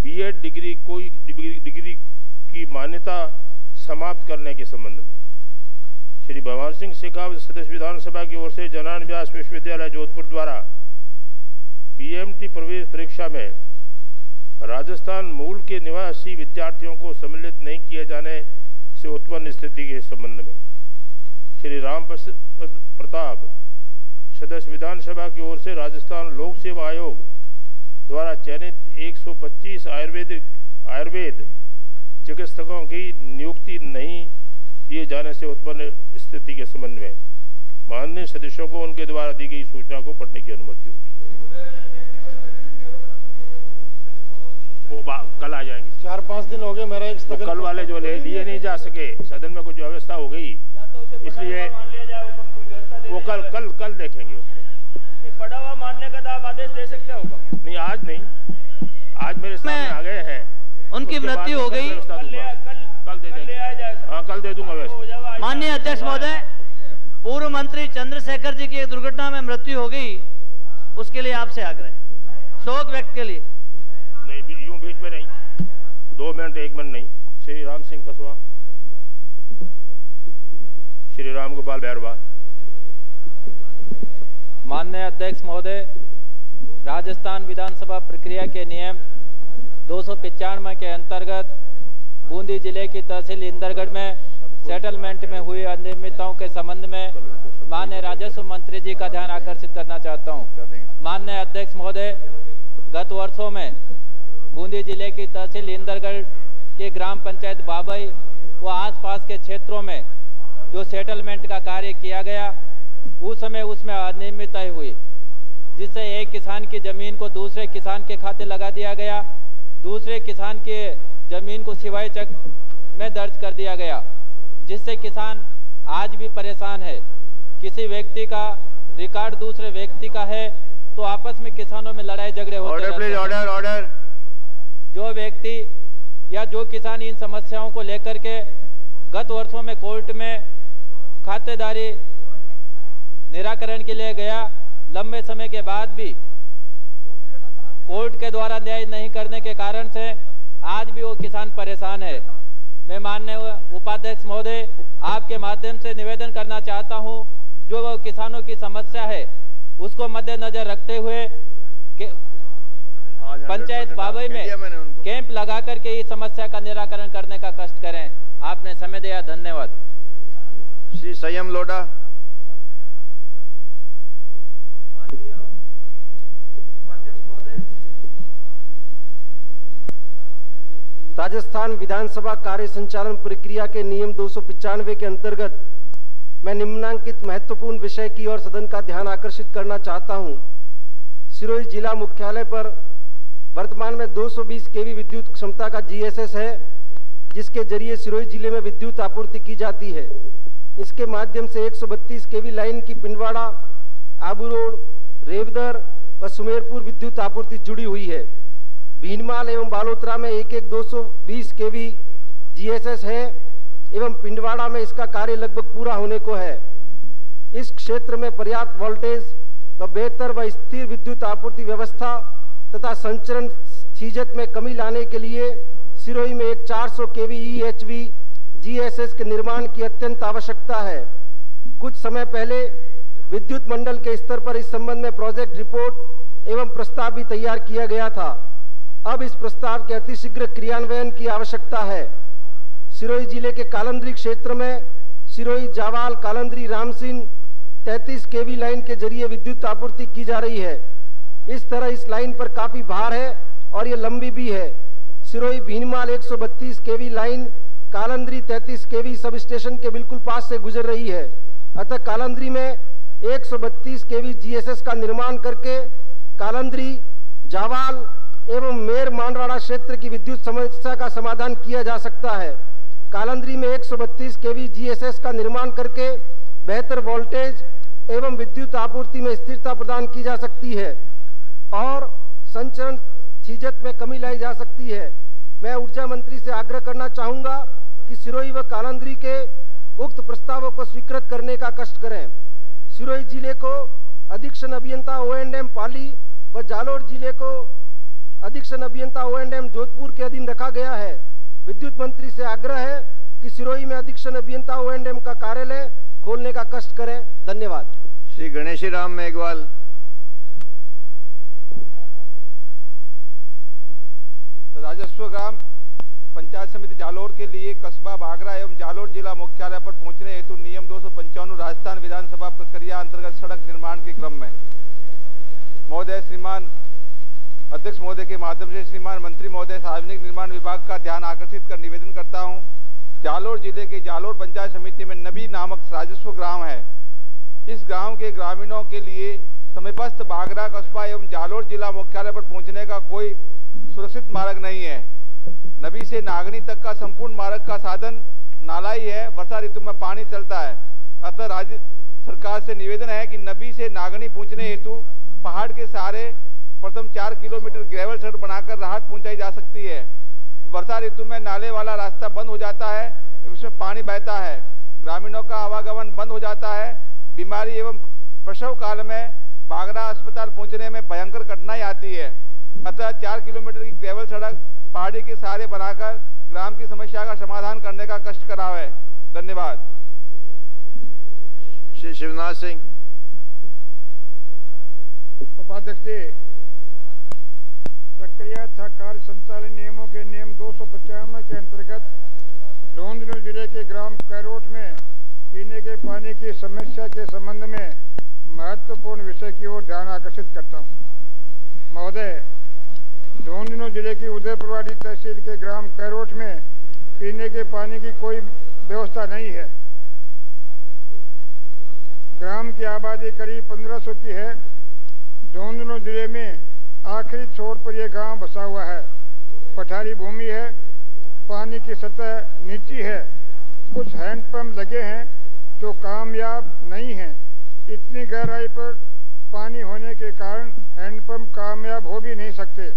बीएड डिग्री की मान्यता समाप्त करने के संबंध में श्री भगवान सिंह शेखावत सदस्य विधानसभा की ओर से जनान व्यास विश्वविद्यालय जोधपुर द्वारा पीएमटी प्रवेश परीक्षा में राजस्थान मूल के निवासी विद्यार्थियों को सम्मिलित नहीं किए जाने से उत्पन्न स्थिति के संबंध में श्री राम प्रताप सदस्य विधानसभा की ओर से राजस्थान लोक सेवा आयोग द्वारा चयनित 125 आयुर्वेद चिकित्सकों की नियुक्ति नहीं दिए जाने से उत्पन्न स्थिति के संबंध में माननीय सदस्यों को उनके द्वारा दी गई सूचना को पढ़ने की अनुमति होगी। वो कल आ जाएंगे। 4-5 दिन हो गए मेरा एक तो कल वाले जो लिए नहीं जा सके, सदन में कुछ व्यवस्था हो गई, इसलिए वो कल देखेंगे उसको। पढ़ा हुआ मानने का आप आदेश दे सकते हो? नहीं, आज नहीं, आज मेरे सामने आ गए हैं। उनकी मृत्यु हो गई, कल दे देंगे। हाँ, कल दे दूंगा व्यवस्था। माननीय अध्यक्ष महोदय, पूर्व मंत्री चंद्रशेखर जी की एक दुर्घटना में मृत्यु हो गई, उसके लिए आपसे आग्रह, शोक व्यक्त के लिए। नहीं, यूं बीच में नहीं, 2 मिनट 1 मिनट नहीं। श्री राम सिंह कसवा, श्री राम गोपाल बैरवा। माननीय अध्यक्ष महोदय, राजस्थान विधानसभा प्रक्रिया के नियम 295 के अंतर्गत बूंदी जिले की तहसील इंदरगढ़ में सेटलमेंट में हुई अनियमितताओं के संबंध में माननीय राजस्व मंत्री जी का ध्यान आकर्षित करना चाहता हूं। माननीय अध्यक्ष महोदय, गत वर्षों में बूंदी जिले की तहसील इंदरगढ़ के ग्राम पंचायत बाबई व आसपास के क्षेत्रों में जो सेटलमेंट का कार्य किया गया उस समय उसमें अनियमितता हुई, जिससे एक किसान की ज़मीन को दूसरे किसान के खाते लगा दिया गया, दूसरे किसान के ज़मीन को सिवाय चक में दर्ज कर दिया गया, जिससे किसान आज भी परेशान है। किसी व्यक्ति का रिकॉर्ड दूसरे व्यक्ति का है तो आपस में किसानों में लड़ाई झगड़े होते रहते हैं। ऑर्डर। जो व्यक्ति या जो किसान इन समस्याओं को लेकर के गत वर्षों में कोर्ट में खातेदारी निराकरण के लिए गया, लंबे समय के बाद भी कोर्ट के द्वारा न्याय नहीं करने के कारण से आज भी वो किसान परेशान है। मैं माननीय उपाध्यक्ष महोदय आपके माध्यम से निवेदन करना चाहता हूं, जो वो किसानों की समस्या है उसको मद्देनजर रखते हुए पंचायत बाबई में कैंप लगा करके इस समस्या का निराकरण करने का कष्ट करें। आपने समय दिया, धन्यवाद। श्री संयम लोढ़ा। राजस्थान विधानसभा कार्य संचालन प्रक्रिया के नियम 295 के अंतर्गत मैं निम्नांकित महत्वपूर्ण विषय की ओर सदन का ध्यान आकर्षित करना चाहता हूं। सिरोही जिला मुख्यालय पर वर्तमान में 220 केवी विद्युत क्षमता का जीएसएस है, जिसके जरिए सिरोही जिले में विद्युत आपूर्ति की जाती है। इसके माध्यम से 132 केवी लाइन की पिंडवाड़ा, आबू रोड, रेवदर व सुमेरपुर विद्युत आपूर्ति जुड़ी हुई है। भीनमाल एवं बालोतरा में एक 220 केवी जीएसएस है एवं पिंडवाड़ा में इसका कार्य लगभग पूरा होने को है। इस क्षेत्र में पर्याप्त वोल्टेज व बेहतर व स्थिर विद्युत आपूर्ति व्यवस्था तथा संचरण छीजत में कमी लाने के लिए सिरोही में एक 400 केवी ईएचवी जीएसएस के निर्माण की अत्यंत आवश्यकता है। कुछ समय पहले विद्युत मंडल के स्तर पर इस संबंध में प्रोजेक्ट रिपोर्ट एवं प्रस्ताव भी तैयार किया गया था। अब इस प्रस्ताव के अतिशीघ्र क्रियान्वयन की आवश्यकता है। सिरोही जिले के कालंद्री क्षेत्र में सिरोही, जावाल, कालंद्री, रामसिन 33 केवी लाइन के जरिए विद्युत आपूर्ति की जा रही है। इस तरह इस लाइन पर काफी भार है और ये लंबी भी है। सिरोही भीनमाल 132 केवी लाइन कालंद्री 33 केवी सब स्टेशन के बिल्कुल पास से गुजर रही है। अतः कालंद्री में 132 केवी जीएसएस का निर्माण करके कालंद्री, जावाल एवं मेर मांडवाड़ा क्षेत्र की विद्युत समस्या का समाधान किया जा सकता है। कालंद्री में 132 केवी जीएसएस का निर्माण करके बेहतर वोल्टेज एवं विद्युत आपूर्ति में स्थिरता प्रदान की जा सकती है और संचरण छीजत में कमी लाई जा सकती है। मैं ऊर्जा मंत्री से आग्रह करना चाहूंगा कि सिरोही व कालंद्री के उक्त प्रस्तावों को स्वीकृत करने का कष्ट करें। सिरोही जिले को अधीक्षण अभियंता O&M पाली व जालोर जिले को अधीक्षण अभियंता O&M जोधपुर के अधीन रखा गया है। विद्युत मंत्री से आग्रह है कि सिरोही में अधीक्षण अभियंता O&M का कार्यालय खोलने का कष्ट करें। धन्यवाद। श्री गणेशी राम मेघवाल। राजस्व ग्राम पंचायत समिति जालोर के लिए कस्बा बागरा एवं जालोर जिला मुख्यालय पर पहुंचने हेतु नियम 295 राजस्थान विधानसभा प्रक्रिया अंतर्गत सड़क निर्माण के क्रम में महोदय, श्रीमान अध्यक्ष महोदय के माध्यम से श्रीमान मंत्री महोदय, सार्वजनिक निर्माण विभाग का ध्यान आकर्षित कर निवेदन करता हूं। जालोर जिले के जालोर पंचायत समिति में नबी नामक राजस्व ग्राम है। इस गांव के ग्रामीणों के लिए समीपस्थ बागरा कस्बा एवं जालोर जिला मुख्यालय पर पहुंचने का कोई सुरक्षित मार्ग नहीं है। नबी से नागनी तक का संपूर्ण मार्ग का साधन नाला ही है। वर्षा ऋतु में पानी चलता है। अतः राज्य सरकार से निवेदन है कि नबी से नागनी पहुंचने हेतु पहाड़ के सहारे प्रथम 4 किलोमीटर ग्रेवल सड़क बनाकर राहत पहुंचाई जा सकती है। वर्षा ऋतु में नाले वाला रास्ता बंद हो जाता है, उसमें पानी बहता है, ग्रामीणों का आवागमन बंद हो जाता है। बीमारी एवं प्रसव काल में बागरा अस्पताल पहुंचने में भयंकर कठिनाई आती है। अतः 4 किलोमीटर की ग्रेवल सड़क पहाड़ी के सहारे बनाकर ग्राम की समस्या का समाधान करने का कष्ट करा है। धन्यवाद। श्री शिवनाथ सिंह। उपाध्यक्ष जी, प्रक्रिया तथा कार्य संचालन नियमों के नियम 295 के अंतर्गत झुंझुनू जिले के ग्राम कैरोट में पीने के पानी की समस्या के संबंध में महत्वपूर्ण विषय की ओर ध्यान आकर्षित करता हूँ। महोदय, झुंझुनू जिले की उदयपुरवाड़ी तहसील के ग्राम कैरोट में पीने के पानी की कोई व्यवस्था नहीं है। ग्राम की आबादी करीब 1500 की है। झुंझुनू जिले में आखिरी छोर पर यह गांव बसा हुआ है। पठारी भूमि है, पानी की सतह नीची है। कुछ हैंडपंप लगे हैं जो कामयाब नहीं हैं। इतनी गहराई पर पानी होने के कारण हैंडपंप कामयाब हो भी नहीं सकते।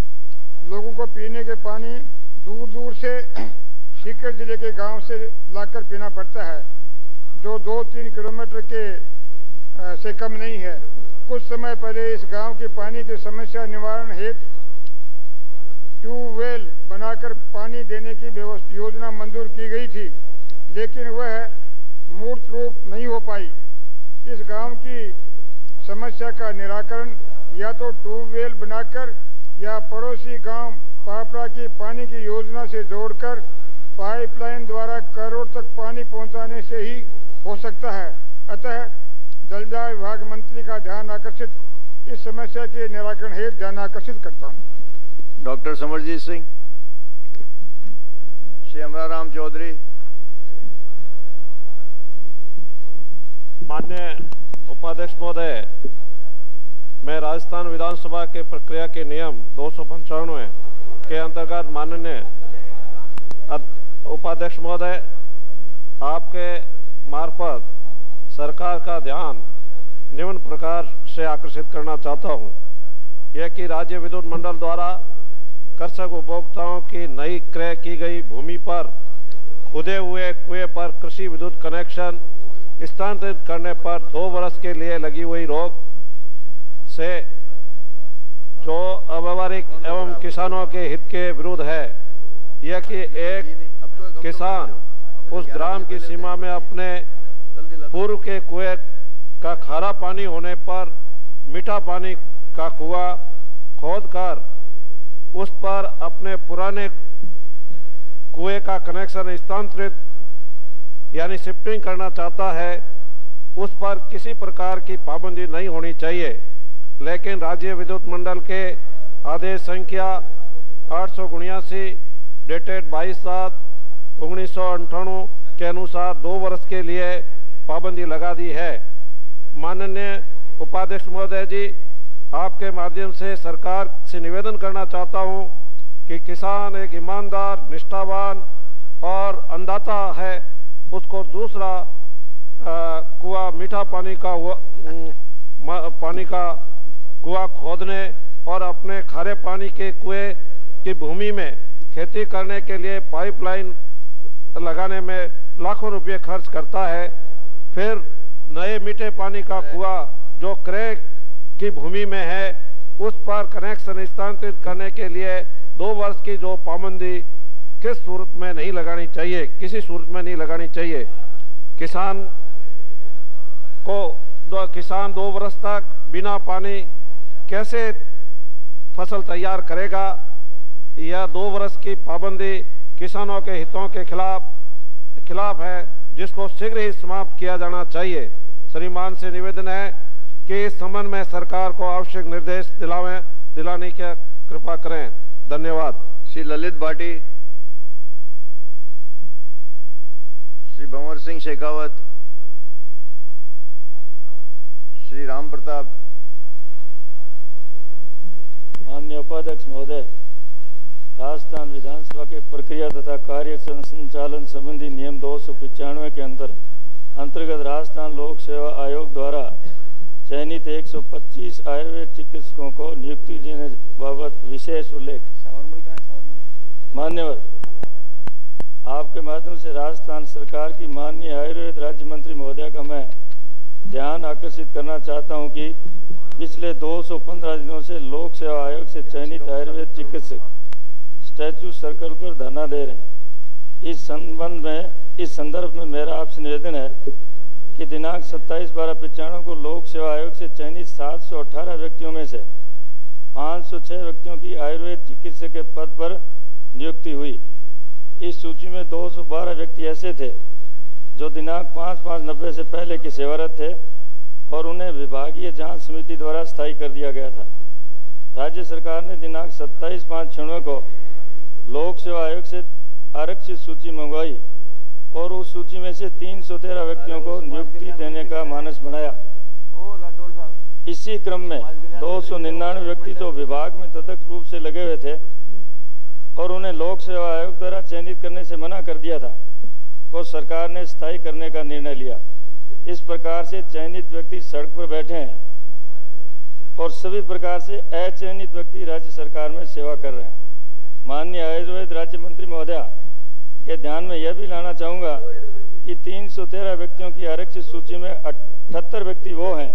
लोगों को पीने के पानी दूर दूर से सीकर जिले के गांव से लाकर पीना पड़ता है, जो 2-3 किलोमीटर के से कम नहीं है। कुछ समय पहले इस गांव की पानी की समस्या निवारण हेतु ट्यूबवेल बनाकर पानी देने की योजना मंजूर की गई थी, लेकिन वह मूर्त रूप नहीं हो पाई। इस गांव की समस्या का निराकरण या तो ट्यूबवेल बनाकर या पड़ोसी गांव पापड़ा की पानी की योजना से जोड़कर पाइपलाइन द्वारा करोड़ तक पानी पहुंचाने से ही हो सकता है। अतः जलदाय विभाग मंत्री का ध्यान आकर्षित इस समस्या के निराकरण हेतु ध्यान आकर्षित करता हूं। डॉक्टर समरजीत सिंह, श्री अमराराम चौधरी। माननीय उपाध्यक्ष महोदय, मैं राजस्थान विधानसभा के प्रक्रिया के नियम 295 के अंतर्गत माननीय उपाध्यक्ष महोदय, आपके मार्फत सरकार का ध्यान निम्न प्रकार से आकर्षित करना चाहता हूं। यह कि राज्य विद्युत मंडल द्वारा कृषक उपभोक्ताओं की नई क्रय की गई भूमि पर खुदे हुए कुएं पर कृषि विद्युत कनेक्शन स्थानांतरित करने पर 2 वर्ष के लिए लगी हुई रोक से जो अव्यावहारिक एवं किसानों के हित के विरुद्ध है। यह कि एक किसान उस ग्राम की सीमा में अपने पूर्व के कुएं का खारा पानी होने पर मीठा पानी का कुआं खोदकर उस पर अपने पुराने कुएं का कनेक्शन स्थानांतरित यानी शिफ्टिंग करना चाहता है। उस पर किसी प्रकार की पाबंदी नहीं होनी चाहिए, लेकिन राज्य विद्युत मंडल के आदेश संख्या 879 डेटेड 22/7/1998 के अनुसार 2 वर्ष के लिए पाबंदी लगा दी है। माननीय उपाध्यक्ष महोदय जी, आपके माध्यम से सरकार से निवेदन करना चाहता हूं कि किसान एक ईमानदार, निष्ठावान और अन्नदाता है, उसको दूसरा कुआं मीठा पानी का कुआं खोदने और अपने खारे पानी के कुएं की भूमि में खेती करने के लिए पाइपलाइन लगाने में लाखों रुपए खर्च करता है। फिर नए मीठे पानी का कुआं जो क्रय की भूमि में है उस पर कनेक्शन स्थानांतरित करने के लिए 2 वर्ष की जो पाबंदी किस सूरत में नहीं लगानी चाहिए, किसी सूरत में नहीं लगानी चाहिए। किसान 2 वर्ष तक बिना पानी कैसे फसल तैयार करेगा। यह 2 वर्ष की पाबंदी किसानों के हितों के खिलाफ है, जिसको शीघ्र ही समाप्त किया जाना चाहिए। श्रीमान से निवेदन है कि इस संबंध में सरकार को आवश्यक निर्देश दिलाने की कृपा करें। धन्यवाद। श्री ललित भाटी, श्री भंवर सिंह शेखावत, श्री राम प्रताप। माननीय उपाध्यक्ष महोदय, राजस्थान विधानसभा के प्रक्रिया तथा कार्य संचालन संबंधी नियम 295 के अंतर्गत राजस्थान लोक सेवा आयोग द्वारा चयनित 125 आयुर्वेद चिकित्सकों को नियुक्ति देने बाबत विशेष उल्लेख। मान्यवर, आपके माध्यम से राजस्थान सरकार की माननीय आयुर्वेद राज्य मंत्री महोदया का मैं ध्यान आकर्षित करना चाहता हूं कि पिछले 215 दिनों से लोक सेवा आयोग से चयनित आयुर्वेद चिकित्सक स्टैचू सर्कल पर धरना दे रहे हैं। इस संदर्भ में मेरा आपसे निवेदन है कि दिनांक 27/12/95 को लोक सेवा आयोग से चयनित 718 व्यक्तियों में से 506 व्यक्तियों की आयुर्वेद चिकित्सक के पद पर नियुक्ति हुई। इस सूची में 212 व्यक्ति ऐसे थे जो दिनांक 5/5/90 से पहले के सेवारत थे और उन्हें विभागीय जांच समिति द्वारा स्थायी कर दिया गया था। राज्य सरकार ने दिनांक 27/5/96 को लोक सेवा आयोग से आरक्षित सूची मंगवाई और उस सूची में से 313 व्यक्तियों को नियुक्ति देने का मानस बनाया। इसी क्रम में 299 व्यक्ति तो विभाग में प्रत्यक्ष रूप से लगे हुए थे और उन्हें लोक सेवा आयोग द्वारा चयनित करने से मना कर दिया था, को सरकार ने स्थायी करने का निर्णय लिया। इस प्रकार से चयनित व्यक्ति सड़क पर बैठे हैं और सभी प्रकार से अचयनित व्यक्ति राज्य सरकार में सेवा कर रहे हैं। माननीय आयुर्वेद राज्य मंत्री महोदया के ध्यान में यह भी लाना चाहूँगा कि 313 व्यक्तियों की आरक्षित सूची में 78 व्यक्ति वो हैं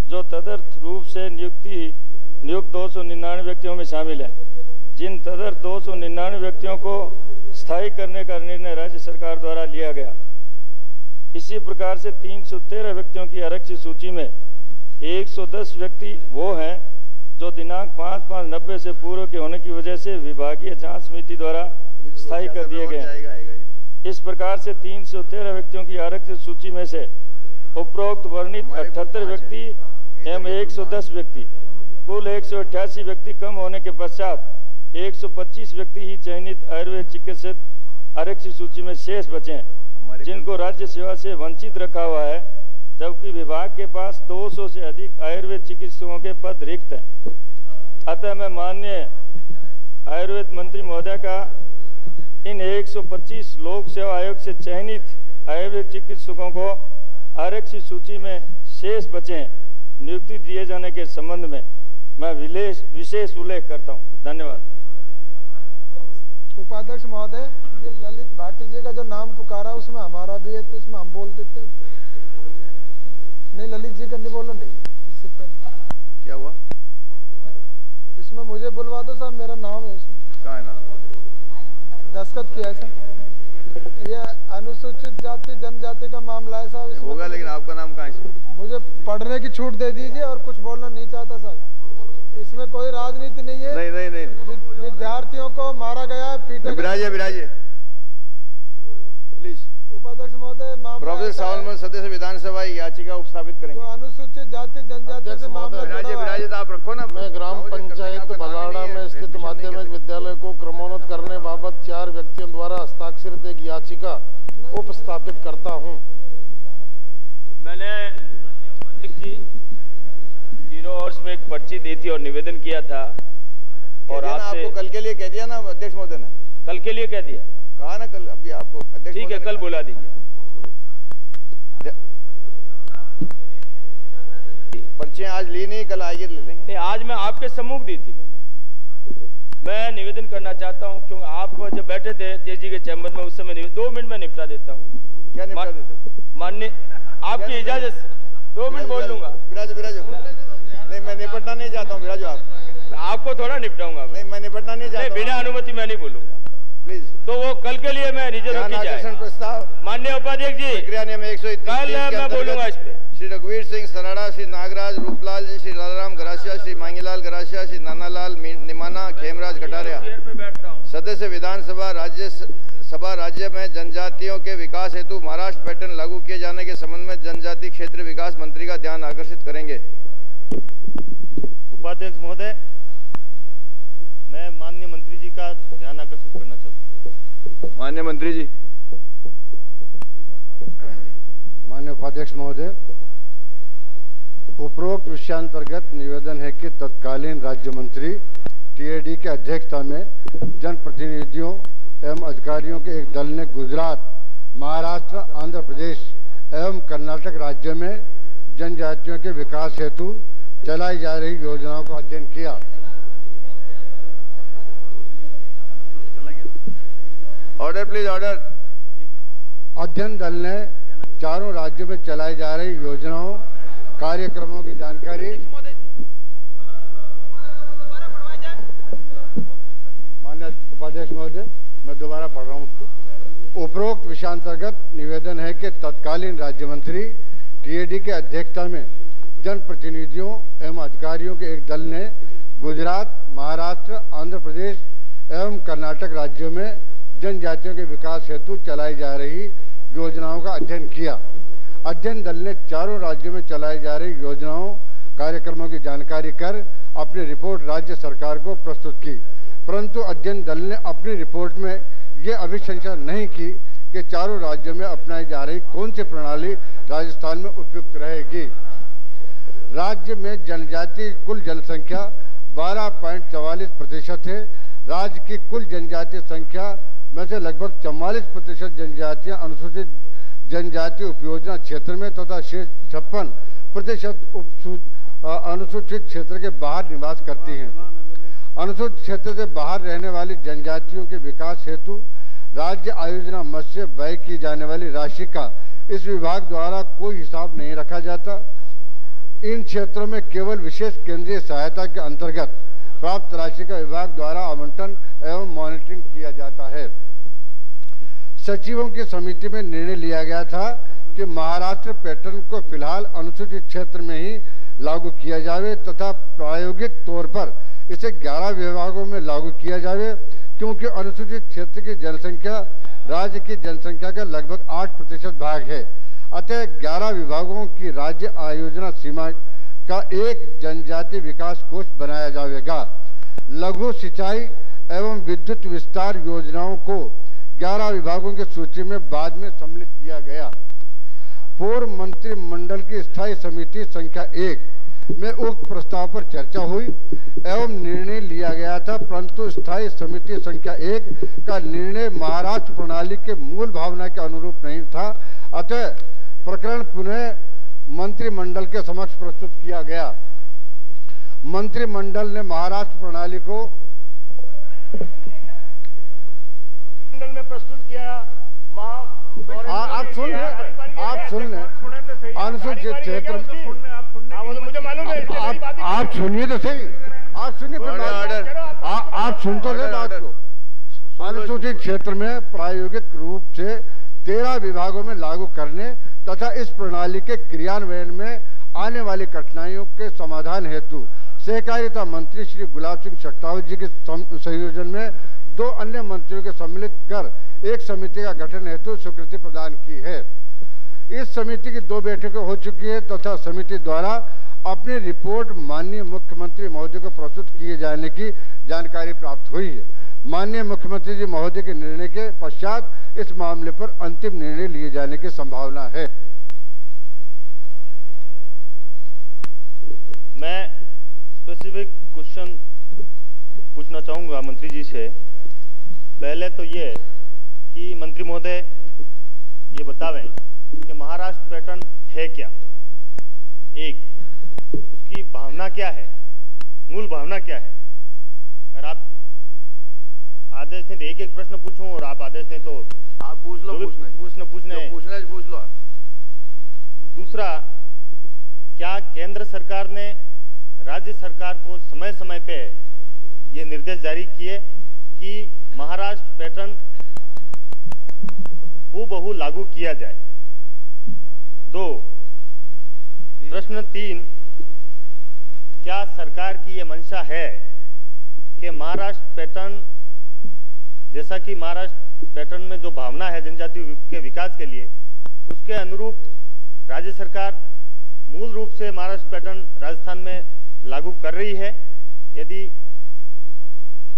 जो तदर्थ रूप से नियुक्त 299 व्यक्तियों में शामिल हैं, जिन तदर्थ 299 व्यक्तियों को स्थायी करने का निर्णय राज्य सरकार द्वारा लिया गया। इसी प्रकार से 313 व्यक्तियों की आरक्षित सूची में 110 व्यक्ति वो हैं जो दिनांक 5/5/90 से पूर्व के होने की वजह से विभागीय जांच समिति द्वारा स्थायी कर दिए गए हैं। इस प्रकार से 313 व्यक्तियों की आरक्षित सूची में से उपरोक्त वर्णित 78 व्यक्ति एवं 110 व्यक्ति, कुल 188 व्यक्ति कम होने के पश्चात 125 व्यक्ति ही चयनित आयुर्वेद चिकित्सक आरक्षित सूची में शेष बचे हैं, जिनको राज्य सेवा से वंचित रखा हुआ है, जबकि विभाग के पास 200 से अधिक आयुर्वेद चिकित्सकों के पद रिक्त हैं। अतः मैं माननीय आयुर्वेद मंत्री महोदय का इन 125 लोक सेवा आयोग से चयनित आयुर्वेद चिकित्सकों को आरक्षित सूची में शेष बचे हैं नियुक्ति दिए जाने के संबंध में मैं विशेष उल्लेख करता हूं। धन्यवाद। उपाध्यक्ष महोदय, ये ललित भाटी जी का जो नाम पुकारा उसमें हमारा भी है, तो इसमें हम बोल देते हैं। नहीं, ललित जी का नहीं बोलो, नहीं इससे पहले क्या हुआ? इसमें मुझे बुलवा दो साहब, मेरा नाम है इसमें। कहाँ है नाम? दस्तखत किया है सर। ये अनुसूचित जाति जनजाति का मामला है साहब। होगा, लेकिन आपका नाम कहाँ है? मुझे पढ़ने की छूट दे दीजिए और कुछ बोलना नहीं चाहता साहब। इसमें कोई राजनीति नहीं है। नहीं। विद्यार्थियों को मारा गया है, पीटा। विराजिए प्लीज। उपाध्यक्ष महोदय, प्रोफेसर सावलमन सदस्य विधानसभा याचिका उपस्थापित करेंगे। तो अनुसूचित जाति जनजाति से मामला विराजिए आप रखो ना। मैं ग्राम पंचायत भलाड़ा में स्थित माध्यमिक विद्यालय को क्रमोन्नत करने बाबत 4 व्यक्तियों द्वारा हस्ताक्षरित एक याचिका उपस्थापित करता हूं। मैंने जीरो आवर्स में एक पर्ची दी थी और निवेदन किया था, और आपको कल के लिए कह दिया ना अध्यक्ष महोदय ने? कल के लिए कह दिया, कहा ना कल। अभी आपको अध्यक्ष, ठीक है, कल बुला दीजिए। पर्चियां आज ली नहीं, कल आइए ले लेंगे। नहीं, आज मैं आपके सम्मुख दी थी। मैं निवेदन करना चाहता हूं, क्योंकि आप जब बैठे थे तेज जी के चैम्बर में, उस समय 2 मिनट में निपटा देता हूं। क्या निपटा देते? माननीय आपकी इजाजत से 2 मिनट बोल लूंगा। विराजो। नहीं, मैं निपटना नहीं चाहता हूँ। विराजो आप। आपको थोड़ा निपटाऊंगा। नहीं, मैं निपटना नहीं चाहता। बिना अनुमति मैं नहीं बोलूंगा प्लीज। तो वो कल के लिए मैं रिजर्व की जाए। प्रस्ताव माननीय उपाध्यक्ष जी, प्रक्रिया नियम 131 कल मैं बोलूंगा इस पे। श्री रघुवीर सिंह सराड़ा, श्री नागराज रूपलाल जी, श्री लालाराम गरासिया, श्री मांगीलाल गरासिया, श्री नानालाल निमाना, खेमराज कटारिया, सदस्य विधानसभा राज्य में जनजातियों के विकास हेतु महाराष्ट्र पैटर्न लागू किए जाने के संबंध में जनजाति क्षेत्र विकास मंत्री का ध्यान आकर्षित करेंगे। उपाध्यक्ष महोदय, मैं माननीय मंत्री जी का ध्यान आकर्षित करना चाहता हूँ। माननीय मंत्री जी। माननीय उपाध्यक्ष महोदय, उपरोक्त विषयांतर्गत निवेदन है कि तत्कालीन राज्य मंत्री टीएडी के अध्यक्षता में जनप्रतिनिधियों एवं अधिकारियों के एक दल ने गुजरात, महाराष्ट्र, आंध्र प्रदेश एवं कर्नाटक राज्य में जनजातियों के विकास हेतु चलाई जा रही योजनाओं का अध्ययन किया। Order please, order. अध्ययन दल ने चारों राज्यों में चलाई जा रही योजनाओं, कार्यक्रमों की जानकारी माननीय उपाध्यक्ष महोदय, मैं दोबारा पढ़ रहा हूँ उसको। उपरोक्त विषयांतर्गत निवेदन है कि तत्कालीन राज्य मंत्री टीएडी के अध्यक्षता में जनप्रतिनिधियों एवं अधिकारियों के एक दल ने गुजरात, महाराष्ट्र, आंध्र प्रदेश एवं कर्नाटक राज्यों में जनजातियों के विकास हेतु चलाई जा रही योजनाओं का अध्ययन किया। अध्ययन दल ने चारों राज्यों में चलाई जा रही योजनाओं, कार्यक्रमों की जानकारी कर अपनी रिपोर्ट राज्य सरकार को प्रस्तुत की, परंतु अध्ययन दल ने अपनी रिपोर्ट में ये अभिशंसा नहीं की कि चारों राज्यों में अपनाई जा रही कौन सी प्रणाली राजस्थान में उपयुक्त रहेगी। राज्य में जनजाति कुल जनसंख्या 12.44% है। राज्य की कुल जनजातीय संख्या में से लगभग 44% जनजातियां अनुसूचित जनजाति उपयोजना क्षेत्र में तथा शेष 56% अनुसूचित क्षेत्र के बाहर निवास करती हैं। अनुसूचित क्षेत्र से बाहर रहने वाली जनजातियों के विकास हेतु राज्य आयोजना मद से व्यय की जाने वाली राशि का इस विभाग द्वारा कोई हिसाब नहीं रखा जाता। इन क्षेत्रों में केवल विशेष केंद्रीय सहायता के अंतर्गत प्राप्त राशि का विभाग द्वारा आवंटन एवं मॉनिटरिंग किया जाता है। सचिवों की समिति में निर्णय लिया गया था कि महाराष्ट्र पैटर्न को फिलहाल अनुसूचित क्षेत्र में ही लागू किया जावे तथा प्रायोगिक तौर पर इसे 11 विभागों में लागू किया जावे, क्योंकि अनुसूचित क्षेत्र की जनसंख्या राज्य की जनसंख्या का लगभग 8% भाग है। अतः 11 विभागों की राज्य आयोजना सीमा का एक जनजाति विकास कोष बनाया जाएगा। लघु सिंचाई एवं विद्युत विस्तार योजनाओं को 11 विभागों की सूची में बाद में सम्मिलित किया गया। पूर्व मंत्रिमंडल की स्थायी समिति संख्या 1 में उक्त प्रस्ताव पर चर्चा हुई एवं निर्णय लिया गया था, परंतु स्थायी समिति संख्या 1 का निर्णय महाराष्ट्र प्रणाली के मूल भावना के अनुरूप नहीं था। अतः प्रकरण पुनः मंत्रिमंडल के समक्ष प्रस्तुत किया गया। मंत्रिमंडल ने महाराष्ट्र प्रणाली को मंडल में प्रस्तुत किया। आप सुन लें अनुसूचित क्षेत्र मुझे मालूम है आप सुनिए तो सही, आप सुनिए आप सुन तो ले बात को। अनुसूचित क्षेत्र में प्रायोगिक रूप से 13 विभागों में लागू करने तथा इस प्रणाली के क्रियान्वयन में आने वाली कठिनाइयों के समाधान हेतु सहकारिता मंत्री श्री गुलाब सिंह शक्तावत जी के संयोजन में 2 अन्य मंत्रियों के सम्मिलित कर एक समिति का गठन हेतु स्वीकृति प्रदान की है। इस समिति की 2 बैठकें हो चुकी है तथा समिति द्वारा अपनी रिपोर्ट माननीय मुख्यमंत्री महोदय को प्रस्तुत किए जाने की जानकारी प्राप्त हुई है। माननीय मुख्यमंत्री जी महोदय के निर्णय के पश्चात इस मामले पर अंतिम निर्णय लिए जाने की संभावना है। मैं स्पेसिफिक क्वेश्चन पूछना चाहूँगा मंत्री जी से। पहले तो ये कि मंत्री महोदय ये बतावें कि महाराष्ट्र पैटर्न है क्या, एक उसकी भावना क्या है, मूल भावना क्या है। अगर आप आदेश दें तो एक एक प्रश्न पूछूं और आप आदेश दें तो आप पूछ लो, पूछ लो। दूसरा, क्या केंद्र सरकार ने राज्य सरकार को समय समय पे ये निर्देश जारी किए कि महाराष्ट्र पैटर्न हूबहू लागू किया जाए। 2, प्रश्न 3, क्या सरकार की ये मंशा है कि महाराष्ट्र पैटर्न जैसा कि महाराष्ट्र पैटर्न में जो भावना है जनजाति के विकास के लिए, उसके अनुरूप राज्य सरकार मूल रूप से महाराष्ट्र पैटर्न राजस्थान में लागू कर रही है? यदि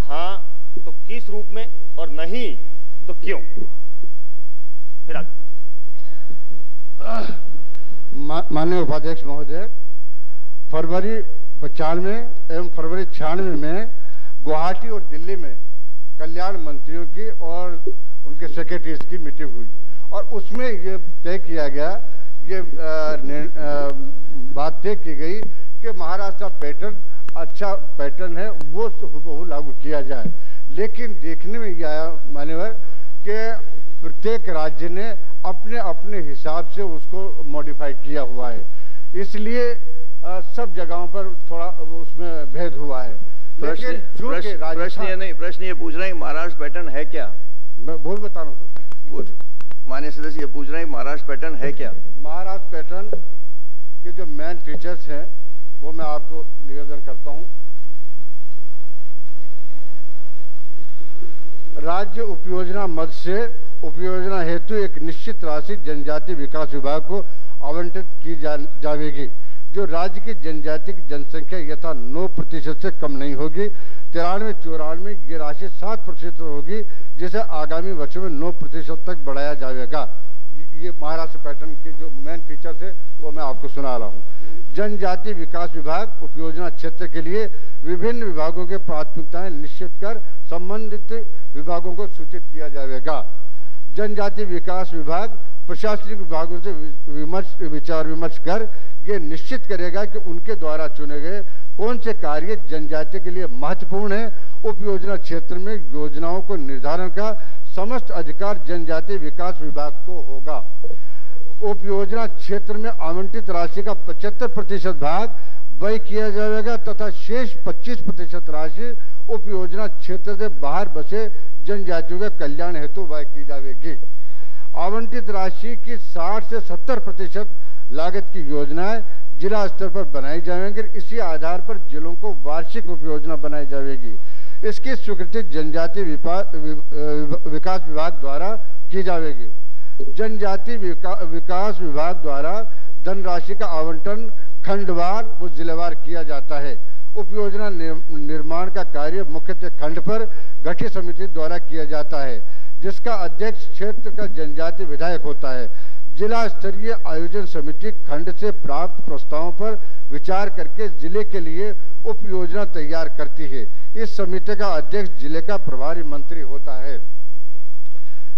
हाँ तो किस रूप में, और नहीं तो क्यों? फिर आगे। माननीय उपाध्यक्ष महोदय, फरवरी 95 एवं फरवरी 96 में गुवाहाटी और दिल्ली में कल्याण मंत्रियों की और उनके सेक्रेटरीज की मीटिंग हुई और उसमें ये तय किया गया, ये बात तय की गई कि महाराष्ट्र पैटर्न अच्छा पैटर्न है, वो लागू किया जाए। लेकिन देखने में यह आया मान्यवर कि प्रत्येक राज्य ने अपने अपने हिसाब से उसको मॉडिफाई किया हुआ है, इसलिए सब जगहों पर थोड़ा उसमें भेद हुआ है। लेकिन प्रश्न ये पूछ रहे हैं महाराष्ट्र पैटर्न है क्या? मैं बता रहा हूँ सर। माननीय सदस्य ये पूछ रहे हैं महाराष्ट्र पैटर्न है क्या? महाराष्ट्र पैटर्न के जो मेन फीचर्स हैं वो मैं आपको निवेदन करता हूँ। राज्य उपयोजना मद से उपयोजना हेतु एक निश्चित राशि जनजाति विकास विभाग को आवंटित की जाएगी, जो राज्य की जनजातीय जनसंख्या यथा 9% से कम नहीं होगी। 93-94 ये राशि 7% होगी, जिसे आगामी वर्षों में 9% तक बढ़ाया जाएगा। ये महाराष्ट्र पैटर्न के जो मेन फीचर्स है वो मैं आपको सुना रहा हूँ। जनजातीय विकास विभाग उपयोजना क्षेत्र के लिए विभिन्न विभागों के प्राथमिकताएं निश्चित कर संबंधित विभागों को सूचित किया जाएगा। जनजातीय विकास विभाग प्रशासनिक विभागों से विचार विमर्श कर ये निश्चित करेगा कि उनके द्वारा चुने गए कौन से कार्य जनजाति के लिए महत्वपूर्ण है। उप योजना क्षेत्र में योजनाओं को निर्धारण का समस्त अधिकार जनजातीय विकास विभाग को होगा। उप योजना क्षेत्र में आवंटित राशि का 75% भाग व्यय किया जाएगा तथा शेष 25% राशि उप योजना क्षेत्र से बाहर बसे जनजातियों के कल्याण हेतु व्यय की जाएगी। आवंटित राशि की 60 से 70% लागत की योजनाएं जिला स्तर पर बनाई जाएंगी। इसी आधार पर जिलों को वार्षिक उप योजना बनाई जाएगी। इसकी स्वीकृति जनजातीय विकास विभाग द्वारा की जाएगी। जनजातीय विकास विभाग द्वारा धनराशि का आवंटन खंडवार व जिलेवार किया जाता है। उप योजना निर्माण का कार्य मुख्यतः खंड पर गठित समिति द्वारा किया जाता है, जिसका अध्यक्ष क्षेत्र का जनजातीय विधायक होता है। जिला स्तरीय आयोजन समिति खंड से प्राप्त प्रस्तावों पर विचार करके जिले के लिए उप योजना तैयार करती है। इस समिति का अध्यक्ष जिले का प्रभारी मंत्री होता है।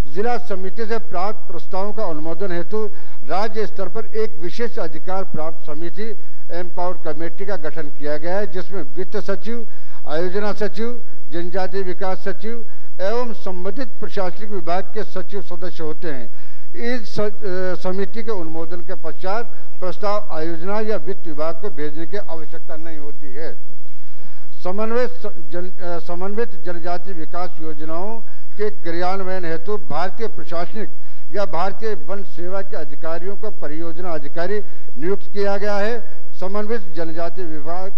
जिला समिति से प्राप्त प्रस्तावों का अनुमोदन हेतु राज्य स्तर पर एक विशेष अधिकार प्राप्त समिति एम्पावर्ड कमेटी का गठन किया गया है, जिसमें वित्त सचिव, आयोजना सचिव, जनजातीय विकास सचिव एवं संबंधित प्रशासनिक विभाग के सचिव सदस्य होते हैं। इस समिति के अनुमोदन के पश्चात प्रस्ताव आयोजना या वित्त विभाग को भेजने की आवश्यकता नहीं होती है। समन्वित जनजातीय विकास योजनाओं के क्रियान्वयन हेतु भारतीय प्रशासनिक या भारतीय वन सेवा के अधिकारियों को परियोजना अधिकारी नियुक्त किया गया है। समन्वित जनजातीय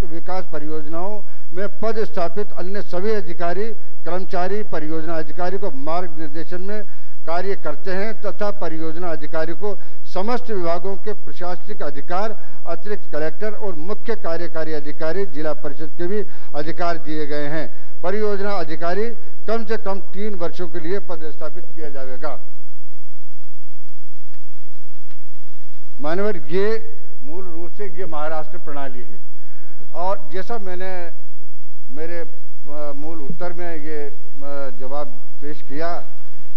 विकास परियोजनाओं में पद स्थापित अन्य सभी अधिकारी कर्मचारी परियोजना अधिकारी को मार्ग निर्देशन में कार्य करते हैं तथा परियोजना अधिकारी को समस्त विभागों के प्रशासनिक अधिकार, अतिरिक्त कलेक्टर और मुख्य कार्यकारी अधिकारी जिला परिषद के भी अधिकार दिए गए हैं। परियोजना अधिकारी कम से कम 3 वर्षों के लिए पदस्थापित किया जाएगा। मानवर ये मूल रूप से ये महाराष्ट्र प्रणाली है और जैसा मैंने मेरे मूल उत्तर में ये जवाब पेश किया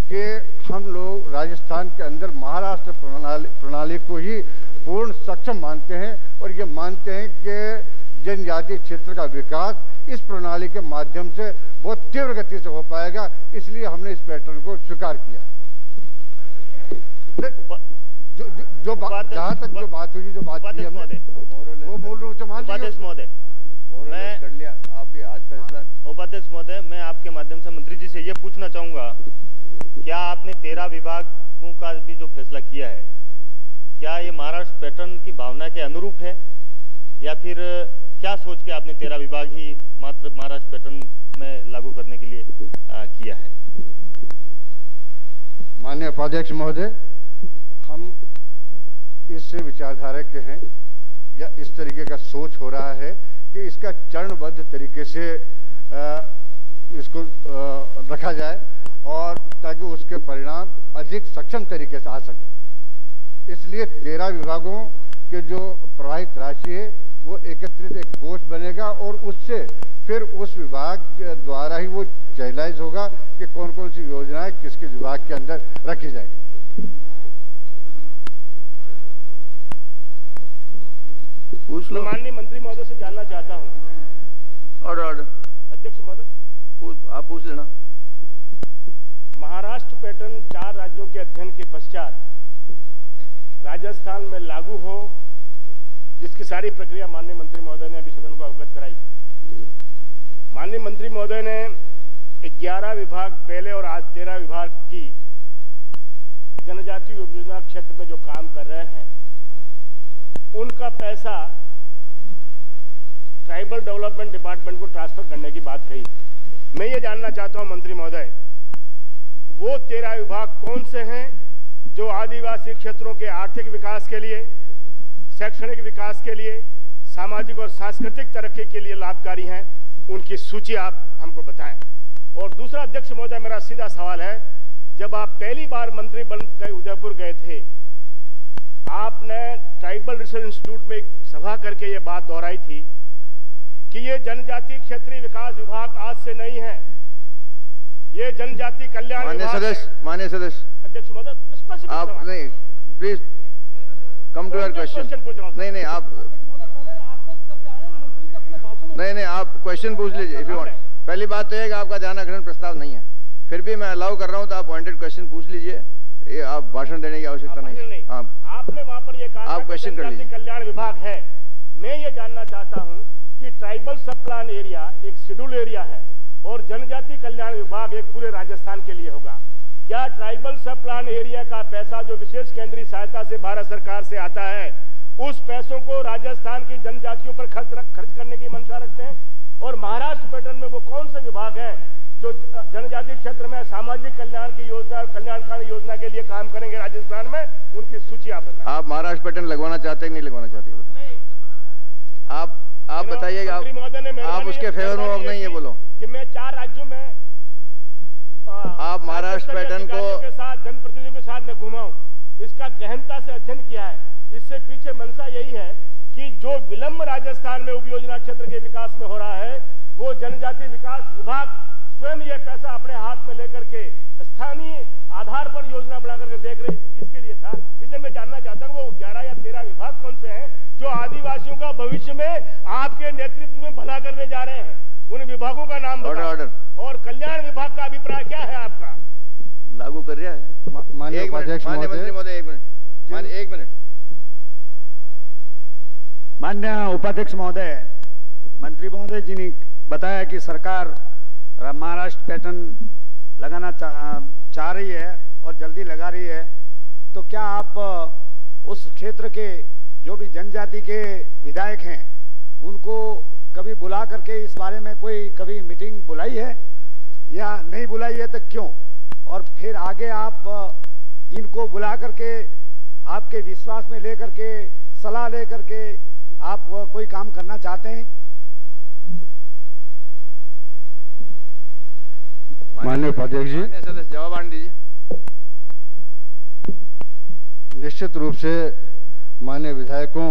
कि हम लोग राजस्थान के अंदर महाराष्ट्र प्रणाली को ही पूर्ण सक्षम मानते हैं और ये मानते हैं कि जनजातीय क्षेत्र का विकास इस प्रणाली के माध्यम से बहुत तीव्र गति से हो पाएगा, इसलिए हमने इस पैटर्न को स्वीकार किया। जहां तक जो बात हुई, जो बात की हमने वो मूल रूप से मान उपाध्यक्ष महोदय, मैं कर लिया, आप भी आज फैसला। उपाध्यक्ष महोदय, मैं आपके माध्यम से मंत्री जी से ये पूछना चाहूंगा, क्या आपने 13 विभागों का भी जो फैसला किया है, क्या ये महाराष्ट्र पैटर्न की भावना के अनुरूप है या फिर क्या सोच के आपने 13 विभाग ही मात्र महाराष्ट्र पैटर्न में लागू करने के लिए किया है? माननीय उपाध्यक्ष महोदय, हम इस विचारधारा के हैं या इस तरीके का सोच हो रहा है कि इसका चरणबद्ध तरीके से इसको रखा जाए और ताकि उसके परिणाम अधिक सक्षम तरीके से आ सके। इसलिए 13 विभागों के जो प्रवाहित राशि है वो एकत्रित एक कोष बनेगा और उससे फिर उस विभाग द्वारा ही वो चैनलाइज होगा कि कौन कौन सी योजनाएं किसके विभाग के अंदर रखी जाएगी। मैं माननीय मंत्री महोदय से जानना चाहता हूँ। ऑर्डर अध्यक्ष महोदय, आप पूछ लेना। महाराष्ट्र पैटर्न 4 राज्यों के अध्ययन के पश्चात राजस्थान में लागू हो, जिसकी सारी प्रक्रिया माननीय मंत्री महोदय ने अभी सदन को अवगत कराई। माननीय मंत्री महोदय ने 11 विभाग पहले और आज 13 विभाग की जनजातीय उपयोजना क्षेत्र में जो काम कर रहे हैं उनका पैसा ट्राइबल डेवलपमेंट डिपार्टमेंट को ट्रांसफर करने की बात कही। मैं ये जानना चाहता हूं मंत्री महोदय, वो 13 विभाग कौन से हैं जो आदिवासी क्षेत्रों के आर्थिक विकास के लिए, शैक्षणिक विकास के लिए, सामाजिक और सांस्कृतिक तरक्की के लिए लाभकारी हैं, उनकी सूची आप हमको बताएं। और दूसरा अध्यक्ष महोदय, मेरा सीधा सवाल है, जब आप पहली बार मंत्री बनकर उदयपुर गए थे, आपने ट्राइबल रिसर्च इंस्टीट्यूट में एक सभा करके ये बात दोहराई थी कि ये जनजाति क्षेत्रीय विकास विभाग आज से नहीं है, ये जनजाति कल्याण विभाग है। माननीय सदस्य अध्यक्ष महोदय, आप नहीं, please come to your question. नहीं आप नहीं आप क्वेश्चन पूछ लीजिए इफ यू वांट। पहली बात तो है कि आपका ध्यानाकर्षण प्रस्ताव नहीं है, फिर भी मैं अलाउ कर रहा हूं, तो आप पॉइंटेड क्वेश्चन पूछ लीजिए, ये आप भाषण देने की आवश्यकता नहीं। आपने वहां पर ये कहा आप क्वेश्चन कर लीजिए। कल्याण विभाग है, मैं ये जानना चाहता हूं कि ट्राइबल सब प्लान एरिया एक शेड्यूल एरिया है और जनजाति कल्याण विभाग एक पूरे राजस्थान के लिए होगा। क्या ट्राइबल सब प्लान एरिया का पैसा जो विशेष केंद्रीय सहायता से भारत सरकार से आता है, उस पैसों को राजस्थान की जनजातियों पर खर्च करने की मंशा रखते हैं? और महाराष्ट्र पैटर्न में वो कौन से विभाग हैं जो जनजाति क्षेत्र में सामाजिक कल्याण की योजना और कल्याणकारी योजना के लिए काम करेंगे राजस्थान में, उनकी सूची आप बताएं। आप महाराष्ट्र पैटर्न लगवाना चाहते हैं कि नहीं लगवाना चाहते? आप बताइएगा, आप उसके फेवर में हो नहीं, ये बोलो कि मैं 4 राज्यों में आप महाराष्ट्र पैटर्न के साथ जनप्रतिनिधियों के साथ मैं घुमा हूं, इसका गहनता से अध्ययन किया है। इससे पीछे मंशा यही है कि जो विलंब राजस्थान में उपयोजना क्षेत्र के विकास में हो रहा है, वो जनजाति विकास विभाग स्वयं ये पैसा अपने हाथ में लेकर के स्थानीय आधार पर योजना बना करके देख रहे, इसके लिए था। इसलिए मैं जानना चाहता हूँ वो 11 या 13 विभाग कौन से हैं जो आदिवासियों का भविष्य में आपके नेतृत्व में भला करने जा रहे हैं, उन विभागों का नाम बताओ। और कल्याण विभाग का अभिप्राय क्या है आपका? लागू कर रहा है माननीय उपाध्यक्ष महोदय, एक मिनट। माननीय उपाध्यक्ष महोदय, मंत्री महोदय जी ने बताया कि सरकार महाराष्ट्र पैटर्न लगाना चाह रही है और जल्दी लगा रही है, तो क्या आप उस क्षेत्र के जो भी जनजाति के विधायक हैं उनको कभी बुला करके इस बारे में कोई कभी मीटिंग बुलाई है या नहीं बुलाई है, तो क्यों? और फिर आगे आप इनको बुला करके आपके विश्वास में लेकर के सलाह लेकर के आप कोई काम करना चाहते हैं? माननीय उपाध्यक्ष जी, सदस्य जवाब दीजिए। निश्चित रूप से माननीय विधायकों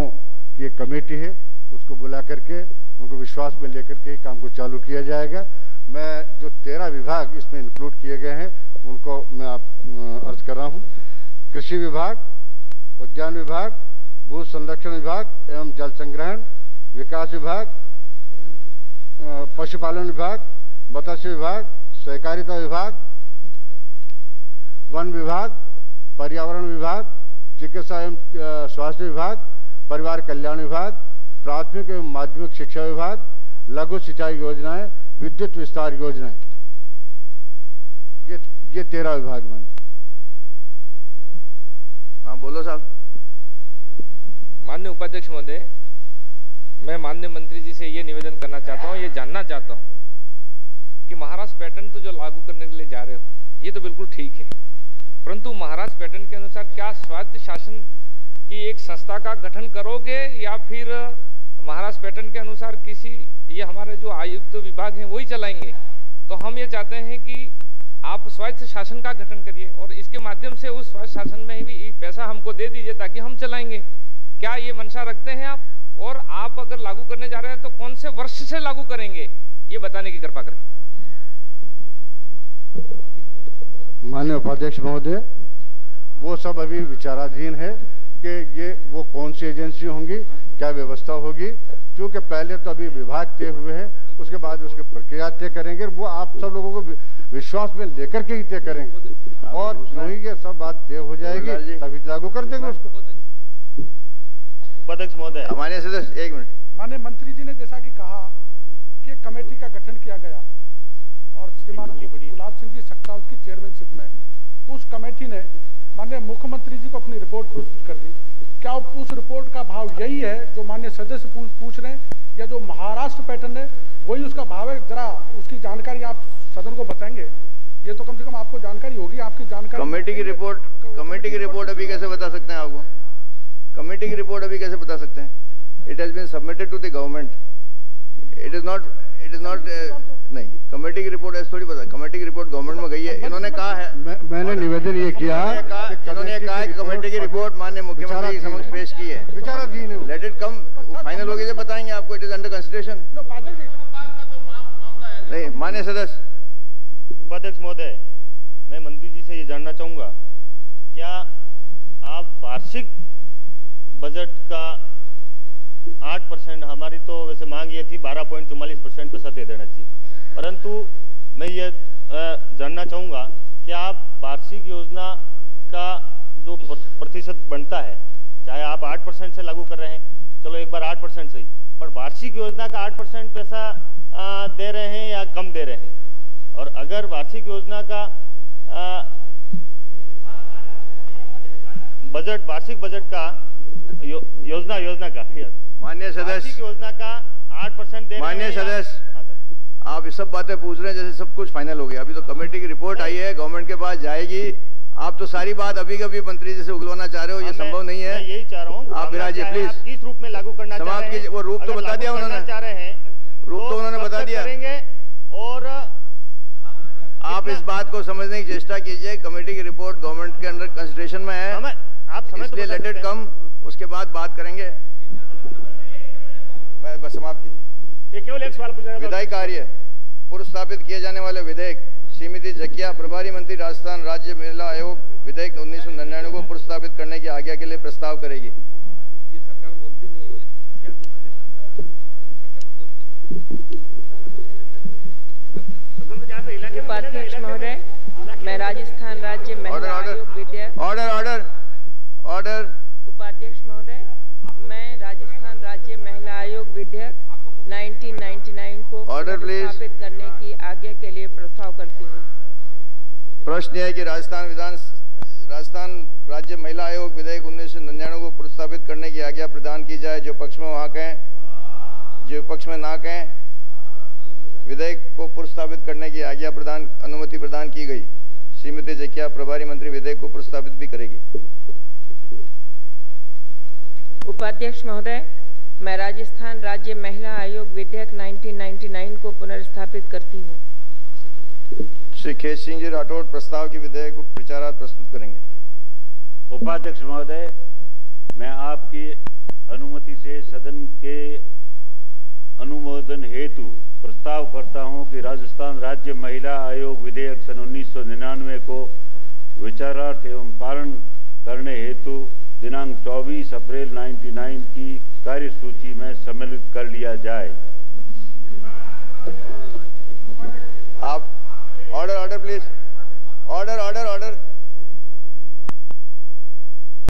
की एक कमेटी है, उसको बुला करके उनको विश्वास में लेकर के काम को चालू किया जाएगा। मैं जो 13 विभाग इसमें इंक्लूड किए गए हैं उनको मैं आप अर्ज कर रहा हूं। कृषि विभाग, उद्यान विभाग, भू संरक्षण विभाग एवं जल संग्रहण विकास विभाग, पशुपालन विभाग, मत्स्य विभाग, सहकारिता विभाग, वन विभाग, पर्यावरण विभाग, चिकित्सा एवं स्वास्थ्य विभाग, परिवार कल्याण विभाग, प्राथमिक एवं माध्यमिक शिक्षा विभाग, लघु सिंचाई योजनाएं, विद्युत विस्तार योजनाएं, ये 13 विभाग बने। हाँ बोलो साहब। माननीय उपाध्यक्ष महोदय, मैं माननीय मंत्री जी से ये निवेदन करना चाहता हूँ, ये जानना चाहता हूँ कि महाराष्ट्र पैटर्न तो जो लागू करने के लिए जा रहे हो ये तो बिल्कुल ठीक है, परंतु महाराष्ट्र पैटर्न के अनुसार क्या स्वायत्त शासन की एक संस्था का गठन करोगे या फिर महाराष्ट्र पैटर्न के अनुसार किसी, ये हमारे जो आयुक्त विभाग हैं वही चलाएंगे? तो हम ये चाहते हैं कि आप स्वायत्त शासन का गठन करिए और इसके माध्यम से उस स्वायत्त शासन में भी पैसा हमको दे दीजिए ताकि हम चलाएंगे। क्या ये मंशा रखते हैं आप? और आप अगर लागू करने जा रहे हैं तो कौन से वर्ष से लागू करेंगे, ये बताने की कृपा करें। माननीय उपाध्यक्ष महोदय, वो सब अभी विचाराधीन है कि ये वो कौन सी एजेंसी होंगी, क्या व्यवस्था होगी, क्योंकि पहले तो अभी विभाग तय हुए हैं, उसके बाद उसकी प्रक्रिया तय करेंगे। वो आप सब लोगों को विश्वास में लेकर के ही तय करेंगे और जो ही ये सब बात तय हो जाएगी तभी लागू कर देंगे उसको। उपाध्यक्ष महोदय, माननीय सदस्य एक मिनट। माननीय मंत्री जी ने जैसा कि कहा कि कमेटी का गठन किया गया और श्रीमान गुलाब सिंह जी सकता की चेयरमैनशिप में उस कमेटी ने माननीय मुख्यमंत्री जी को अपनी रिपोर्ट प्रस्तुत कर दी। क्या उस रिपोर्ट का भाव यही है जो माननीय सदस्य पूछ रहे हैं या जो महाराष्ट्र पैटर्न है वही उसका भाव है? जरा उसकी जानकारी आप सदन को बताएंगे, ये तो कम से कम आपको जानकारी होगी। आपकी जानकारी कमेटी की रिपोर्ट अभी कैसे बता सकते हैं आपको? कमेटी की रिपोर्ट अभी कैसे बता सकते हैं? It has been submitted to the government. It is not नहीं, कमेटी की रिपोर्ट ऐसे थोड़ी बता। कमेटी की रिपोर्ट गवर्नमेंट में गई है। इन्होंने कहा है, मैंने निवेदन ये किया, इन्होंने कहा है कि कमेटी की रिपोर्ट माननीय मुख्यमंत्री के समक्ष पेश की है। लेट इट कम, फाइनल होगी जब बताएंगे आपको। It is under consideration. नहीं, माननीय सदस्य। उपाध्यक्ष महोदय, मैं मंत्री जी से ये जानना चाहूँगा, क्या आप वार्षिक बजट का 8%, हमारी तो वैसे मांग ये थी 12.44% पैसा दे देना चाहिए, परंतु मैं ये जानना चाहूँगा कि आप वार्षिक योजना का जो प्रतिशत बनता है, चाहे आप 8% से लागू कर रहे हैं, चलो एक बार 8% सही, पर वार्षिक योजना का 8% पैसा दे रहे हैं या कम दे रहे हैं? और अगर वार्षिक योजना का बजट, वार्षिक बजट का योजना का माननीय सदस्य, योजना का 8% दे, माननीय सदस्य, आप ये सब बातें पूछ रहे हैं जैसे सब कुछ फाइनल हो गया। अभी तो कमेटी की रिपोर्ट आई है, गवर्नमेंट के पास जाएगी। आप तो सारी बात अभी कभी मंत्री जी से उगलवाना चाह रहे हो, ये संभव नहीं है। मैं यही चाह रहा हूँ, आप विराजिए प्लीज। किस रूप में लागू करना समाप्त कीजिए। वो रूप तो बता दिया उन्होंने, चाह रहे हैं रूप तो उन्होंने बता दिया। और आप इस बात को समझने की चेष्टा कीजिए, कमेटी की रिपोर्ट गवर्नमेंट के अंडर कंसिडरेशन में है, आप इसलिए लेट इट कम, उसके बाद बात करेंगे। बस समाप्त कीजिए। केवल एक सवाल पूछना, विधायी कार्य पूर्व स्थापित किए जाने वाले विधेयक श्रीमती जकिया प्रभारी मंत्री राजस्थान राज्य महिला आयोग विधेयक 1999 को पुरस्तावित करने की आज्ञा के लिए प्रस्ताव करेगी। उपाध्यक्ष महोदय, मैं राजस्थान राज्य महिला आयोग विधेयक ऑर्डर। उपाध्यक्ष महोदय, मैं राजस्थान राज्य महिला आयोग विधेयक 1999 को पुनर्स्थापित करने की आज्ञा के लिए प्रस्ताव करती हूँ। प्रश्न यह है कि राजस्थान राज्य महिला आयोग विधेयक 1999 को पुनर्स्थापित करने की आज्ञा प्रदान की जाए। जो पक्ष में वहाँ कहें, जो पक्ष में ना कहें। विधेयक को पुनर्स्थापित करने की आज्ञा अनुमति प्रदान की गई। श्रीमती जकिया प्रभारी मंत्री विधेयक को पुनर्स्थापित भी करेगी। उपाध्यक्ष महोदय, मैं राजस्थान राज्य महिला आयोग विधेयक 1999 को पुनर्स्थापित करती हूँ। श्री खेत सिंह जी राठौड़ प्रस्ताव की विधेयक को विचारार्थ प्रस्तुत करेंगे। उपाध्यक्ष महोदय, मैं आपकी अनुमति से सदन के अनुमोदन हेतु प्रस्ताव करता हूं कि राजस्थान राज्य महिला आयोग विधेयक सन 1999 को विचारार्थ एवं पालन करने हेतु दिनांक 24 अप्रैल 1999 की कार्यसूची में सम्मिलित कर लिया जाए। आप ऑर्डर प्लीज, ऑर्डर।